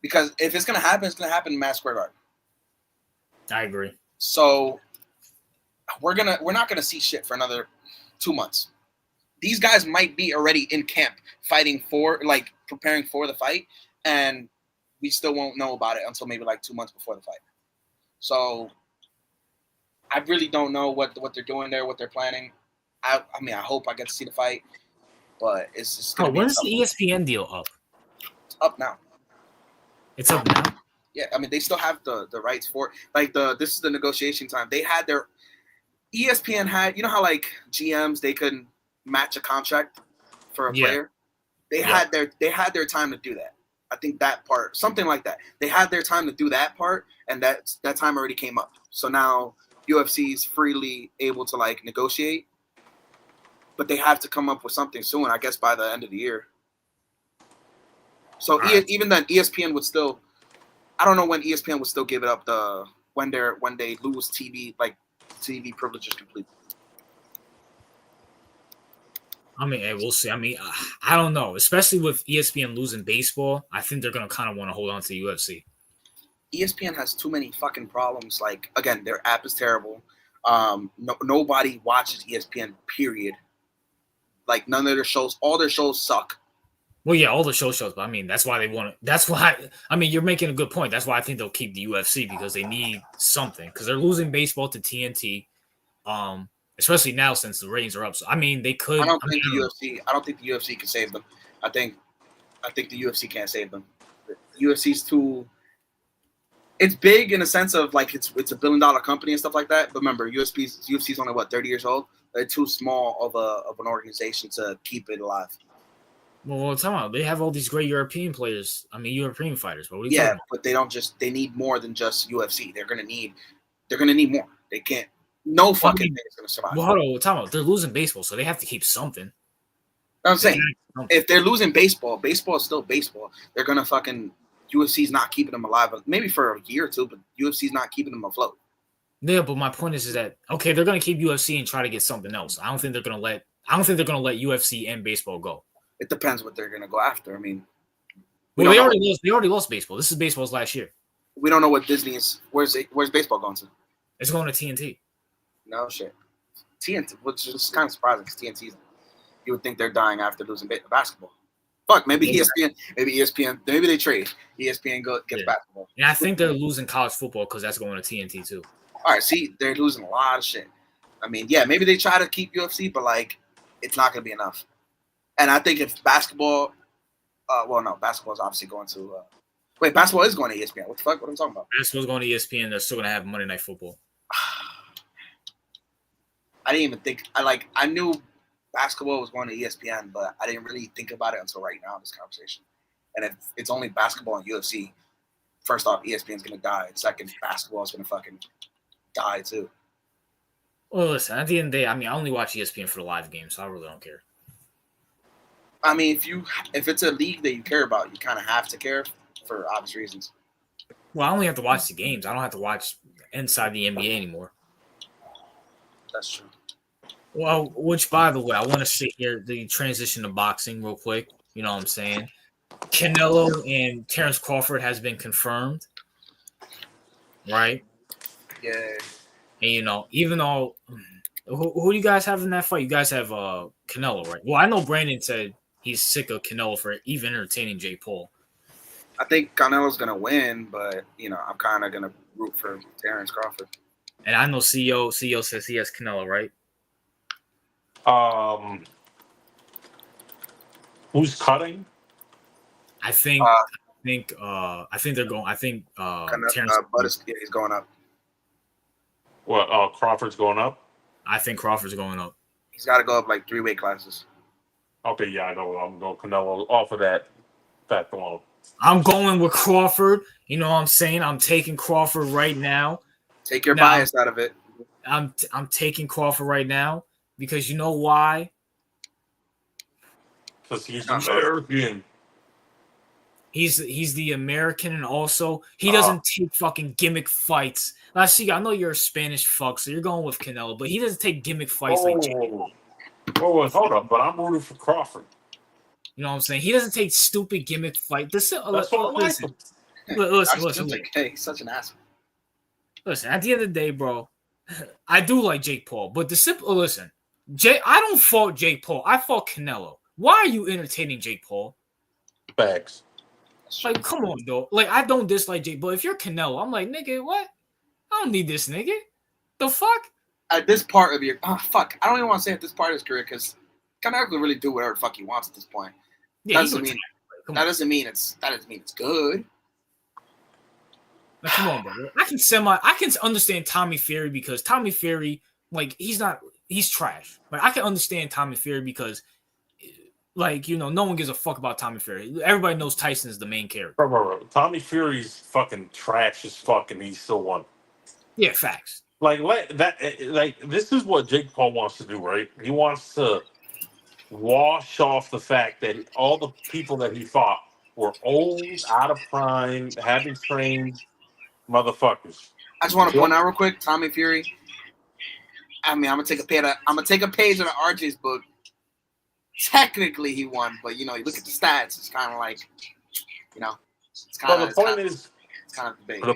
Because if it's gonna happen, it's gonna happen in Madison Square Garden. I agree. So we're not gonna see shit for another 2 months. These guys might be already in camp preparing for the fight, and we still won't know about it until maybe like 2 months before the fight. So I really don't know what they're doing there, what they're planning. I mean, I hope I get to see the fight, but it's just. When's the ESPN deal up? It's up now. It's up now. Yeah, I mean, they still have the rights for it. This is the negotiation time. They had their ESPN had, you know how like GMs they couldn't match a contract for a player. They had their time to do that. I think that part, something like that. They had their time to do that part, and that time already came up. So now UFC is freely able to like negotiate, but they have to come up with something soon. I guess by the end of the year. So even then, ESPN would still. I don't know when ESPN would still give it up when they lose TV privileges completely. I mean, hey, we'll see. I mean, I don't know. Especially with ESPN losing baseball, I think they're going to kind of want to hold on to the UFC. ESPN has too many fucking problems. Like, again, their app is terrible. Nobody watches ESPN, period. Like none of their shows, all their shows suck. Well, yeah, all the shows, but I mean, that's why they want it. That's why, I mean, you're making a good point. That's why I think they'll keep the UFC because they need something because they're losing baseball to TNT, especially now since the ratings are up. So, I mean, they could. I don't think the UFC can save them. I think the UFC can't save them. The UFC's too. It's big in a sense of like it's $1 billion company and stuff like that. But remember, UFC's only 30 years old. They're too small of an organization to keep it alive. Well, tell me, they have all these great European players. I mean, European fighters. But what are you yeah, talking about? But they don't just. They need more than just UFC. They're gonna need more. They can't. No fucking thing is gonna survive. Well, hold on, tell me, they're losing baseball, so they have to keep something. I'm saying if they're losing baseball is still baseball. They're gonna fucking UFC's not keeping them alive. Maybe for a year or two, but UFC's not keeping them afloat. Yeah, but my point is that okay, they're gonna keep UFC and try to get something else. I don't think they're gonna let UFC and baseball go. It depends what they're gonna go after. I mean, they already lost baseball. This is baseball's last year. We don't know what Disney is. Where's baseball going to? It's going to TNT. No shit. TNT, which is kind of surprising because TNT's. You would think they're dying after losing basketball. Fuck, maybe ESPN, maybe they trade. ESPN gets basketball. And I think they're losing college football because that's going to TNT too. All right, see, they're losing a lot of shit. I mean, yeah, maybe they try to keep UFC, but like, it's not going to be enough. And I think if basketball, basketball is obviously going to. Basketball is going to ESPN. What the fuck? What am I talking about? Basketball's going to ESPN. They're still going to have Monday Night Football. I didn't even think. I knew basketball was going to ESPN, but I didn't really think about it until right now in this conversation. And if it's only basketball and UFC, first off, ESPN's going to die. Second, basketball is going to fucking die too. Well, listen, at the end of the day, I mean, I only watch ESPN for the live games, so I really don't care. I mean, if it's a league that you care about, you kind of have to care for obvious reasons. Well, I only have to watch the games. I don't have to watch inside the NBA anymore. That's true. Well, which, by the way, I want to sit here, the transition to boxing real quick. You know what I'm saying? Canelo and Terrence Crawford has been confirmed, right? Yeah. And, you know, even though who do you guys have in that fight? You guys have Canelo, right? Well, I know Brandon said he's sick of Canelo for even entertaining Jake Paul. I think Canelo's going to win, but, you know, I'm kind of going to root for Terrence Crawford. And I know CEO says he has Canelo, right? Who's cutting? I think they're going. I think Terrence. He's going up. What? Crawford's going up. I think Crawford's going up. He's got to go up like 3 weight classes. Okay, yeah, I know. I'm going Canelo off of that fact alone. I'm going with Crawford. You know what I'm saying? I'm taking Crawford right now. Take your bias out of it. I'm taking Crawford right now because you know why? Because he's American. He's the American, and also he doesn't take fucking gimmick fights. I see. I know you're a Spanish fuck, so you're going with Canelo, but he doesn't take gimmick fights like Jake. Hold up, but I'm rooting for Crawford. You know what I'm saying? He doesn't take stupid gimmick fight. Listen. Hey, he's such an asshole. Listen, at the end of the day, bro, I do like Jake Paul, but listen, I don't fault Jake Paul. I fault Canelo. Why are you entertaining Jake Paul? Facts. Like, come on, though. Like, I don't dislike Jake, but if you're Canelo, I'm like, nigga, what? I don't need this nigga. The fuck? At this part of your fuck, I don't even want to say at this part of his career because Canelo can really do whatever the fuck he wants at this point. Yeah, that doesn't mean it's good. Like, come on, bro. I can understand Tommy Fury because Tommy Fury, like, he's trash. Like, I can understand Tommy Fury because, like, you know, no one gives a fuck about Tommy Fury. Everybody knows Tyson is the main character. Bro. Tommy Fury's fucking trash as fuck, and he still won. Yeah, facts. Like this is what Jake Paul wants to do, right? He wants to wash off the fact that all the people that he fought were old, out of prime, having trained motherfuckers. I just want to point out real quick, Tommy Fury. I mean, I'm gonna take a page out of RJ's book. Technically, he won, but you know, you look at the stats. It's kind of like, you know, it's kind of. The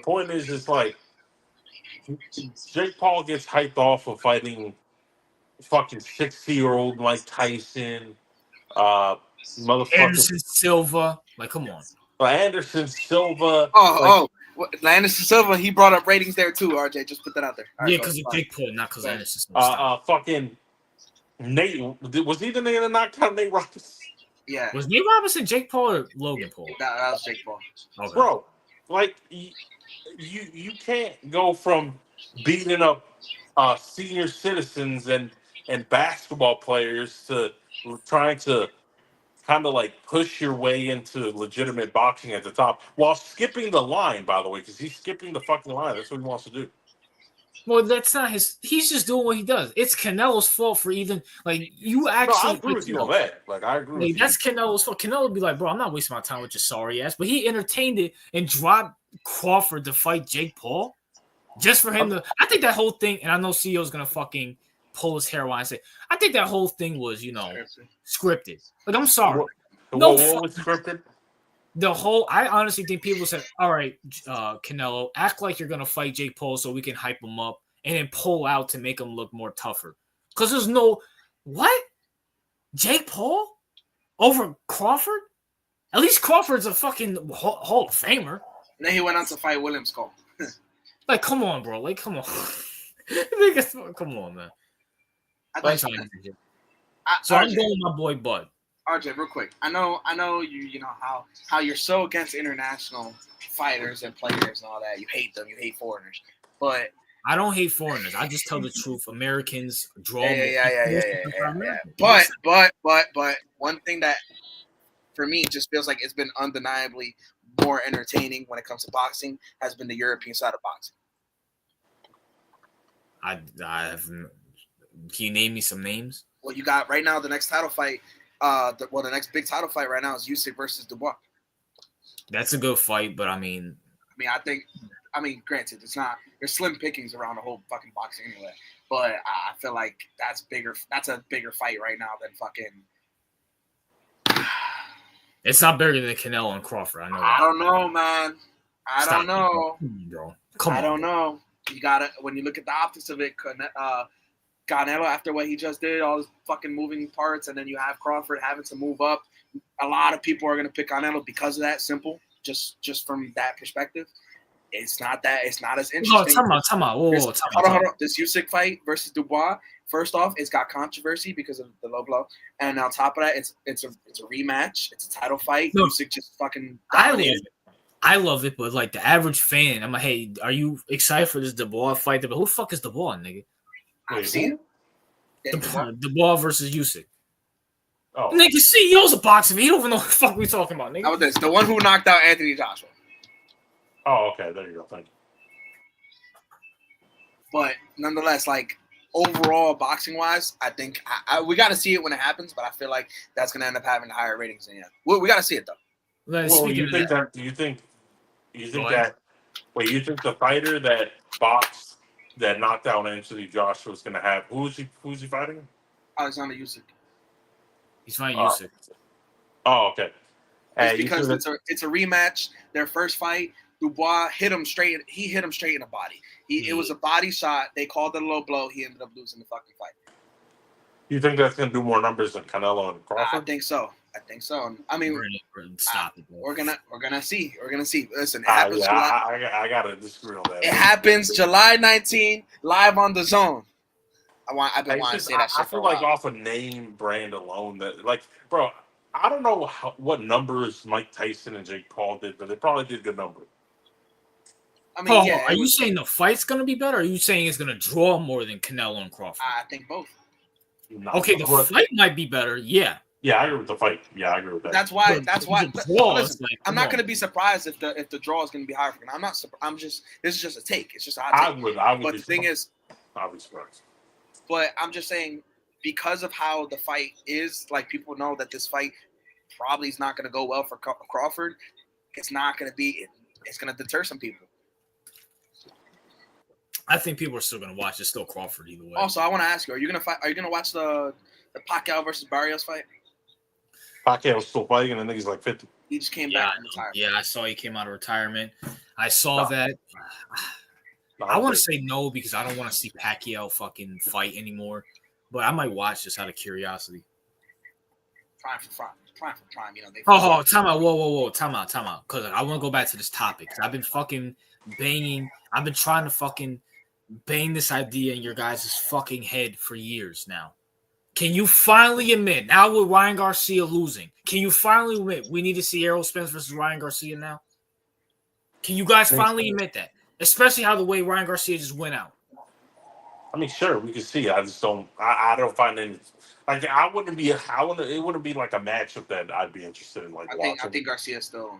point is, it's like Jake Paul gets hyped off of fighting fucking 60-year-old Mike Tyson, motherfucking Anderson Silva. Like, come on. Anderson Silva. Anderson Silva, he brought up ratings there too, RJ. Just put that out there. All Yeah, right, because of Jake Paul, not because of Anderson Silva. Fucking Nate. Was he the nigga that knocked out Nate Robinson? Yeah. Was Nate Robinson Jake Paul or Logan Paul? That was Jake Paul. Okay. Bro, like, you can't go from beating up senior citizens and basketball players to trying to kind of like push your way into legitimate boxing at the top while skipping the line, by the way, because he's skipping the fucking line. That's what he wants to do. Well, that's not his. He's just doing what he does. It's Canelo's fault for even like you actually. No, I agree with you on that. Like, I agree with you. That's Canelo's fault. Canelo would be like, bro, I'm not wasting my time with your sorry ass. But he entertained it and dropped Crawford to fight Jake Paul just for him to. I think that whole thing, and I know CEO's gonna fucking pull his hair while I say, I think that whole thing was, scripted. Like, I'm sorry. What was scripted? The whole, I honestly think people said, all right, Canelo, act like you're going to fight Jake Paul so we can hype him up and then pull out to make him look more tougher. Because there's no, what? Jake Paul over Crawford? At least Crawford's a fucking Hall of Famer. And then he went on to fight Williams Cole. Like, come on, bro. Like, come on. Come on, man. I'm going with my boy Bud. RJ, real quick. I know you know how you're so against international fighters and players and all that. You hate them, you hate foreigners. But I don't hate foreigners. I just tell the truth. Americans draw more. Yeah. But one thing that for me just feels like it's been undeniably more entertaining when it comes to boxing has been the European side of boxing. I have. Can you name me some names? Well, you got right now the next title fight. The next big title fight right now is Usyk versus Dubois. That's a good fight, but I mean, granted, it's not. There's slim pickings around the whole fucking boxing anyway. But I feel like that's bigger. That's a bigger fight right now than fucking. It's not bigger than Canelo and Crawford. I know. I don't know, man. I don't know, bro. I don't know. You gotta when you look at the optics of it. Canelo, after what he just did, all his fucking moving parts, and then you have Crawford having to move up. A lot of people are going to pick Canelo because of that. Simple, just from that perspective. It's not as interesting. No, time out. Hold on. This Usyk fight versus Dubois. First off, it's got controversy because of the low blow, and on top of that, it's a rematch. It's a title fight. No, Usyk just fucking dominated. I love it, but like the average fan, I'm like, hey, are you excited for this Dubois fight? But who the fuck is Dubois, nigga? I've seen Dubois versus Usyk. Oh, nigga, CEO's a boxer. He don't even know what the fuck we talking about, nigga. How about this? The one who knocked out Anthony Joshua. Oh, okay. There you go. Thank you. But nonetheless, like overall, boxing wise, I think we got to see it when it happens. But I feel like that's going to end up having higher ratings than we got to see it though. Well, you think that? You think that? Wait, you think the fighter that boxed? That knocked out Anthony Joshua is going to have who's he fighting? Alexander Usyk. He's fighting Usyk. Oh, okay. It's because it's a rematch. Their first fight, Dubois hit him straight. He hit him straight in the body. It was a body shot. They called it a low blow. He ended up losing the fucking fight. You think that's going to do more numbers than Canelo and Crawford? I think so. I mean, stop it. We're gonna see. Listen, it happens. I gotta disagree on that. It happens July 19, live on the Zone. I've been wanting to say that shit. I feel like off a name brand alone, that like, bro, I don't know what numbers Mike Tyson and Jake Paul did, but they probably did good numbers. I mean, are you saying the fight's gonna be better? Or are you saying it's gonna draw more than Canelo and Crawford? I think both. Okay, the fight might be better. Yeah. Yeah, I agree with the fight. Yeah, I agree with that. That's why. Listen, I'm not going to be surprised if the draw is going to be higher. This is just a take. It's just a hot take. I would. But the thing is, I'll be surprised. But I'm just saying, because of how the fight is, like people know that this fight probably is not going to go well for Crawford. It's not going to be. It's going to deter some people. I think people are still going to watch. It's still Crawford either way. Also, I want to ask you: Are you going to fight? Are you going to watch the Pacquiao versus Barrios fight? Pacquiao's still fighting, and I think he's like 50. He just came back from retirement. Yeah, I saw he came out of retirement. I saw that. I want to say no because I don't want to see Pacquiao fucking fight anymore. but I might watch this out of curiosity. Prime for prime. You know, Time out. Whoa. Time out. Because I want to go back to this topic. Because I've been fucking banging. I've been trying to fucking bang this idea in your guys' fucking head for years now. Can you finally admit, now with Ryan Garcia losing, can you finally admit we need to see Errol Spence versus Ryan Garcia now? Can you guys finally admit that? Especially how the way Ryan Garcia just went out. I mean, sure, we can see it. I just don't. I don't find any. Like, it wouldn't be like a matchup that I'd be interested in. Like, I think Garcia still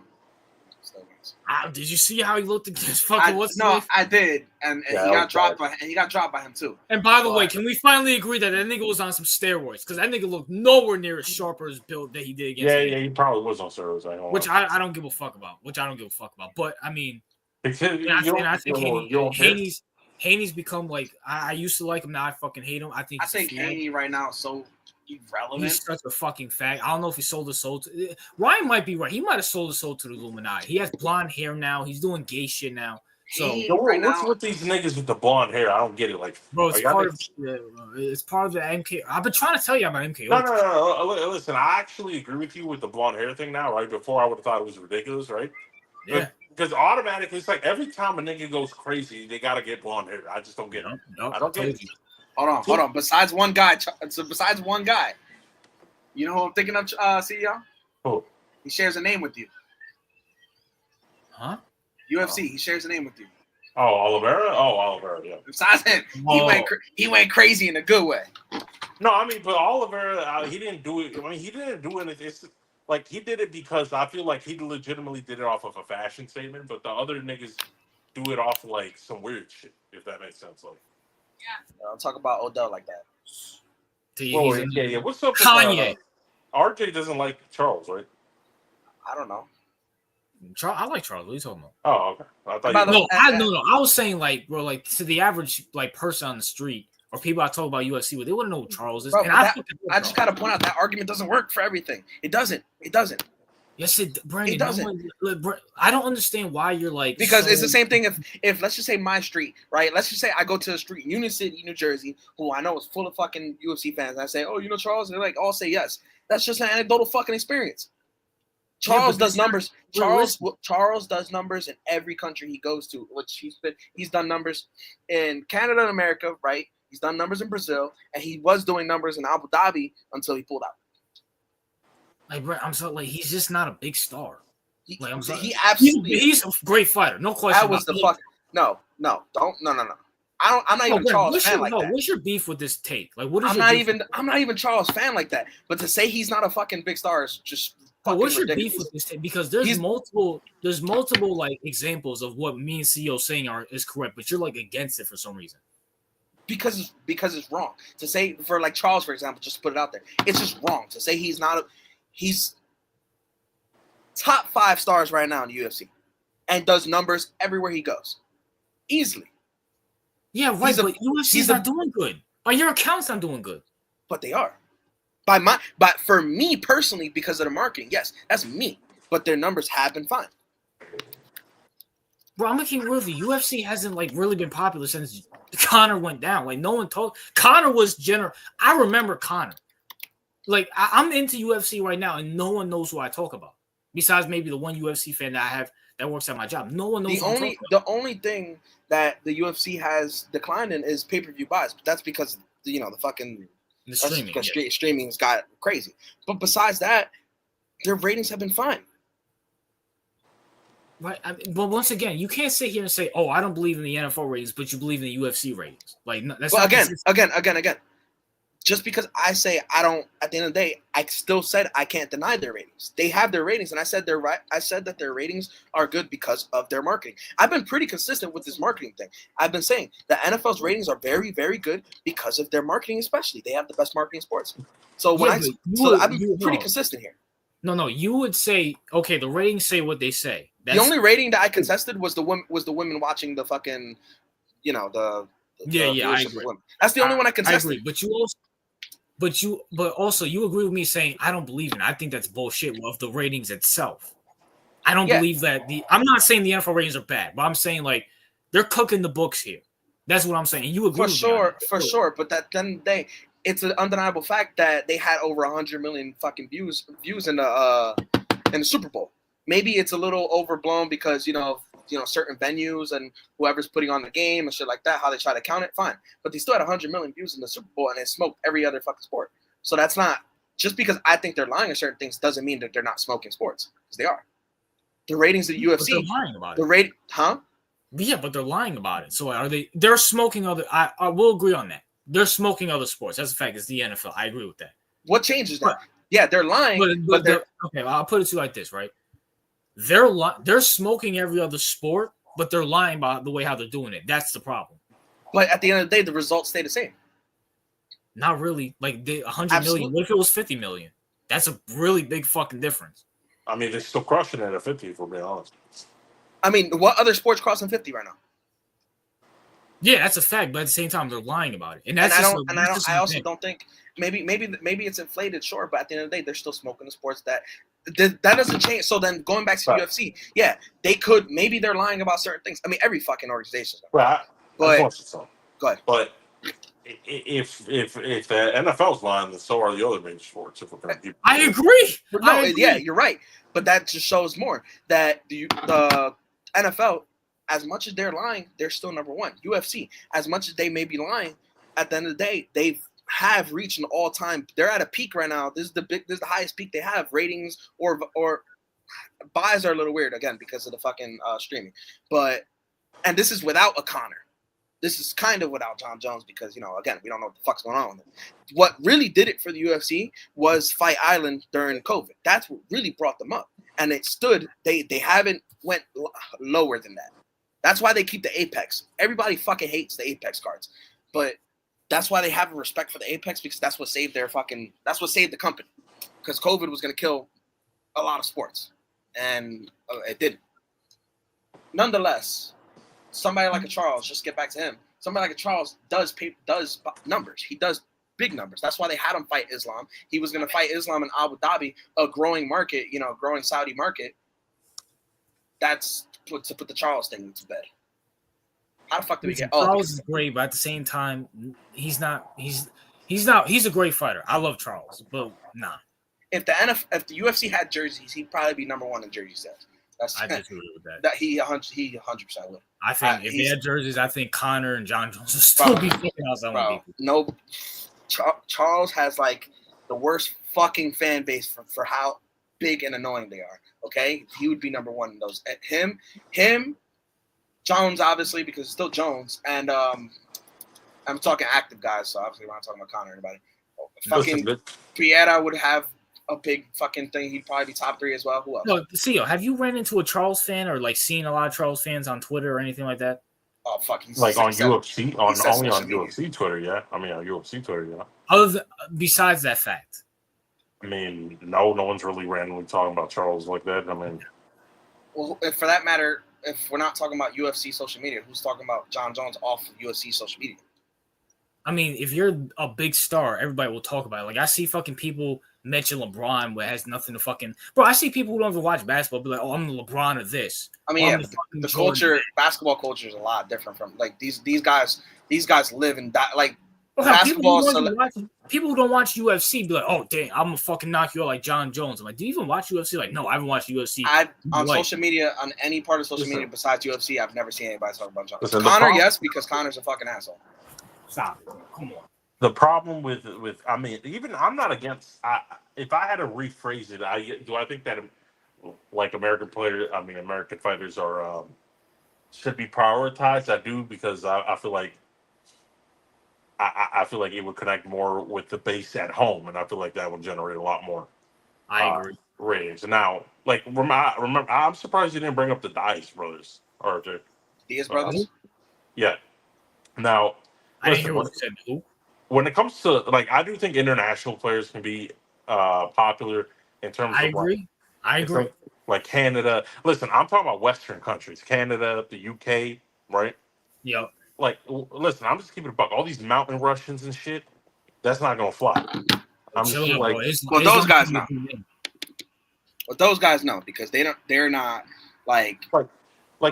wins. Did you see how he looked against fucking I did, and he got dropped by him too. And by the way, can we finally agree that nigga was on some steroids? Because that nigga looked nowhere near as sharp as build that he did against. Yeah, he probably was on steroids. I don't give a fuck about. But I mean, I think Haney's become like I used to like him. Now I fucking hate him. I think Haney right now is so irrelevant. He's such a fucking fag. I don't know if he sold his soul to Ryan. Might be right. He might have sold his soul to the Illuminati. He has blonde hair now. He's doing gay shit now. So what's with these niggas with the blonde hair? I don't get it. Like, bro, it's part of the MK. I've been trying to tell you about MK. No. Listen, I actually agree with you with the blonde hair thing now. Right before, I would have thought it was ridiculous. Right? Yeah. Because automatically, it's like every time a nigga goes crazy, they gotta get blonde hair. I just don't get it. No, I don't get it. Hold on. Besides one guy, you know who I'm thinking of, CEO? Who? He shares a name with you. Huh? UFC. He shares a name with you. Oh, Oliveira. Yeah. Besides him, he went crazy in a good way. No, I mean, but Oliveira, he didn't do it. I mean, he didn't do anything. It's like he did it because I feel like he legitimately did it off of a fashion statement, but the other niggas do it off like some weird shit, if that makes sense. Like, I'll talk about Odell like that. Yeah. What's up with Kanye? RJ doesn't like Charles, right? I don't know. I like Charles. What are you talking about? Oh, okay. I thought no. I was saying like, bro, like to the average like person on the street or people I talk about UFC with, they wouldn't know who Charles is. Bro, and I just gotta point out that argument doesn't work for everything. It doesn't. Yes, Brandon. It doesn't. I don't understand why you're like because it's the same thing. If let's just say my street, right? Let's just say I go to a street in Union City, New Jersey, who I know is full of fucking UFC fans. And I say, oh, you know Charles? And they're like, all say yes. That's just an anecdotal fucking experience. Charles does numbers. Charles does numbers in every country he goes to, which he's done numbers in Canada and America, right? He's done numbers in Brazil, and he was doing numbers in Abu Dhabi until he pulled out. Like, bro, I'm so like he's just not a big star. He absolutely he's a great fighter, no question. That was the fuck. No. I'm not even Charles fan like that. What's your beef with this take? Like, what is? I'm not even Charles fan like that. But to say he's not a fucking big star is just. What's your ridiculous. beef with this take? Because there's multiple like examples of what me and CEO saying is correct, but you're like against it for some reason. Because it's wrong to say for like Charles, for example, just put it out there. It's just wrong to say he's top 5 stars right now in the UFC and does numbers everywhere he goes. Easily. Yeah, right, but UFC's not doing good. By your account's not doing good. But they are. But for me personally, because of the marketing, yes, that's me. But their numbers have been fine. Bro, I'm looking real. The UFC hasn't like really been popular since Conor went down. Like no one told Conor was general. I remember Conor. Like I'm into UFC right now, and no one knows who I talk about. Besides maybe the one UFC fan that I have that works at my job. No one knows. The only thing that the UFC has declined in is pay-per-view buys, but that's because the fucking streaming's got crazy. But besides that, their ratings have been fine. Right, but once again, you can't sit here and say, "Oh, I don't believe in the NFL ratings," but you believe in the UFC ratings. Like, that's again. Just because I say I don't, at the end of the day, I still said I can't deny their ratings. They have their ratings, and I said they're right. I said that their ratings are good because of their marketing. I've been pretty consistent with this marketing thing. I've been saying the NFL's ratings are very, very good because of their marketing, especially. They have the best marketing in sports. So I've been pretty consistent here. No, you would say, okay, the ratings say what they say. The only rating that I contested was the women watching the fucking, I agree. That's the only one I contested. I agree, but also you agree with me saying I don't believe in it. I think that's bullshit of the ratings itself. I don't believe that I'm not saying the NFL ratings are bad, but I'm saying like they're cooking the books here. That's what I'm saying. You agree for sure. But at the end of the day, it's an undeniable fact that they had over 100 million fucking views in the Super Bowl. Maybe it's a little overblown because certain venues and whoever's putting on the game and shit like that, how they try to count it, fine. But they still had 100 million views in the Super Bowl, and it smoked every other fucking sport. So that's not just because I think they're lying on certain things doesn't mean that they're not smoking sports, because they are. The ratings of the UFC, they're lying about the rate, huh? Yeah, but they're lying about it. So are they? They're smoking other. I will agree on that. They're smoking other sports. That's a fact. It's the NFL. I agree with that. What changes that? Yeah, they're lying, but they're okay. I'll put it to you like this, right? They're smoking every other sport, but they're lying about the way how they're doing it. That's the problem. But at the end of the day, the results stay the same. Not really. Like 100 million. What if it was 50 million? That's a really big fucking difference. I mean, they're still crushing it at 50, if we're being honest. I mean, what other sports crossing 50 right now? Yeah, that's a fact. But at the same time, they're lying about it, and I also don't think maybe it's inflated, sure. But at the end of the day, they're still smoking the sports that doesn't change. So then going back to UFC, yeah, they could maybe they're lying about certain things. I mean, every fucking organization. Right. But go ahead. But if the NFL's lying, then so are the other major sports. I agree. No, yeah, you're right. But that just shows more that the NFL, as much as they're lying, they're still number one. UFC, as much as they may be lying, at the end of the day, they have reached an all-time. They're at a peak right now. This is the highest peak they have. Ratings or buys are a little weird again because of the fucking streaming. And this is without a Connor. This is kind of without John Jones because, again, we don't know what the fuck's going on with it. What really did it for the UFC was Fight Island during COVID. That's what really brought them up. And it stood. They haven't went lower than that. That's why they keep the Apex. Everybody fucking hates the Apex cards. But that's why they have a respect for the Apex, because that's what saved that's what saved the company. Because COVID was going to kill a lot of sports. And it didn't. Nonetheless, somebody like a Charles, just get back to him. Somebody like a Charles does numbers. He does big numbers. That's why they had him fight Islam. He was going to fight Islam in Abu Dhabi, a growing market, growing Saudi market. That's to put the Charles thing to bed. How the fuck did we get? Charles is great, but at the same time, he's not. He's a great fighter. I love Charles, but nah. If the UFC had jerseys, he'd probably be number one in jersey sales. I disagree with that. That he 100% would. I think if they had jerseys, I think Connor and John Jones would still be fucking outside people. No, Charles has like the worst fucking fan base for how big and annoying they are. Okay, he would be number one in those. Him, Jones obviously because it's still Jones, and I'm talking active guys, so obviously we're not talking about Connor or anybody. Fucking Piera would have a big fucking thing. He'd probably be top 3 as well. Who else? No, CEO, have you ran into a Charles fan or like seen a lot of Charles fans on Twitter or anything like that? Oh fuck, he's like on UFC, only on UFC Twitter, yeah. I mean, on UFC Twitter, yeah. Besides that fact, I mean, no one's really randomly talking about Charles like that. I mean, well, for that matter, if we're not talking about UFC social media, who's talking about John Jones off of UFC social media? I mean, if you're a big star, everybody will talk about it. Like, I see fucking people mention LeBron where it has nothing to fucking... Bro, I see people who don't even watch basketball be like, oh, I'm the LeBron of this. I mean, yeah, the culture, basketball culture is a lot different from... Like, these guys live and die. Like, basketball... People who don't watch UFC be like, oh, dang, I'm going to fucking knock you out like John Jones. I'm like, do you even watch UFC? Like, no, I haven't watched UFC. On social media, on any part of social media besides UFC, I've never seen anybody talk about John Jones. Connor, yes, because Connor's a fucking asshole. Stop. Come on. The problem with I mean, even I'm not against. If I had to rephrase it, I think that like American fighters are should be prioritized. I do because I feel like I feel like it would connect more with the base at home, and I feel like that would generate a lot more. I agree. Ratings. Now, like remember, I'm surprised you didn't bring up the Diaz brothers, RJ. Diaz brothers. Yeah. Now. I didn't hear what you said. Who? When it comes to I do think international players can be popular in terms of. I agree. Like Canada. Listen, I'm talking about Western countries, Canada, the UK, right? Yep. Like, listen, I'm just keeping it buck. All these mountain Russians and shit, that's not gonna fly. I'm just like, well, those guys know. Well, those guys know because they're not like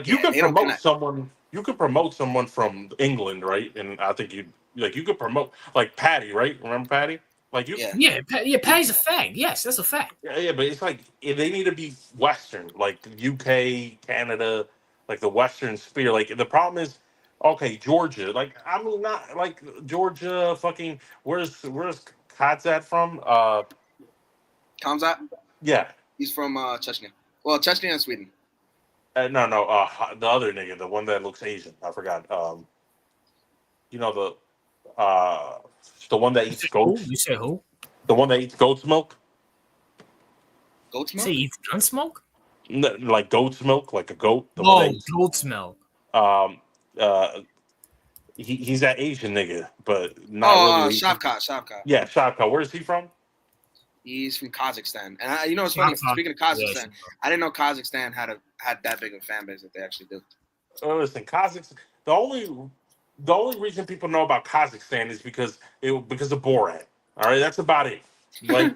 you can promote someone. You could promote someone from England, right? And I think you'd like you could promote like Patty, right? Remember Patty? Like you, Yeah. Yeah. Patty's a fag. Yes, that's a fact. yeah, but it's like they need to be Western, like UK, Canada, like the Western sphere. Like the problem is, okay, Georgia. Like I mean, not like Georgia. Fucking where's Kazat from? Kamzat, Yeah, he's from Chechnya. Well, Chechnya and Sweden. no, the other nigga, the one that looks Asian. I forgot. You know the one that You eats said who? goats. You said who? The one that eats goat's milk. Goat's You milk? say he eats gun smoke? Like goat's milk, like a goat. The one Oh, that eats, goat's milk. um, uh, he's that Asian nigga, but not Oh, really. Shavkat. Yeah, Shavka. Where is he from? He's from Kazakhstan. And you know what's funny? Shavkat. Speaking of Yeah, Kazakhstan, I didn't know Kazakhstan had that big of a fan base that they actually do. Listen, Kazakhstan. The only reason people know about Kazakhstan is because of Borat. All right, that's about it. Like,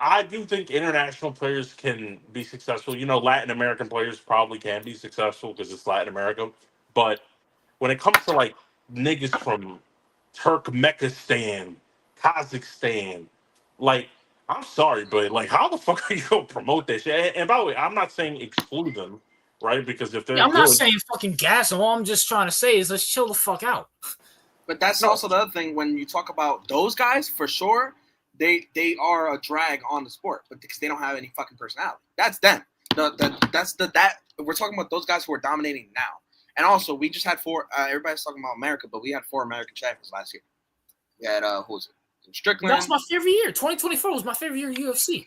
I do think international players can be successful. You know, Latin American players probably can be successful because it's Latin America. But when it comes to like niggas from Turkmenistan, Kazakhstan, like I'm sorry, but like how the fuck are you gonna promote that shit? And by the way, I'm not saying exclude them, right? Because if they're Yeah, I'm not good, saying fucking gas them. All I'm just trying to say is let's chill the fuck out. But that's No. also the other thing when you talk about those guys, for sure, they are a drag on the sport, but because they don't have any fucking personality. That's them. That we're talking about those guys who are dominating now. And also, we just had four. Everybody's talking about America, but we had 4 American champions last year. We had who was it? Strickland. That's my favorite year. 2024 was my favorite year in UFC.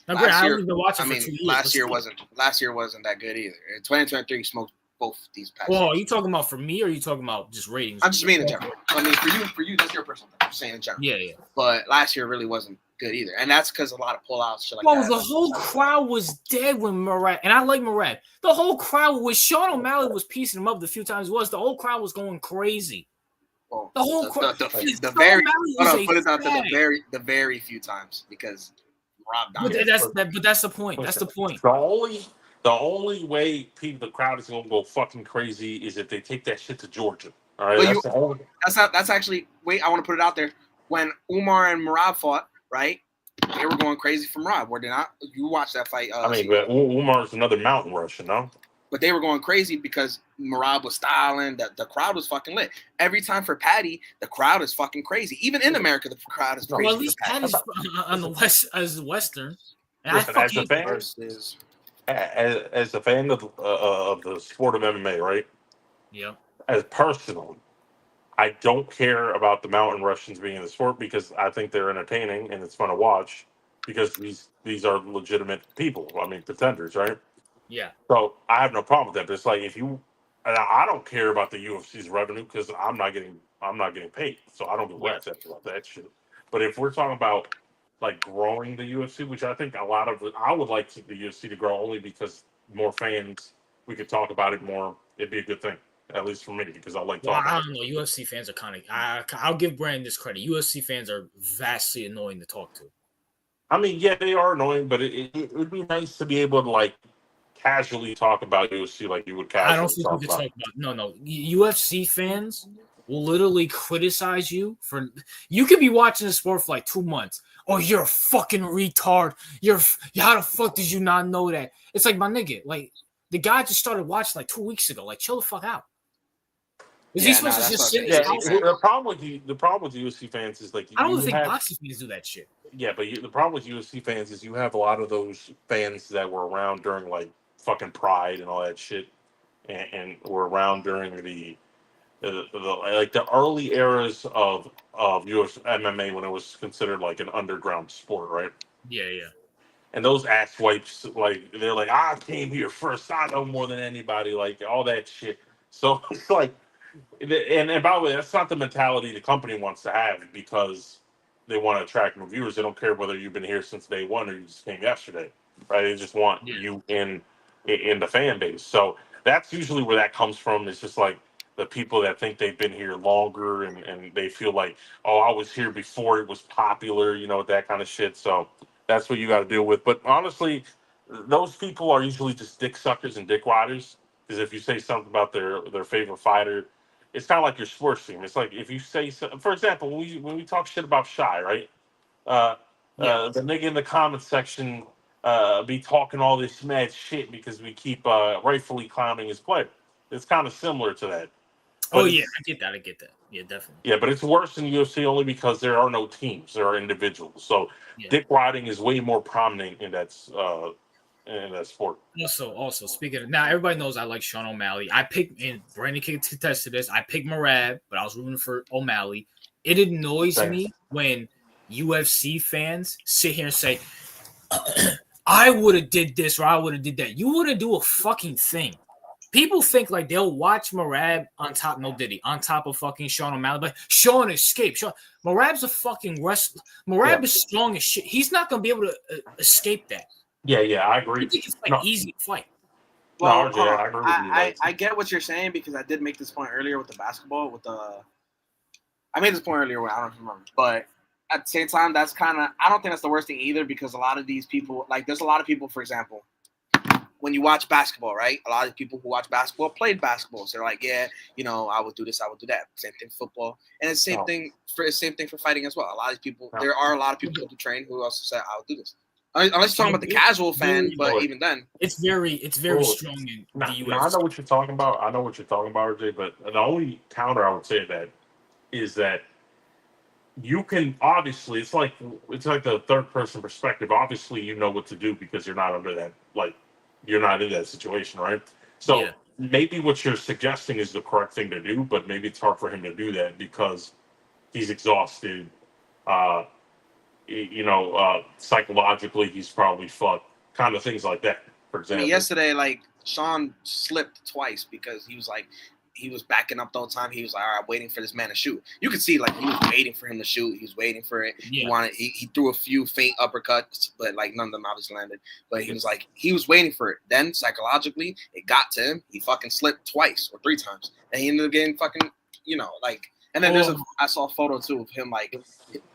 Now, Last granted, I year- haven't been watching I mean, for 2 years. last year wasn't that good either. In 2023 smoked both these past. Well, are years. you talking about for me, or are you talking about just ratings? I'm just mean in general. I mean, for you, that's your personal thing. I'm saying in general. Yeah. But last year really wasn't good either, and that's because a lot of pullouts, shit like Bro, that. the whole crowd was dead when Murad, and I like Murad. The whole crowd was Sean O'Malley was piecing him up the few times it was. The whole crowd was going crazy. Well, The whole crowd. the Sean very O'Malley hold was on, a put it out to fag. the very few times because Rob But dominated. that's the point. That's the point. the only way the crowd is gonna go fucking crazy is if they take that shit to Georgia. All right, Well, that's the only. That's actually wait. I want to put it out there. When Umar and Marab fought, right? They were going crazy from Rob. Were they not? You watched that fight. I mean, but Umar's another mountain rush, you know. But they were going crazy because Marab was styling. The crowd was fucking lit. Every time for Patty, the crowd is fucking crazy. Even in America, the crowd is crazy. Well, at least Patty's on the west as Western. And Listen, as a fan, versus as a fan of the sport of MMA, right? Yeah. As personally, I don't care about the mountain Russians being in the sport because I think they're entertaining and it's fun to watch because these are legitimate people. I mean, contenders, right? Yeah. So I have no problem with that. But it's like if you, and I don't care about the UFC's revenue because I'm not getting paid, so I don't give a shit about that shit. But if we're talking about like growing the UFC, which I think I would like the UFC to grow only because more fans, we could talk about it more. It'd be a good thing, at least for me, because I like Well, talking. I don't know. UFC fans are kind of. I'll give Brandon this credit. UFC fans are vastly annoying to talk to. I mean, yeah, they are annoying, but it would be nice to be able to like casually talk about UFC like you would casually I don't think we could talk about. No. UFC fans will literally criticize you for. You could be watching the sport for like 2 months. Oh, you're a fucking retard. How the fuck did you not know that? It's like, my nigga, like the guy just started watching like 2 weeks ago. Like, chill the fuck out. Is he supposed to just sit? The problem with UFC fans is like I don't think boxing fans do that shit. Yeah, but the problem with UFC fans is you have a lot of those fans that were around during like fucking Pride and all that shit, and were around during the early eras of UFC MMA when it was considered like an underground sport, right? Yeah. And those ass wipes, like they're like, I came here first, I know more than anybody, like all that shit. So it's like, and by the way, that's not the mentality the company wants to have because they want to attract more viewers. They don't care whether you've been here since day one or you just came yesterday, right? They just want you in the fan base. So that's usually where that comes from. It's just like the people that think they've been here longer and they feel like, oh, I was here before it was popular, that kind of shit. So that's what you got to deal with. But honestly, those people are usually just dick suckers and dick riders. Because if you say something about their favorite fighter, it's kind of like your sports team. It's like if you say, for example, when we talk shit about Shy, right? Uh, the nigga in the comment section be talking all this mad shit because we keep rightfully clowning his play. It's kind of similar to that. But I get that. Yeah, definitely. Yeah, but it's worse in UFC only because there are no teams; there are individuals. So dick riding is way more prominent in that sport. Also, speaking of now, everybody knows I like Sean O'Malley. I picked, and Brandon can attest to this. I picked Merab, but I was rooting for O'Malley. It annoys me when UFC fans sit here and say, "I would have did this or I would have did that." You wouldn't do a fucking thing. People think like they'll watch Merab on top of fucking Sean O'Malley, but Sean escaped. Merab's a fucking wrestler. Merab is strong as shit. He's not gonna be able to escape that. Yeah, I agree. It's like easy to fight. Well, no, RJ, I agree with you. I get what you're saying because I did make this point earlier with the basketball. I made this point earlier. I don't remember, but at the same time, that's kind of. I don't think that's the worst thing either because a lot of these people, like, there's a lot of people, for example, when you watch basketball, right? A lot of people who watch basketball played basketball, so they're like, yeah, I would do this, I would do that. Same thing for football, and it's same thing for fighting as well. A lot of people, there are a lot of people who train who also say, I would do this. Unless you're talking about the casual fan, but even then, it's very strong in the UFC. I know what you're talking about. RJ. But the only counter I would say that is that you can obviously it's like the third person perspective. Obviously, you know what to do because you're not under that you're not in that situation, right? So maybe what you're suggesting is the correct thing to do, but maybe it's hard for him to do that because he's exhausted. Psychologically, he's probably fucked. Kind of things like that, for example. Yesterday, like, Sean slipped twice because he was backing up the whole time. He was like, all right, waiting for this man to shoot. You could see, like, he was waiting for him to shoot. He was waiting for it. Yeah. He threw a few faint uppercuts, but, like, none of them obviously landed. But he was waiting for it. Then, psychologically, it got to him. He fucking slipped twice or three times. And he ended up getting fucking, and then I saw a photo, too, of him, like,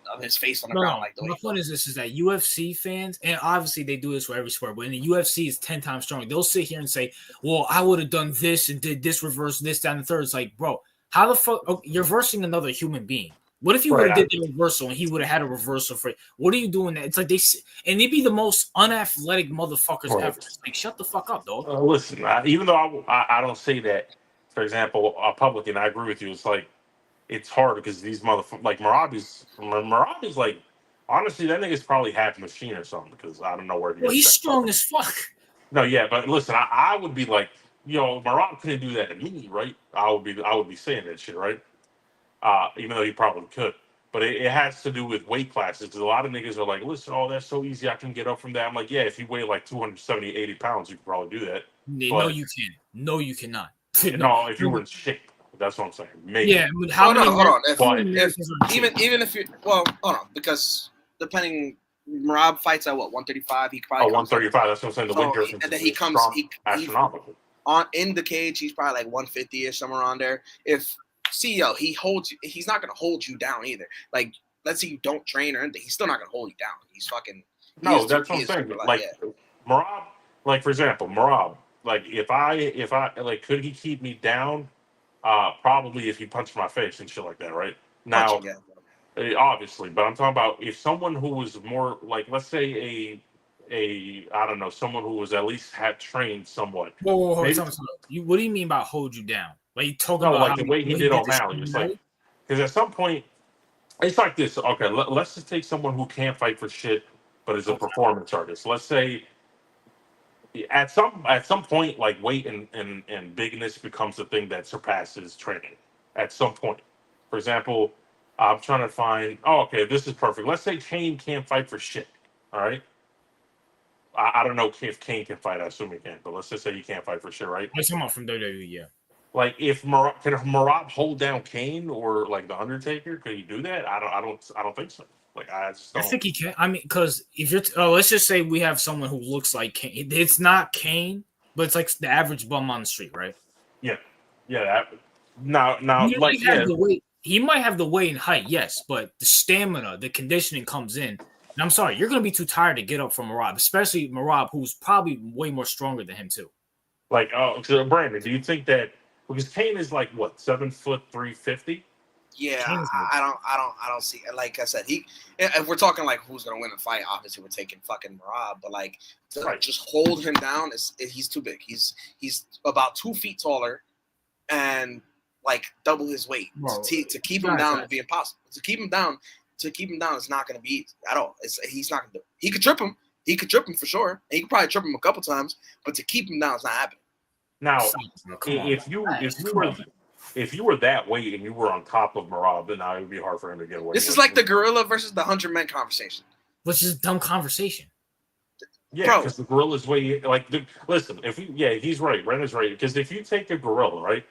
of his face on the ground. Like, the point is that UFC fans, and obviously they do this for every sport, but in the UFC is 10 times stronger. They'll sit here and say, well, I would have done this and did this reverse, this, that, and the third. It's like, bro, how the fuck? Oh, you're versing another human being. What if you would have did the reversal and he would have had a reversal for it? What are you doing that? It's like they'd be the most unathletic motherfuckers ever. It's like, shut the fuck up, dog. Listen, even though I don't say that, for example, publicly, and I agree with you, it's like, it's hard because these motherfuckers, like Marabi's like, honestly, that nigga's probably half machine or something because I don't know where he's strong as fuck. No, yeah, but listen, I would be like, Marab couldn't do that to me, right? I would be saying that shit, right? Even though he probably could. But it has to do with weight classes because a lot of niggas are like, listen, that's so easy, I can get up from that. I'm like, yeah, if you weigh like 270, 80 pounds, you could probably do that. No, you can't. No, you cannot. No, if you were in shape. That's what I'm saying. Maybe. Yeah, but how many? Hold on. Even if you hold on, because depending, Merab fights at what 135. He probably 135. That's what I'm saying. The weight difference. And then he comes astronomical. In the cage. He's probably like 150 ish, somewhere around there. If CEO, he's not gonna hold you down either. Like, let's say you don't train or anything, he's still not gonna hold you down. He's fucking. No, that's what I'm saying. Merab, like for example, Merab. Like if I like, could he keep me down? Probably if he punched my face and shit like that, right? Now, obviously, but I'm talking about if someone who was more like, let's say I don't know, someone who was at least had trained somewhat. Whoa. What do you mean by hold you down? Like, you talking about like the way he did O'Malley. It's like, because at some point, it's like this. Okay, let's just take someone who can't fight for shit, but is a performance artist. Let's say, at some point, like weight and bigness becomes the thing that surpasses training. At some point, for example, I'm trying to find. Oh, okay, this is perfect. Let's say Kane can't fight for shit. All right. I don't know if Kane can fight. I assume he can, but let's just say he can't fight for shit, right? I'm talking about from WWE, yeah. Like, if Merab hold down Kane or like the Undertaker? Could he do that? I don't think so. Like, I think he can. I mean, because if you're, let's just say we have someone who looks like Kane. It's not Kane, but it's like the average bum on the street, right? Yeah. Now, like, he might have the weight and height, yes, but the stamina, the conditioning comes in. And I'm sorry, you're going to be too tired to get up from Merab, especially Merab, who's probably way more stronger than him too. Like, so Brandon, do you think that Because Kane is like what 7 foot 350. Yeah, I don't see. Like I said, if we're talking like who's gonna win the fight, obviously we're taking fucking Marab. But like to just hold him down, he's too big. He's about 2 feet taller, and like double his weight. Bro, to keep him down would be impossible. To keep him down is not gonna be easy at all. He's not gonna do it. He could trip him. He could trip him for sure. And he could probably trip him a couple times, but to keep him down is not happening. Now, if you were that weight and you were on top of Marab, then it would be hard for him to get away. This is like the gorilla versus the 100 men conversation. Which is a dumb conversation. Yeah, because the gorilla's way. Listen, he's right. Ren is right. Because if you take a gorilla, right,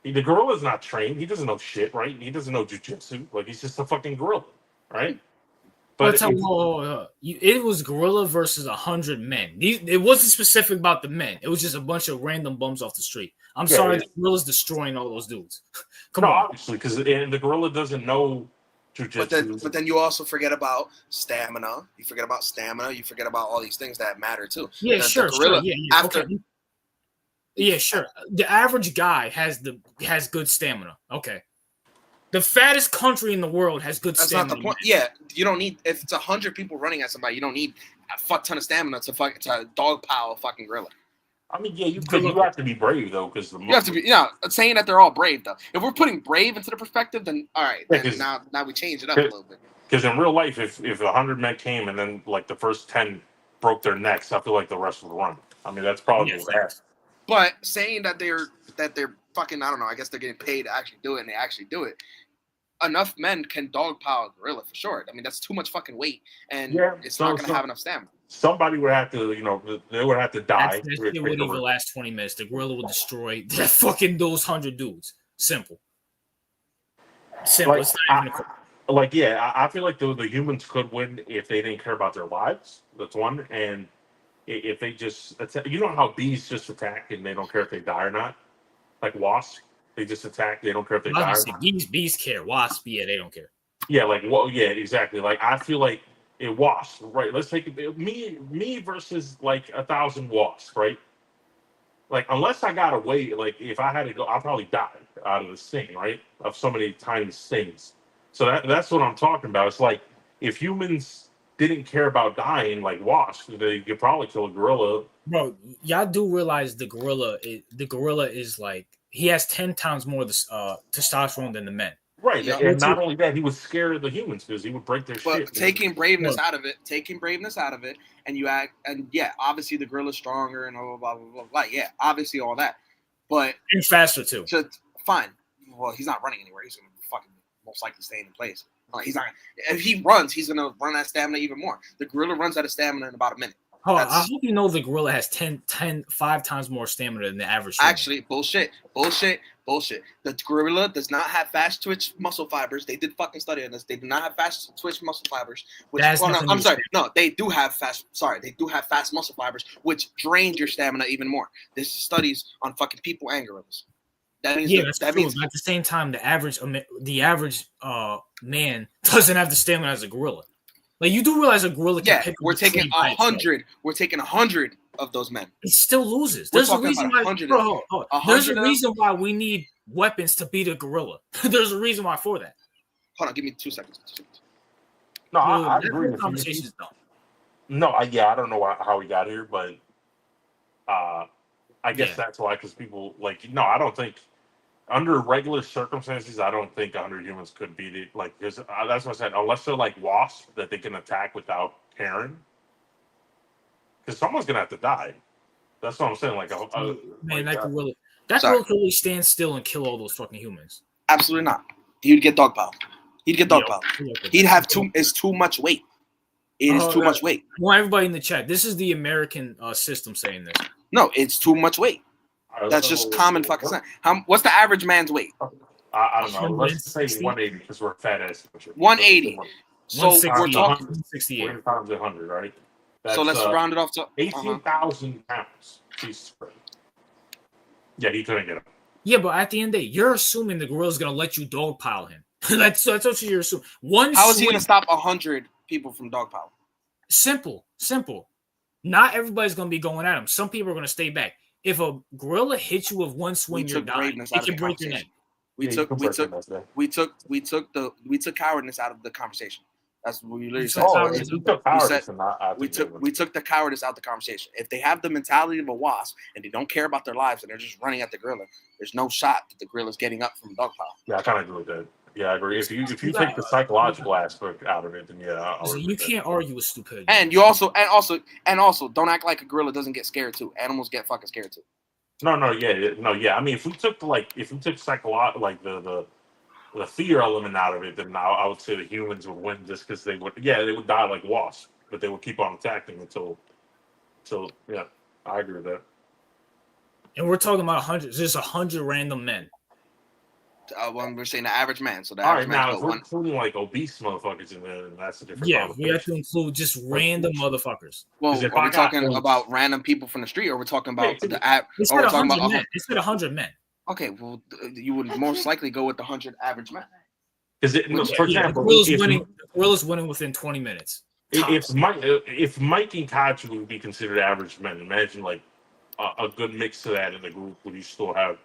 the gorilla's not trained. He doesn't know shit, right? He doesn't know jujitsu. Like he's just a fucking gorilla, right? But it was gorilla versus 100 men. It wasn't specific about the men. It was just a bunch of random bums off the street. I'm sorry, the gorilla's destroying all those dudes. Come on, obviously, because the gorilla doesn't know jujitsu. But then you also forget about stamina. You forget about stamina. You forget about all these things that matter too. Yeah, sure. Yeah, sure. The average guy has good stamina. Okay. The fattest country in the world has good stamina. That's not the point. Yeah, you don't need, if it's 100 people running at somebody, you don't need a fuck ton of stamina to dogpile a fucking gorilla. I mean, yeah, you have to be brave though, because you have to be. Saying that they're all brave though. If we're putting brave into the perspective, then all right. Then now we change it up a little bit. Because in real life, if 100 men came and then like the first 10 broke their necks, I feel like the rest would run. I mean, that's probably what happened. But saying that they're fucking, I don't know. I guess they're getting paid to actually do it, and they actually do it. Enough men can dogpile a gorilla for sure. I mean, that's too much fucking weight, and it's not going to have enough stamina. Somebody would have to, they would have to die. That shit wouldn't even last 20 minutes. The gorilla would destroy that fucking those 100 dudes. Simple. Like, it's not even I feel like the humans could win if they didn't care about their lives. That's one. And if they just, how bees just attack and they don't care if they die or not? Like wasps. They just attack. They don't care if they die. Bees care. Wasps, they don't care. Yeah, exactly. Like I feel like it wasps, right? Let's take me versus like 1,000 wasps, right? Like unless I got away, like if I had to go, I'll probably die out of the sting, right? Of so many tiny stings. So that's what I'm talking about. It's like if humans didn't care about dying like wasps, they could probably kill a gorilla. Bro, y'all do realize the gorilla is like, he has 10 times more testosterone than the men. Right, and not only that, he was scared of the humans because he would break their shit. But taking braveness out of it, and you act, and obviously the gorilla's stronger and blah blah blah blah blah. Yeah, obviously all that, but and faster too. Fine. Well, he's not running anywhere. He's gonna fucking most likely stay in place. He's not. If he runs, he's gonna run out of stamina even more. The gorilla runs out of stamina in about a minute. I hope you know the gorilla has 5 times more stamina than the average human. Actually, bullshit. The gorilla does not have fast twitch muscle fibers. They did fucking study on this. They do not have fast twitch muscle fibers. I'm sorry. No, they do have fast. Sorry, they do have fast muscle fibers, which drains your stamina even more. This is studies on fucking people and gorillas. That means that's true. But at the same time, the average man doesn't have the stamina as a gorilla. Like, you do realize a gorilla can pick up. We're taking 100. We're taking 100 of those men. It still loses. There's a reason why. There's a reason why we need weapons to beat a gorilla. There's a reason why for that. Hold on, give me 2 seconds. No, I agree with you. No, I don't know how we got here, but I guess that's why. Because people I don't think. Under regular circumstances, I don't think 100 humans could beat it. Like, that's what I said. Unless they're like wasps that they can attack without caring, because someone's gonna have to die. That's what I'm saying. Like, that gorilla could really stand still and kill all those fucking humans. Absolutely not. He'd get dogpiled. He'd have it's too much weight. It is too much weight. I want everybody in the chat. This is the American system saying this. No, it's too much weight. That's just common fucking sense. What's the average man's weight? I don't know. Let's say 180 because we're fat ass. 180. So we're talking 168 times 100, right? So let's round it off to 18,000 pounds. Jesus Christ. Yeah, he couldn't get up. Yeah, but at the end of the day, you're assuming the gorilla's gonna let you dogpile him. that's what you're assuming. How is he gonna stop 100 people from dogpiling? Simple. Not everybody's gonna be going at him. Some people are gonna stay back. if a gorilla hits you with one swing, you're dying. It can break your neck. We took cowardness out of the conversation. That's what we literally said. We took the cowardice out of the conversation. If they have the mentality of a wasp and they don't care about their lives and they're just running at the gorilla, there's no shot that the gorilla's getting up from a dog pile. Yeah, I kind of agree with that. Yeah, I agree. If you take the psychological aspect out of it, then yeah, so you can't argue with stupidity. And you also don't act like a gorilla doesn't get scared too. Animals get fucking scared too. No. I mean, if we took psychological, like the fear element out of it, then I would say the humans would win just because they would die like wasps, but they would keep on attacking until yeah, I agree with that. And we're talking about 100, just 100 random men. When we're saying the average man, so the average man. All right, now if we're including like obese motherfuckers in there, then that's a different. Yeah, we have to include just random motherfuckers. Well, are we talking about random people from the street, or we're talking about the app? It's 100 men. It's 100 men. Okay, well, you would most likely go with the 100 average men. For example, the gorilla's winning within 20 minutes. If Mike and Kachi would be considered average men, imagine like a good mix of that in the group. Would you still have?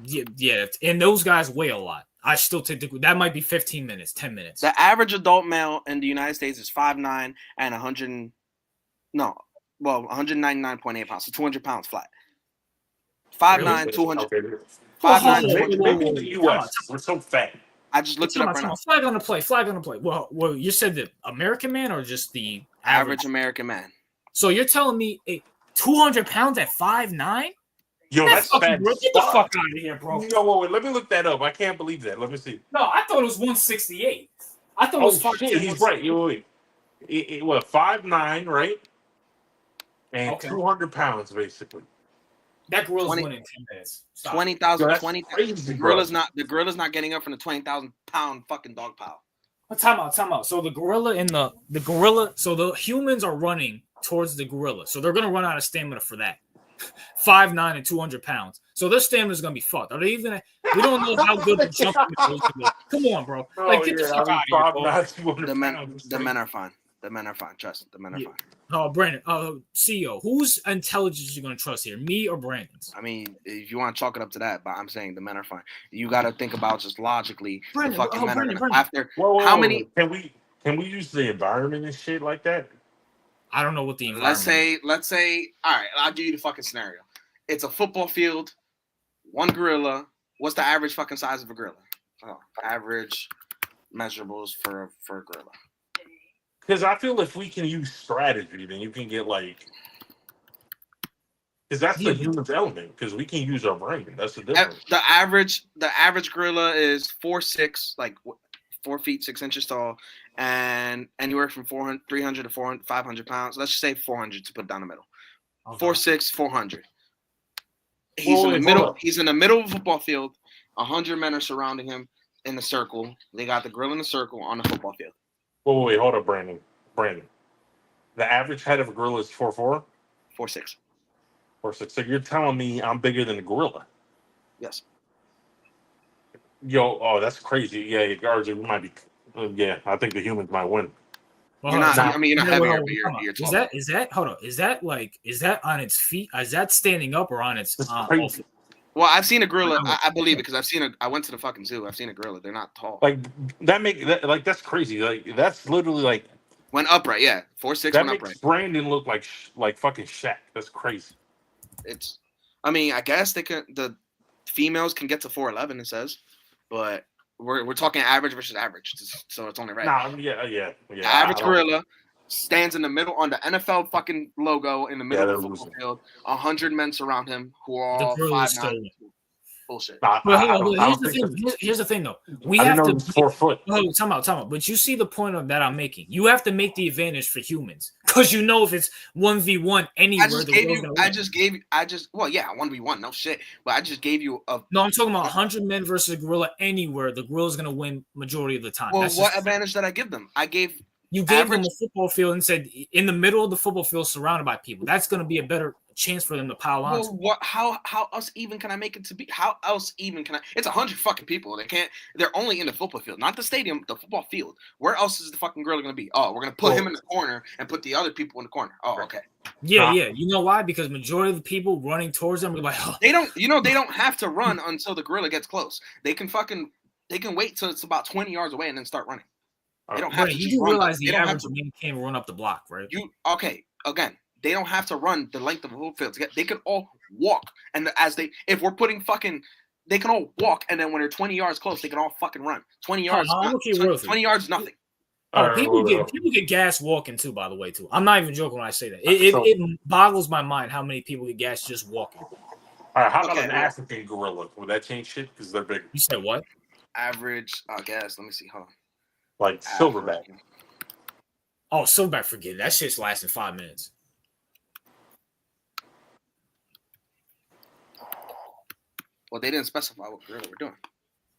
Yeah, and those guys weigh a lot. I still take that might be 15 minutes, 10 minutes. The average adult male in the United States is 5'9" and 199.8 pounds, so 200 pounds flat. 5'9", 200. Okay. 5'9", 200. In the U.S., we're so fat. I just looked it up right now. Flag on the play. Well, you said the American man or just the average American man? So you're telling me 200 pounds at 5'9"? Yo, that's fat. Get the fuck out of here, bro. No, wait, let me look that up. I can't believe that. Let me see. No, I thought it was 168. I thought it was 5'10". Shit, he's right. Wait. 5'9", right? And 200 pounds, basically. That gorilla's winning in 10 minutes. 20,000. The gorilla's not getting up from the 20,000 pound fucking dog pile. Time out. So the gorilla so the humans are running towards the gorilla. So they're gonna run out of stamina for that. 5'9" and 200 pounds. So their stamina is gonna be fucked. Are they even? We don't know how good the jumping is. Come on, bro. Like get the fuck out of here, The men are fine. The men are fine. Trust me, the men are fine. Oh, Brandon, CEO, whose intelligence you gonna trust here, me or Brandon's? I mean, if you want to chalk it up to that, but I'm saying the men are fine. You got to think about just logically. Brandon, the fucking men Brandon. are after. How many? Can we use the environment and shit like that? I don't know what the environment. Let's say. All right, I'll give you the fucking scenario. It's a football field, one gorilla. What's the average fucking size of a gorilla? Average measurables for a gorilla. Because I feel if we can use strategy, then you can get like. Because that's the human's element. Because we can use our brain. That's the difference. The average gorilla is 4'6", like 4 feet 6 inches tall, and anywhere from 300 to 500 pounds. Let's just say 400 to put down the middle. Okay. 4'6", 400. He's in the middle of a football field. 100 men are surrounding him in the circle. They got the gorilla in the circle on the football field. Wait, hold up, Brandon. The average height of a gorilla is 4'4"? 4'6". 4'6". So you're telling me I'm bigger than a gorilla? Yes. Yo, that's crazy. Yeah, guards might be. Yeah, I think the humans might win. Well, you're not heavier, but you're taller. Is that? Hold on. Is that on its feet? Is that standing up or on its? Well, I've seen a gorilla. I believe it because I went to the fucking zoo. I've seen a gorilla. They're not tall. Like that's crazy. Like that's literally like went upright. Yeah, 4'6" went upright. Brandon looked like fucking Shaq. That's crazy. I mean, I guess they can. The females can get to 4'11". It says, but we're talking average versus average, so it's only right. Nah, yeah. The average gorilla stands in the middle on the NFL fucking logo in the middle of the football field. 100 men surround him who are all 5'9". Bullshit. Here's the thing, though. We have to 4 foot. Oh, time out. But you see the point of that I'm making. You have to make the advantage for humans because you know if it's 1v1 anywhere. I just gave you 1v1. No shit. But I just gave you a. No, I'm talking about 100 men versus a gorilla anywhere. The gorilla's gonna win majority of the time. Well, what advantage did I give them? You gave them a football field and said in the middle of the football field surrounded by people. That's going to be a better chance for them to pile on. Well, what? How else even can I make it to be? How else even can I? It's 100 fucking people. They're only in the football field, not the stadium, the football field. Where else is the fucking gorilla going to be? Oh, we're going to put him in the corner and put the other people in the corner. Oh, okay. Yeah. You know why? Because majority of the people running towards them are like, oh. They don't have to run until the gorilla gets close. They can wait till it's about 20 yards away and then start running. They don't have to. You do realize the average man can't run up the block, right? Again. They don't have to run the length of the whole field to get. They can all walk, and if we're putting they can all walk, and then when they're 20 yards close, they can all fucking run. 20 yards. 20 yards, nothing. People get gas walking too. By the way, too. I'm not even joking when I say that. It boggles my mind how many people get gas just walking. All right, how about an African gorilla? Would that change shit because they're bigger? You said what? Average, I guess. Let me see. Hold on. Like silverback. Oh, silverback. Forget it. That shit's lasting 5 minutes. Well, they didn't specify what gorilla we're doing.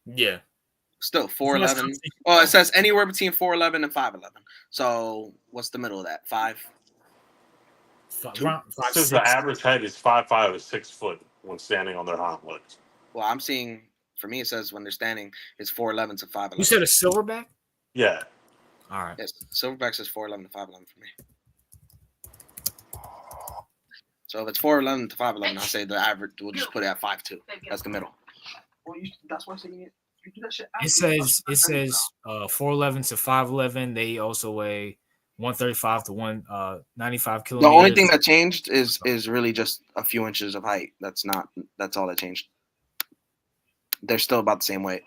Yeah. Still 4'11". Oh, it says anywhere between 4'11" and 5'11". So what's the middle of that? 5? It says the average height is 5'5" to 6 foot when standing on their hind legs. Well, I'm seeing, for me, it says when they're standing, it's 4'11" to 5'11". You said a silverback? Yeah. All right. Yes, silverback says 4'11" to 5'11" for me. So if it's 4'11" to 5'11", I'll say the average. We'll just put it at 5'2". That's the middle. Well, that's why I'm saying it. You do that shit. It says 4'11" to 5'11". They also weigh 135 to 195 kilometers. The only thing that changed is really just a few inches of height. That's all that changed. They're still about the same weight.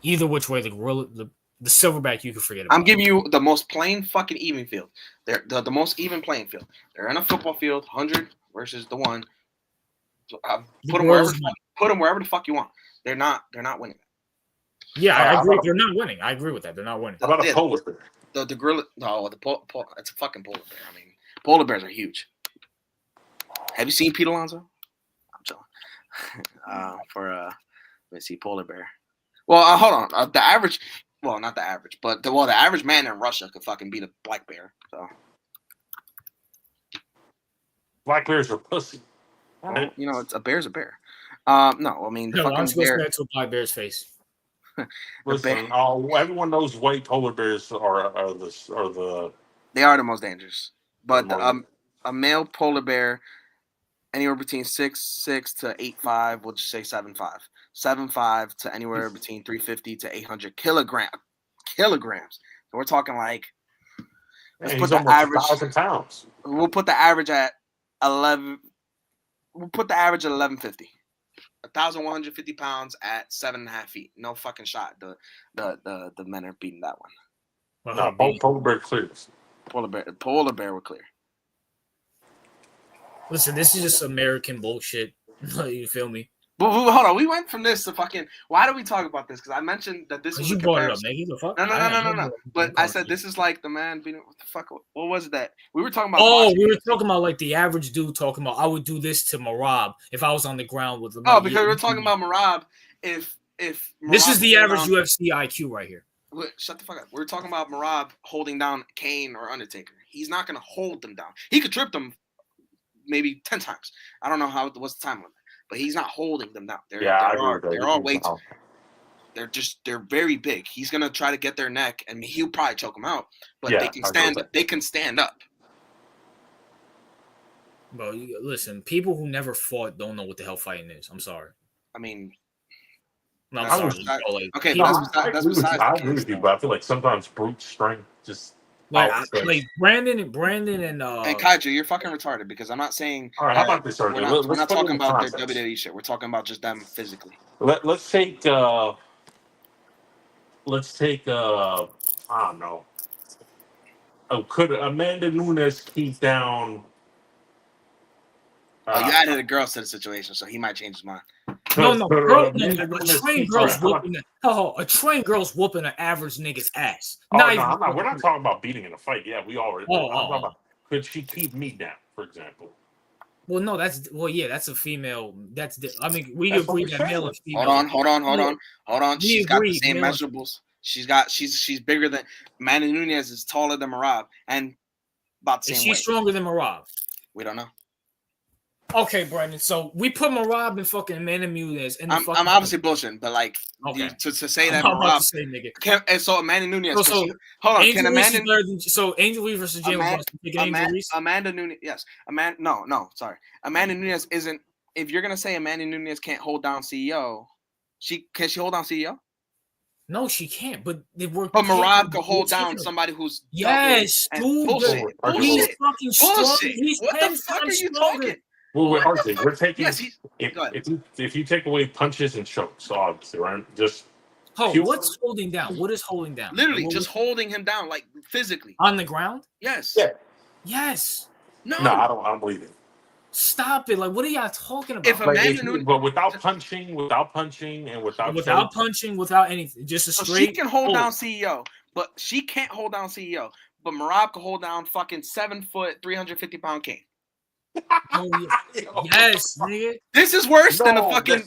Either which way, the gorilla, the silverback, you can forget about. I'm giving you the most plain fucking even field. They're the most even playing field. They're in a football field, 100 versus the one. So, put them wherever the fuck you want. They're not winning. Yeah, I agree. They're not winning. I agree with that. They're not winning. How about a polar bear? The gorilla. No, it's a fucking polar bear. I mean, polar bears are huge. Have you seen Pete Alonso? I'm chilling. Let's see, polar bear. Well, hold on. The average. Well, not the average, but the average man in Russia could fucking beat a black bear. So. Black bears are pussy. Well, it's a bear's a bear. No, I mean, I'm supposed to to a black bear's face. Listen, everyone knows white polar bears are the. They are the most dangerous, but a male polar bear, anywhere between 6'6" to 8'5", we'll just say 7'5", 7'5" to anywhere between 350 to 800 kilograms. So we're talking like. Let's put the average. 1,000 pounds. We'll put the average at 11. We'll put the average at 1150. 1,150 pounds at 7.5 feet. No fucking shot. The men are beating that one. No, polar bear clears. Polar bear will clear. Listen, this is just American bullshit. You feel me? But hold on, we went from this to fucking. Why do we talk about this? Because I mentioned that this was. You brought it up, Nick. The fuck? No. But I said this is like the man being. What the fuck? What was that? We were talking about. Oh, we were talking about like the average dude talking about. I would do this to Marab if I was on the ground with. Oh, because we're talking about Marab. If Marab this is the average UFC IQ right here. Shut the fuck up. We're talking about Marab holding down Kane or Undertaker. He's not gonna hold them down. He could trip them maybe 10 times. I don't know what's the time limit. But he's not holding them down. They're all weights. They're very big. He's gonna try to get their neck, and he'll probably choke them out. But they can stand up. They can stand up. Bro, listen. People who never fought don't know what the hell fighting is. I'm sorry. I mean, no, I'm sorry. Okay, that's besides. I agree with you, but I feel like sometimes brute strength just. Like Brandon and Kaiju, you're fucking retarded because I'm not saying. All right, how about this? We're not talking about their WWE shit. We're talking about just them physically. Let's take. I don't know. Oh, could Amanda Nunes keep down? You added a girl to the situation, so he might change his mind. No. A trained girl's whooping an average nigga's ass. We're not talking about beating in a fight. Yeah, we already. Could she keep me down, for example? Well, no, that's a female. We agree that male and female. Hold on. She's got the same measurables. She's bigger than Amanda Nunes is taller than Marab and about the same weight. She's stronger than Marab. We don't know. Okay, Brandon. So we put Marab and fucking Amanda Nunes in the I'm fucking. obviously bullshitting, but like Okay. to say I'm that about to Marab say, nigga. and so Amanda Nunes. So Hold on, Angel can Reese Amanda is better than so Angel Reese versus Jalen Brunson. Pick Angel Reese. Amanda Nunes? Yes, No, sorry. Amanda Nunes isn't. If you're gonna say Amanda Nunes can't hold down CEO, can she hold down CEO? No, she can't. But they work. But Marab could hold down somebody who's yes, dude. Bullshit. He's fucking strong. Bullshit. He's What 10 the fuck are times you stronger. talking? Well, we're taking. Yes, if you take away punches and chokes, obviously, right? Just what's holding down? What is holding down? Literally, just holding him down, like physically on the ground. Yes. Yeah. Yes. No, I don't believe it. Stop it! Like, what are y'all talking about? But without punching, and without punching, without anything, just a straight. She can hold down CEO, but she can't hold down CEO. But Marab can hold down fucking 7 foot, 350-pound King. Oh, yeah. Yes, nigga. This is worse than a fucking.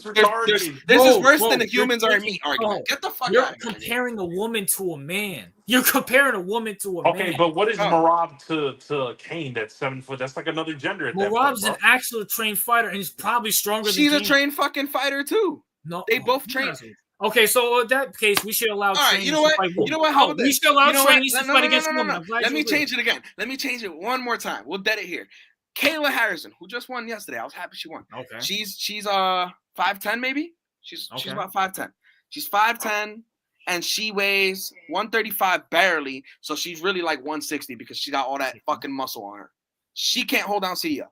This is worse than the humans are meat argument. Get the fuck out of here. You're comparing a woman to a man. You're comparing a woman to a man. Okay, but what is Marab to Kane? That's 7 foot. That's like another gender at that point. Marab's an actual trained fighter, and he's probably stronger than Kane. She's a trained fucking fighter too. No, they both train. Okay, so in that case, we should allow. All right, you know what? How about this? We should allow trainees to fight against women. No. Let me change it again. Let me change it one more time. We'll dead it here. Kayla Harrison, who just won yesterday. I was happy she won. Okay. She's 5'10" maybe. She's about 5'10". She's 5'10", and she weighs 135 barely. So she's really like 160 because she got all that fucking muscle on her. She can't hold down CEO.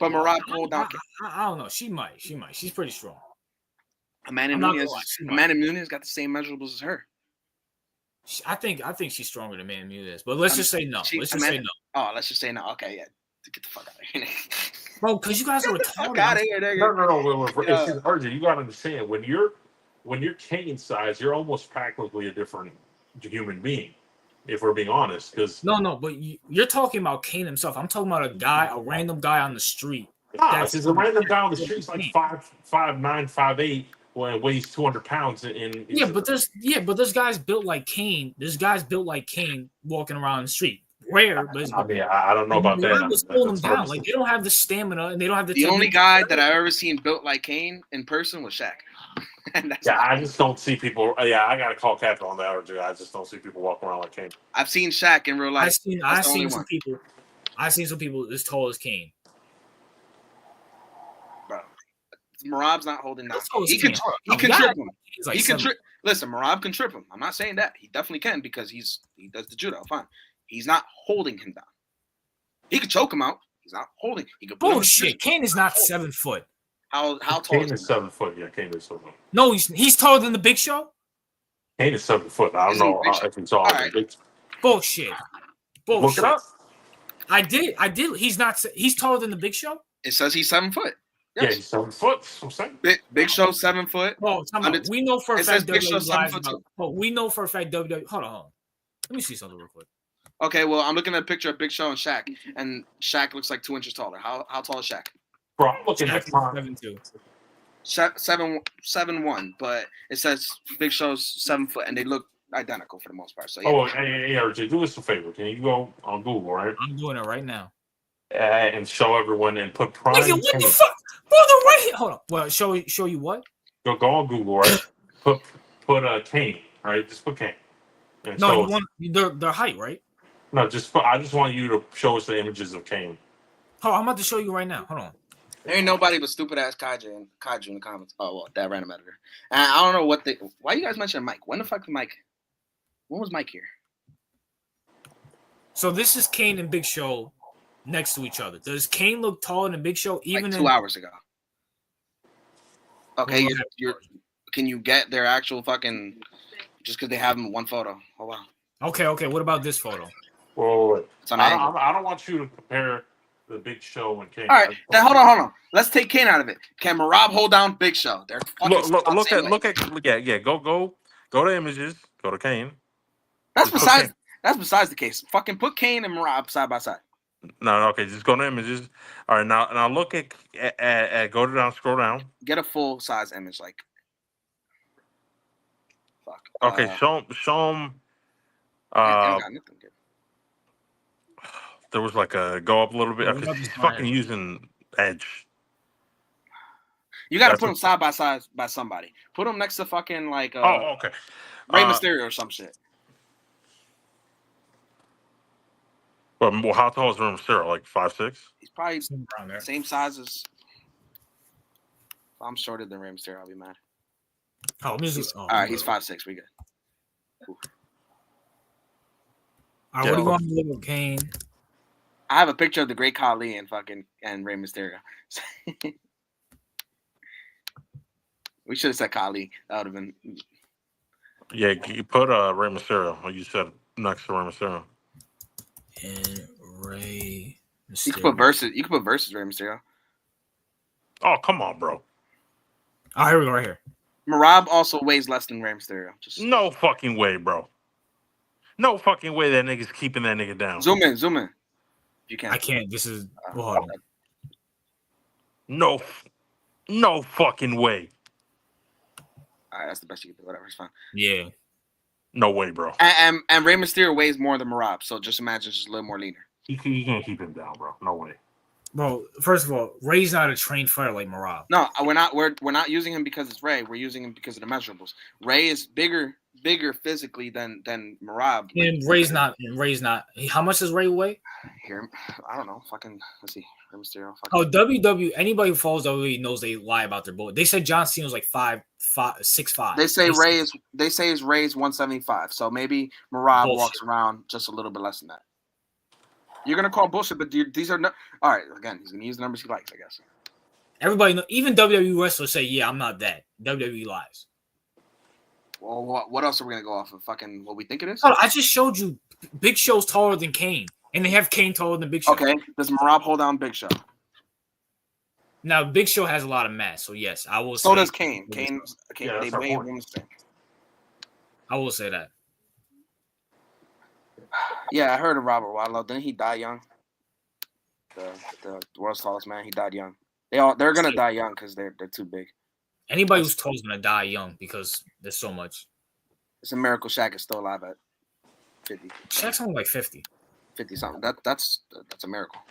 But Marab can hold down. I don't know. She might. She's pretty strong. Amanda Nunes got the same measurables as her. I think she's stronger than Amanda Nunes, but let's just say no. Let's just say no. Oh, let's just say no. Okay, yeah. Get the fuck out of here, bro. Because you guys are retarded. Out of here, No. RJ, you gotta understand when you're Kane size, you're almost practically a different human being. If we're being honest, because no, but you're talking about Kane himself. I'm talking about a random guy on the street. That's a random guy on the street's like 5'9", 5'8", and weighs 200 pounds. But there's guys built like Kane. There's guys built like Kane walking around the street. Rare, but I don't know about that. Was pulling them down. Like, they don't have the stamina and they don't have the. The only guy that I've ever seen built like Kane in person was Shaq. I just don't see people. Yeah, I gotta call Captain on that. RJ. I just don't see people walking around like Kane. I've seen Shaq in real life. I've seen some people. I've seen some people as tall as Kane. Bro, Marab's not holding down. He can trip him. He can trip. Listen, Marab can trip him. I'm not saying that. He definitely can because he does the judo. Fine. He's not holding him down. He could choke him out. He's not holding. He could. Bullshit. Kane is not 7 foot. How tall? Kane is 7 foot. Yeah, Kane is 7 foot. No, he's taller than the Big Show. Kane is 7 foot. I don't know if he's taller than Big Show. Bullshit. Look it up. I did. He's not. He's taller than the Big Show. It says he's 7 foot. Yes. Yeah, he's 7 foot. I'm saying. Big Show 7 foot. Oh, we know for a fact Big Show 7 foot. We know for a fact WWE. Hold on. Let me see something real quick. Okay, well, I'm looking at a picture of Big Show and Shaq, and Shaq looks like 2 inches taller. How tall is Shaq? Bro, I'm looking at 7'2". 7'1", but it says Big Show's 7 foot, and they look identical for the most part. So yeah. Oh, hey, RJ, do us a favor. Can you go on Google, right? I'm doing it right now. And show everyone and put Prime. Nigga, what the fuck, brother? Right here. Hold on. Well, show you what? Go on Google, right? put Kane, right? Just put Kane. No, you want their height, right? No, I just want you to show us the images of Kane. Oh, I'm about to show you right now. Hold on. There ain't nobody but stupid ass Kaiju in the comments. Oh well, that random editor. And I don't know why you guys mentioned Mike. When the fuck was Mike? When was Mike here? So this is Kane and Big Show next to each other. Does Kane look taller than Big Show? Even like 2 hours ago. Okay, can you get their actual fucking? Just because they have them in one photo. Oh wow. Okay. What about this photo? Whoa. I don't want you to compare the Big Show and Kane. All right, then hold on. Let's take Kane out of it. Can Marab hold down Big Show? They're look at go to images. Go to Kane. That's besides the case. Fucking put Kane and Marab side by side. No, okay, just go to images. All right, now look at scroll down. Get a full size image, like. Fuck. Okay, show them. There was like a go up a little bit Yeah, because he's fucking using edge. You got to put them side by side by somebody. Put them next to fucking like okay. Rey Mysterio or some shit. Well, how tall is Rey Mysterio? Like 5'6"? He's probably same size as. If I'm shorter than Rey Mysterio, I'll be mad. All right, he's 5'6". We good. All right, what do you want to do with Kane? I have a picture of the Great Khali and Rey Mysterio. We should have said Khali. That would have been. Yeah, you put Rey Mysterio. Like you said, next to Rey Mysterio. And Rey Mysterio. You can put versus Rey Mysterio. Oh, come on, bro. Oh, here we go, right here. Marab also weighs less than Rey Mysterio. No fucking way, bro. No fucking way that nigga's keeping that nigga down. Zoom in. If you can. I can't. This is. Hold on. No fucking way. All right, that's the best you can do. Whatever, it's fine. Yeah. No way, bro. And Rey Mysterio weighs more than Marab, so just imagine just a little more leaner. You can't keep him down, bro. No way. Bro, first of all, Ray's not a trained fighter like Marab. No, we're not using him because it's Rey. We're using him because of the measurables. Rey is bigger physically than Marab. And Ray's not. How much does Ray weigh? Here, I don't know. Fucking let's see. Rey Mysterio. WWE. Anybody who follows WWE knows they lie about their bullet. They said John Cena was like 6'5". They say Ray's 175. So maybe Marab walks around just a little bit less than that. You're gonna call bullshit, but these are not. All right, again, he's gonna use the numbers he likes, I guess. Everybody know, even WWE wrestlers say, "Yeah, I'm not that." WWE lies. Well, what else are we gonna go off of? Fucking what we think it is? Oh, I just showed you. Big Show's taller than Kane, and they have Kane taller than Big Show. Okay, does Marab hold down Big Show? Now, Big Show has a lot of mass, so yes, I will. So does Kane. Kane, yeah, they weigh almost the same. I will say that. Yeah, I heard of Robert Wadlow. Didn't he die young? The world's tallest man. He died young. They're gonna die young because they're too big. Anybody who's tall is gonna die young because there's so much. It's a miracle Shaq is still alive at 50. Shaq's only like 50. 50 something. That's a miracle.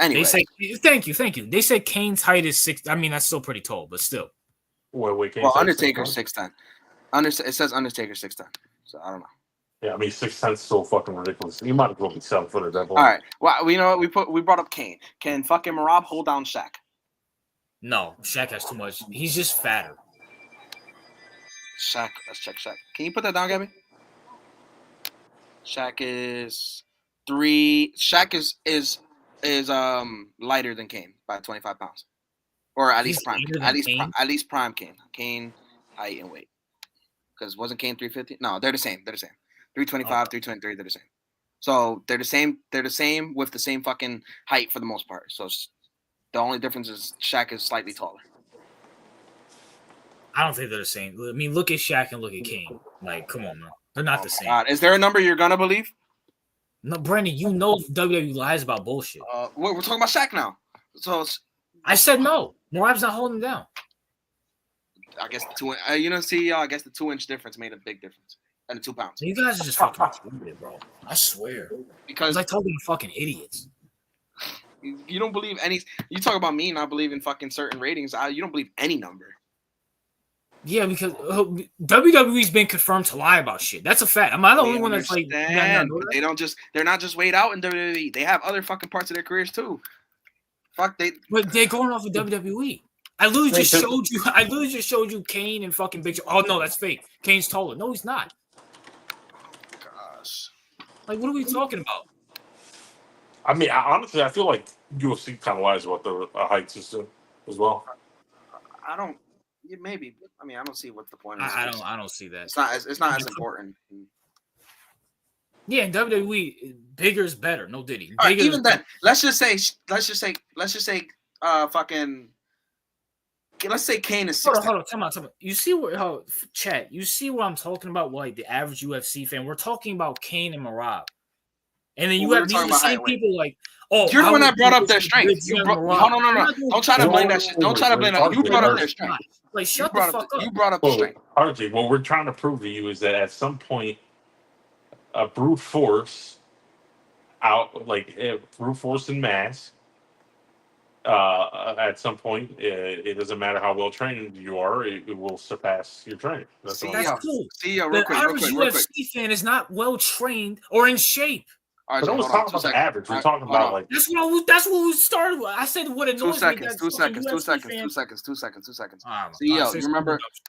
Anyway, They say thank you. They said Kane's height is 6. I mean, that's still pretty tall, but still. Wait, well, Undertaker's 6'10". It says Undertaker 6'10". So I don't know. Yeah, I mean 6'10" is so fucking ridiculous. You might as well be 7 foot at that point. All right. Well, you know what? We brought up Kane. Can fucking Marab hold down Shaq? No, Shaq has too much. He's just fatter. Shaq. Let's check Shaq. Can you put that down, Gabby? Shaq is 3. Shaq is lighter than Kane by 25 pounds, or at least prime. At least prime Kane. Kane height and weight. Because wasn't Kane 350? No, they're the same. 325, 323, they're the same. So they're the same. They're the same with the same fucking height for the most part. So the only difference is Shaq is slightly taller. I don't think they're the same. I mean, look at Shaq and look at Kane. Like, come on, man. They're not the same. Is there a number you're gonna believe? No, Brandon, you know WWE lies about bullshit. We're talking about Shaq now. So I said no. Marab's not holding him down. I guess the 2. I guess the 2-inch difference made a big difference, and the 2 pounds. You guys are just fucking stupid, bro. I swear. Because I told them fucking idiots. You don't believe any. You talk about me not believing fucking certain ratings. You don't believe any number. Yeah, because WWE's been confirmed to lie about shit. That's a fact. Am I the only one that's like? They're not just weighed out in WWE. They have other fucking parts of their careers too. But they're going off of WWE. I literally just showed you Kane and fucking Big Show. Oh no, that's fake. Kane's taller. No, he's not. Gosh. Like, what are we talking about? I mean, honestly, I feel like UFC kind of lies about the height system as well. I don't. Maybe. I mean, I don't see what the point is. I don't see that. It's not as important. Yeah, in WWE, bigger is better. No diddy. Right, even then, let's just say, fucking. Let's say Kane is 6'10". Hold on. Time out. You see chat? You see what I'm talking about? Like the average UFC fan. We're talking about Kane and Marab, and then you have these same people like. Oh, you're the one that brought up their strength. No. Don't try to blame that shit. Don't try to blame that. You brought up their strength. Like, shut the fuck up. You brought up the strength. RJ, what we're trying to prove to you is that at some point, brute force out, like brute force in mass. At some point, it doesn't matter how well trained you are; it will surpass your training. That's all. That's cool. CEO, The average UFC fan is not well trained or in shape. But I was talking about the average. We're talking about like that's what we started with. I said what annoys me. 2 seconds. CEO, you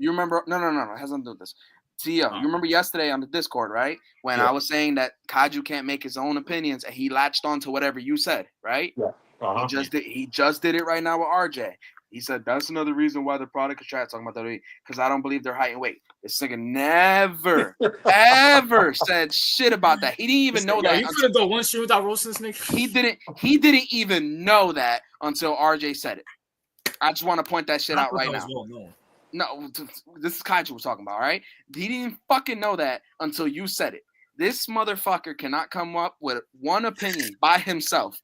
remember? No. It has nothing to do with this. CEO, you remember yesterday on the Discord, right? When I was saying that Kaiju can't make his own opinions and he latched on to whatever you said, right? Yeah. Uh-huh. He just did it right now with RJ. He said that's another reason why the product is trash. Talking about WWE because I don't believe they're height and weight. This nigga never ever said shit about that. He didn't even know that. You couldn't go one stream without roasting this nigga. He didn't even know that until RJ said it. I just want to point that shit out right now. No, this is Kaiju we're talking about, right? He didn't fucking know that until you said it. This motherfucker cannot come up with one opinion by himself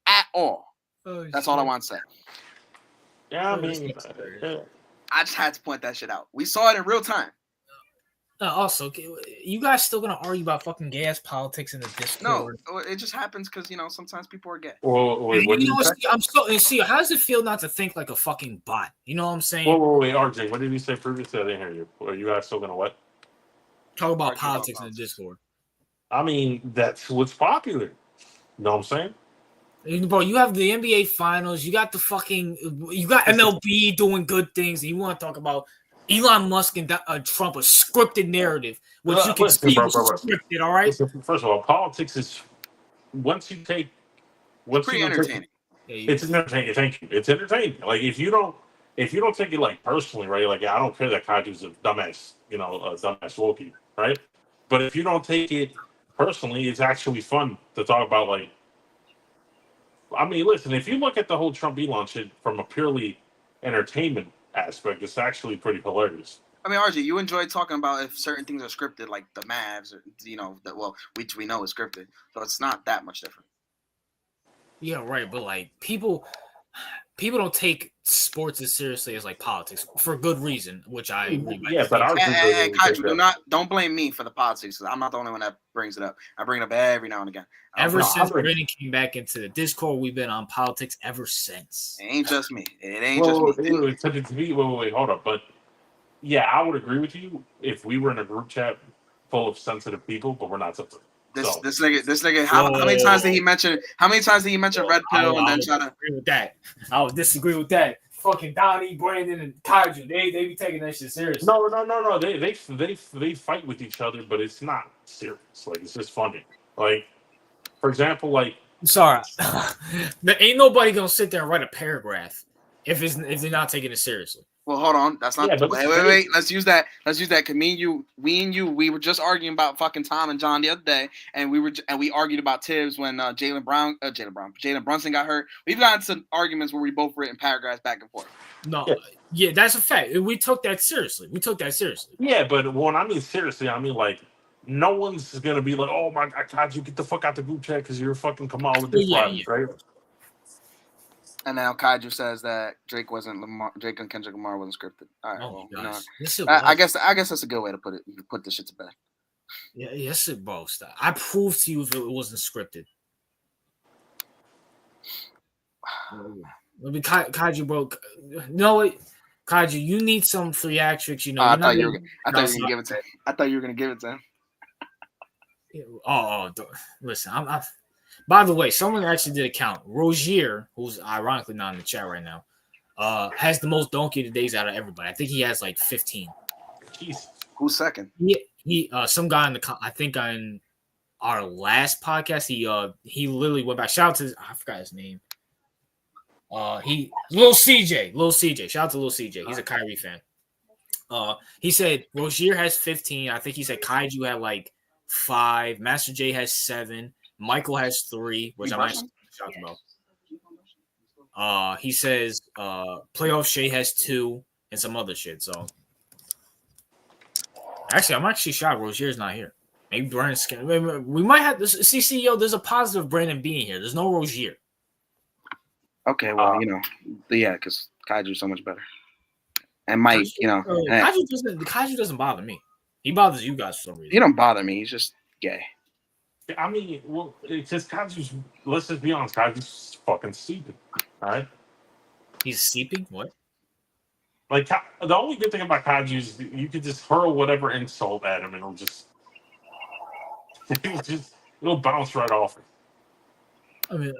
at all. That's all I want to say. Yeah, I mean, I just had to point that shit out. We saw it in real time. Also, you guys still gonna argue about fucking gay ass politics in the Discord? No, it just happens because sometimes people are gay. Well, wait, how does it feel not to think like a fucking bot? You know what I'm saying? Wait, RJ, what did you say previously? I didn't hear you. Are you guys still gonna what? Talk about politics in the Discord. I mean, that's what's popular. You know what I'm saying? Bro, you have the NBA Finals. You got MLB doing good things. And you want to talk about Elon Musk and Trump, a scripted narrative, which you can see was scripted. All right. Listen, first of all, politics is pretty entertaining. It's entertaining. Thank you. It's entertaining. Like if you don't take it like personally, right? Like I don't care that Kaiju's a dumbass, a dumbass Loki, right? But if you don't take it personally, it's actually fun to talk about. Like, I mean, listen, if you look at the whole Trump Elon shit from a purely entertainment aspect, it's actually pretty hilarious. I mean, RJ, you enjoy talking about if certain things are scripted, like the Mavs, or, which we know is scripted, so it's not that much different. Yeah, right. But like people don't take sports as seriously as like politics for good reason, which I agree. Yeah, but Kaiju, don't blame me for the politics. I'm not the only one that brings it up. I bring it up every now and again. Ever since Brandon came back into the Discord, we've been on politics ever since. It ain't just me. Wait, hold up. But yeah, I would agree with you if we were in a group chat full of sensitive people, but we're not sensitive. This nigga. How many times did he mention? How many times did he mention red pill and then try to agree with that? I would disagree with that. Fucking Donnie, Brandon, and Kaiju, they be taking that shit seriously. No. They fight with each other, but it's not serious. Like it's just funny. Like, for example, like I'm sorry, there ain't nobody gonna sit there and write a paragraph if they're not taking it seriously. Well, hold on. That's not. Yeah, wait. Let's use that. Cause we were just arguing about fucking Tom and John the other day, and we argued about Tibbs when Jalen Brunson got hurt. We've gotten some arguments where we both written paragraphs back and forth. No, yeah, that's a fact. We took that seriously. Yeah, but when I mean seriously, I mean like no one's gonna be like, oh my God, you get the fuck out the group chat because you're fucking Kamala right? And now Kaiju says that Drake and Kendrick Lamar wasn't scripted. All right, I guess that's a good way to put this shit to bed. Yeah, yes, it both. I proved to you if it wasn't scripted. Kaiju, bro. No, Kaiju, you need some theatrics. I thought you were gonna give it to him. I thought you were gonna give it to him. Listen, I'm. By the way, someone actually did a count. Rozier, who's ironically not in the chat right now, has the most donkey days out of everybody. I think he has like 15. Jeez. Who's second? He some guy I think on our last podcast, he literally went back. Shout out to I forgot his name. Lil CJ. Shout out to Lil CJ. He's a Kyrie fan. He said Rozier has 15. I think he said Kaiju had like 5. Master J has 7. Michael has 3, which I'm actually shocked about. He says Playoff Shay has 2 and some other shit. So actually, I'm actually shocked Rozier's not here. Maybe Brandon's scared. We might have this. See, CEO, there's a positive Brandon being here. There's no Rozier. Okay, well, because Kaiju's so much better. And Mike, Kaiju doesn't bother me. He bothers you guys for some reason. He don't bother me. He's just gay. I mean, well, it's just Kaju's. Let's just be honest, Kaju's fucking stupid. All right. He's seeping. What? Like the only good thing about Kaiju is you could just hurl whatever insult at him, and it'll bounce right off him. I mean,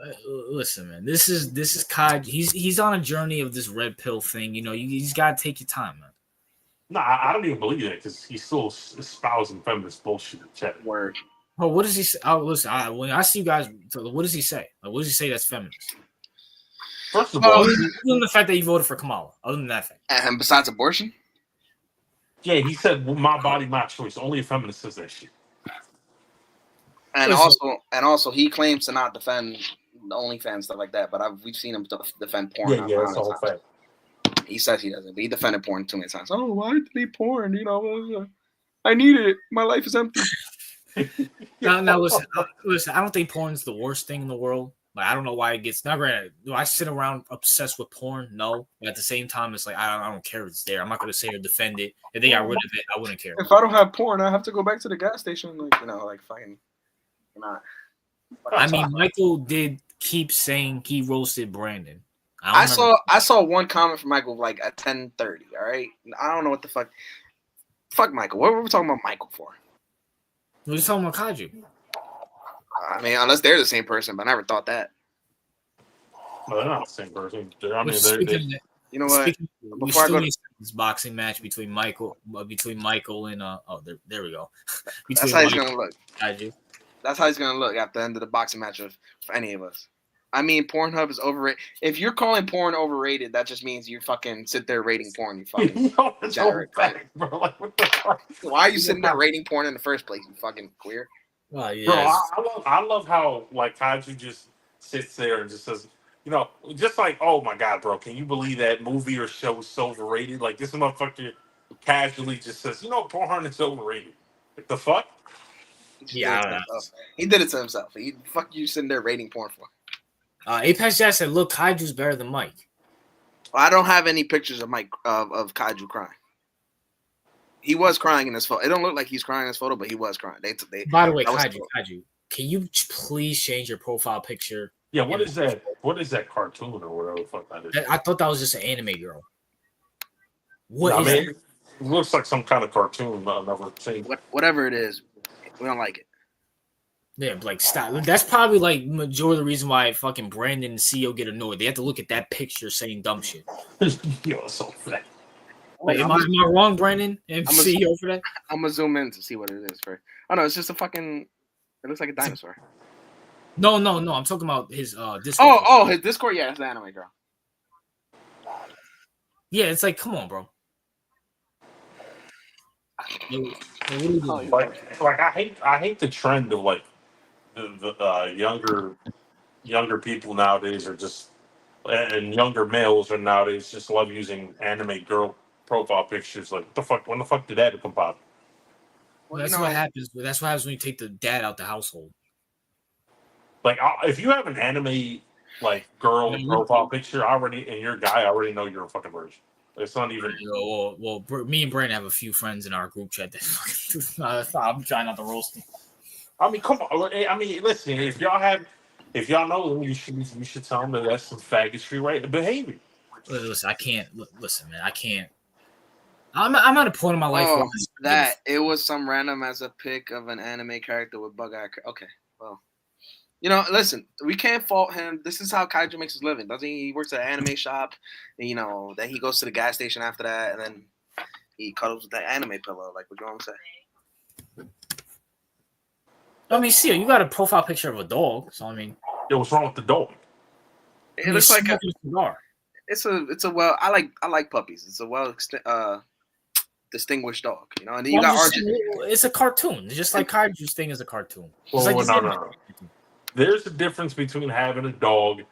listen, man. This is Kai. He's on a journey of this red pill thing. You know, you just gotta take your time, man. No, I don't even believe that because he's still espousing feminist bullshit in chat. Word. Oh, what does he say? Oh, listen, when I see you guys, what does he say? Like, what does he say that's feminist? First of all, other than the fact that he voted for Kamala, other than that fact. And besides abortion? Yeah, he said, well, "My body, my choice." Only a feminist says that shit. And also, he claims to not defend the OnlyFans stuff like that. But we've seen him defend porn. Yeah, that's the whole fact. He says he doesn't, but he defended porn too many times. Oh, why delete porn? You know, I need it. My life is empty. Now listen. I don't think porn's the worst thing in the world. Like, I don't know why it gets. Not granted, do I sit around obsessed with porn? No. But at the same time, it's like I don't care if it's there. I'm not gonna say or defend it. If they got rid of it, I wouldn't care. If I don't have porn, I have to go back to the gas station, like fucking. Not. I mean, Michael did keep saying he roasted Brandon. I saw one comment from Michael like at 10:30. All right, I don't know what the fuck. Fuck Michael. What were we talking about Michael for? We're just talking about Kaiju. I mean, unless they're the same person, but I never thought that. Well, they're not the same person. I mean, you know what? Before I go to this boxing match between Michael and there we go. That's how he's gonna look. Kaiju. That's how he's gonna look at the end of the boxing match for any of us. I mean, Pornhub is overrated. If you're calling porn overrated, that just means you fucking sit there rating porn. You fucking fact, bro. Like, what the fuck? Why are you sitting there rating porn in the first place? You fucking queer. Oh, yeah. Bro, I love how like Kaiju just sits there and just says, you know, just like, oh my god, bro, can you believe that movie or show is so overrated? Like this motherfucker casually just says, you know, porn is overrated. What the fuck? Yeah, he did it to himself. Fuck you sitting there rating porn for. Apex Jazz said, "Look, Kaiju's better than Mike." Well, I don't have any pictures of Mike of Kaiju crying. He was crying in this photo. It don't look like he's crying in this photo, but he was crying. By the way, Kaiju, can you please change your profile picture? Yeah, what is that? What is that cartoon or whatever the fuck that is? I thought that was just an anime girl. It looks like some kind of cartoon I've never seen. Whatever it is, we don't like it. Yeah, like stop. That's probably like majority of the reason why fucking Brandon and CEO get annoyed. They have to look at that picture saying dumb shit. Yo, so fat. Like, am I wrong, Brandon and CEO for that? I'm gonna zoom in to see what it is for. Oh no, it's just a fucking. It looks like a dinosaur. No. I'm talking about his Discord. His Discord. Yeah, it's an anime girl. Yeah, it's like, come on, bro. Like I hate the trend of like the younger people nowadays are just and younger males are nowadays just love using anime girl profile pictures. Like what the fuck? When the fuck did that come about? Well, that's what happens. That's what happens when you take the dad out the household. Like if you have an anime like girl profile picture already, and you're a guy, I already know you're a fucking virgin. It's not even. Well, me and Brandon have a few friends in our group chat that fucking. I'm trying not to roast them. I mean, come on. I mean, listen. If y'all know them, you should tell them that that's some faggotry, right? Behavior. Listen, I can't. Listen, man, I can't. I'm at a point in my life where that it was some random as a pic of an anime character with bug eye. Okay, well. You know, listen, we can't fault him. This is how Kaiju makes his living. Doesn't he? He works at an anime shop. And, you know, then he goes to the gas station after that, and then he cuddles with that anime pillow. Like, what you want to say? I mean, see, you got a profile picture of a dog. So, I mean. Yeah, what's wrong with the dog? It looks like a cigar. It's a well, I like puppies. It's a well distinguished dog, you know. And then you got it's a cartoon. It's just like Kaiju's thing is a cartoon. Well, no. There's a difference between having a dog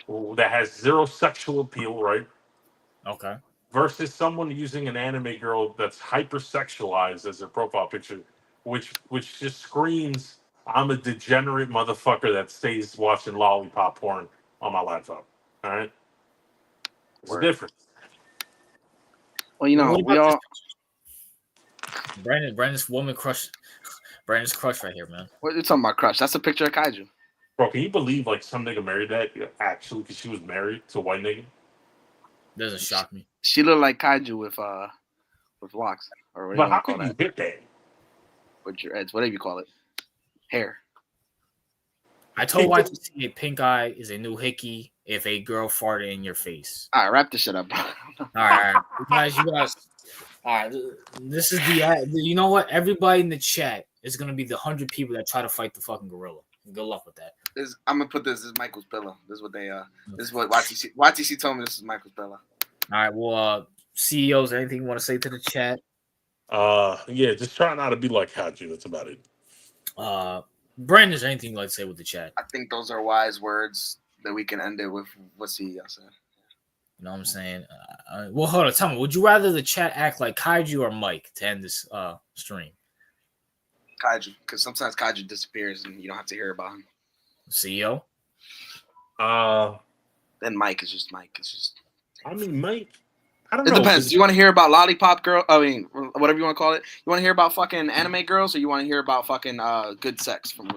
that has zero sexual appeal, right? Okay. Versus someone using an anime girl that's hypersexualized as their profile picture, which just screams, "I'm a degenerate motherfucker that stays watching lollipop porn on my laptop." All right, it's a difference. Well, you know, we all. Brandon's woman crush. Brandon's crush right here, man. What are you talking about, crush? That's a picture of Kaiju. Bro, can you believe like some nigga married that actually because she was married to a white nigga? Doesn't shock me. She looked like Kaiju with locks or whatever But you how want to call can you that. hit that? With your heads, whatever you call it, hair. I told YTC a pink eye is a new hickey if a girl farted in your face. All right, wrap this shit up. All right. You guys. All right. This is you know what? Everybody in the chat is going to be the 100 people that try to fight the fucking gorilla. Good luck with that. I'm going to put this is Michael's pillow. This is what this is what YTC told me this is Michael's pillow. All right. Well, CEOs, anything you want to say to the chat? Yeah, just try not to be like Haji. That's about it. Brandon, is there anything you'd like to say with the chat? I think those are wise words that we can end it with what CEO said. You know what I'm saying? Well, hold on. Tell me, would you rather the chat act like Kaiju or Mike to end this stream? Kaiju, because sometimes Kaiju disappears and you don't have to hear about him. CEO? Then Mike is just Mike. It's just. I mean, Mike. I don't know. It depends. Do you want to hear about lollipop girl? I mean, whatever you want to call it. You want to hear about fucking anime girls, or you want to hear about fucking good sex from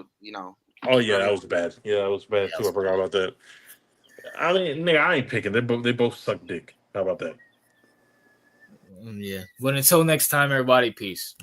Oh yeah, that was bad. Yeah, that was bad too. I forgot about that. I mean, nigga, I ain't picking. They both suck dick. How about that? Yeah. But until next time, everybody, peace.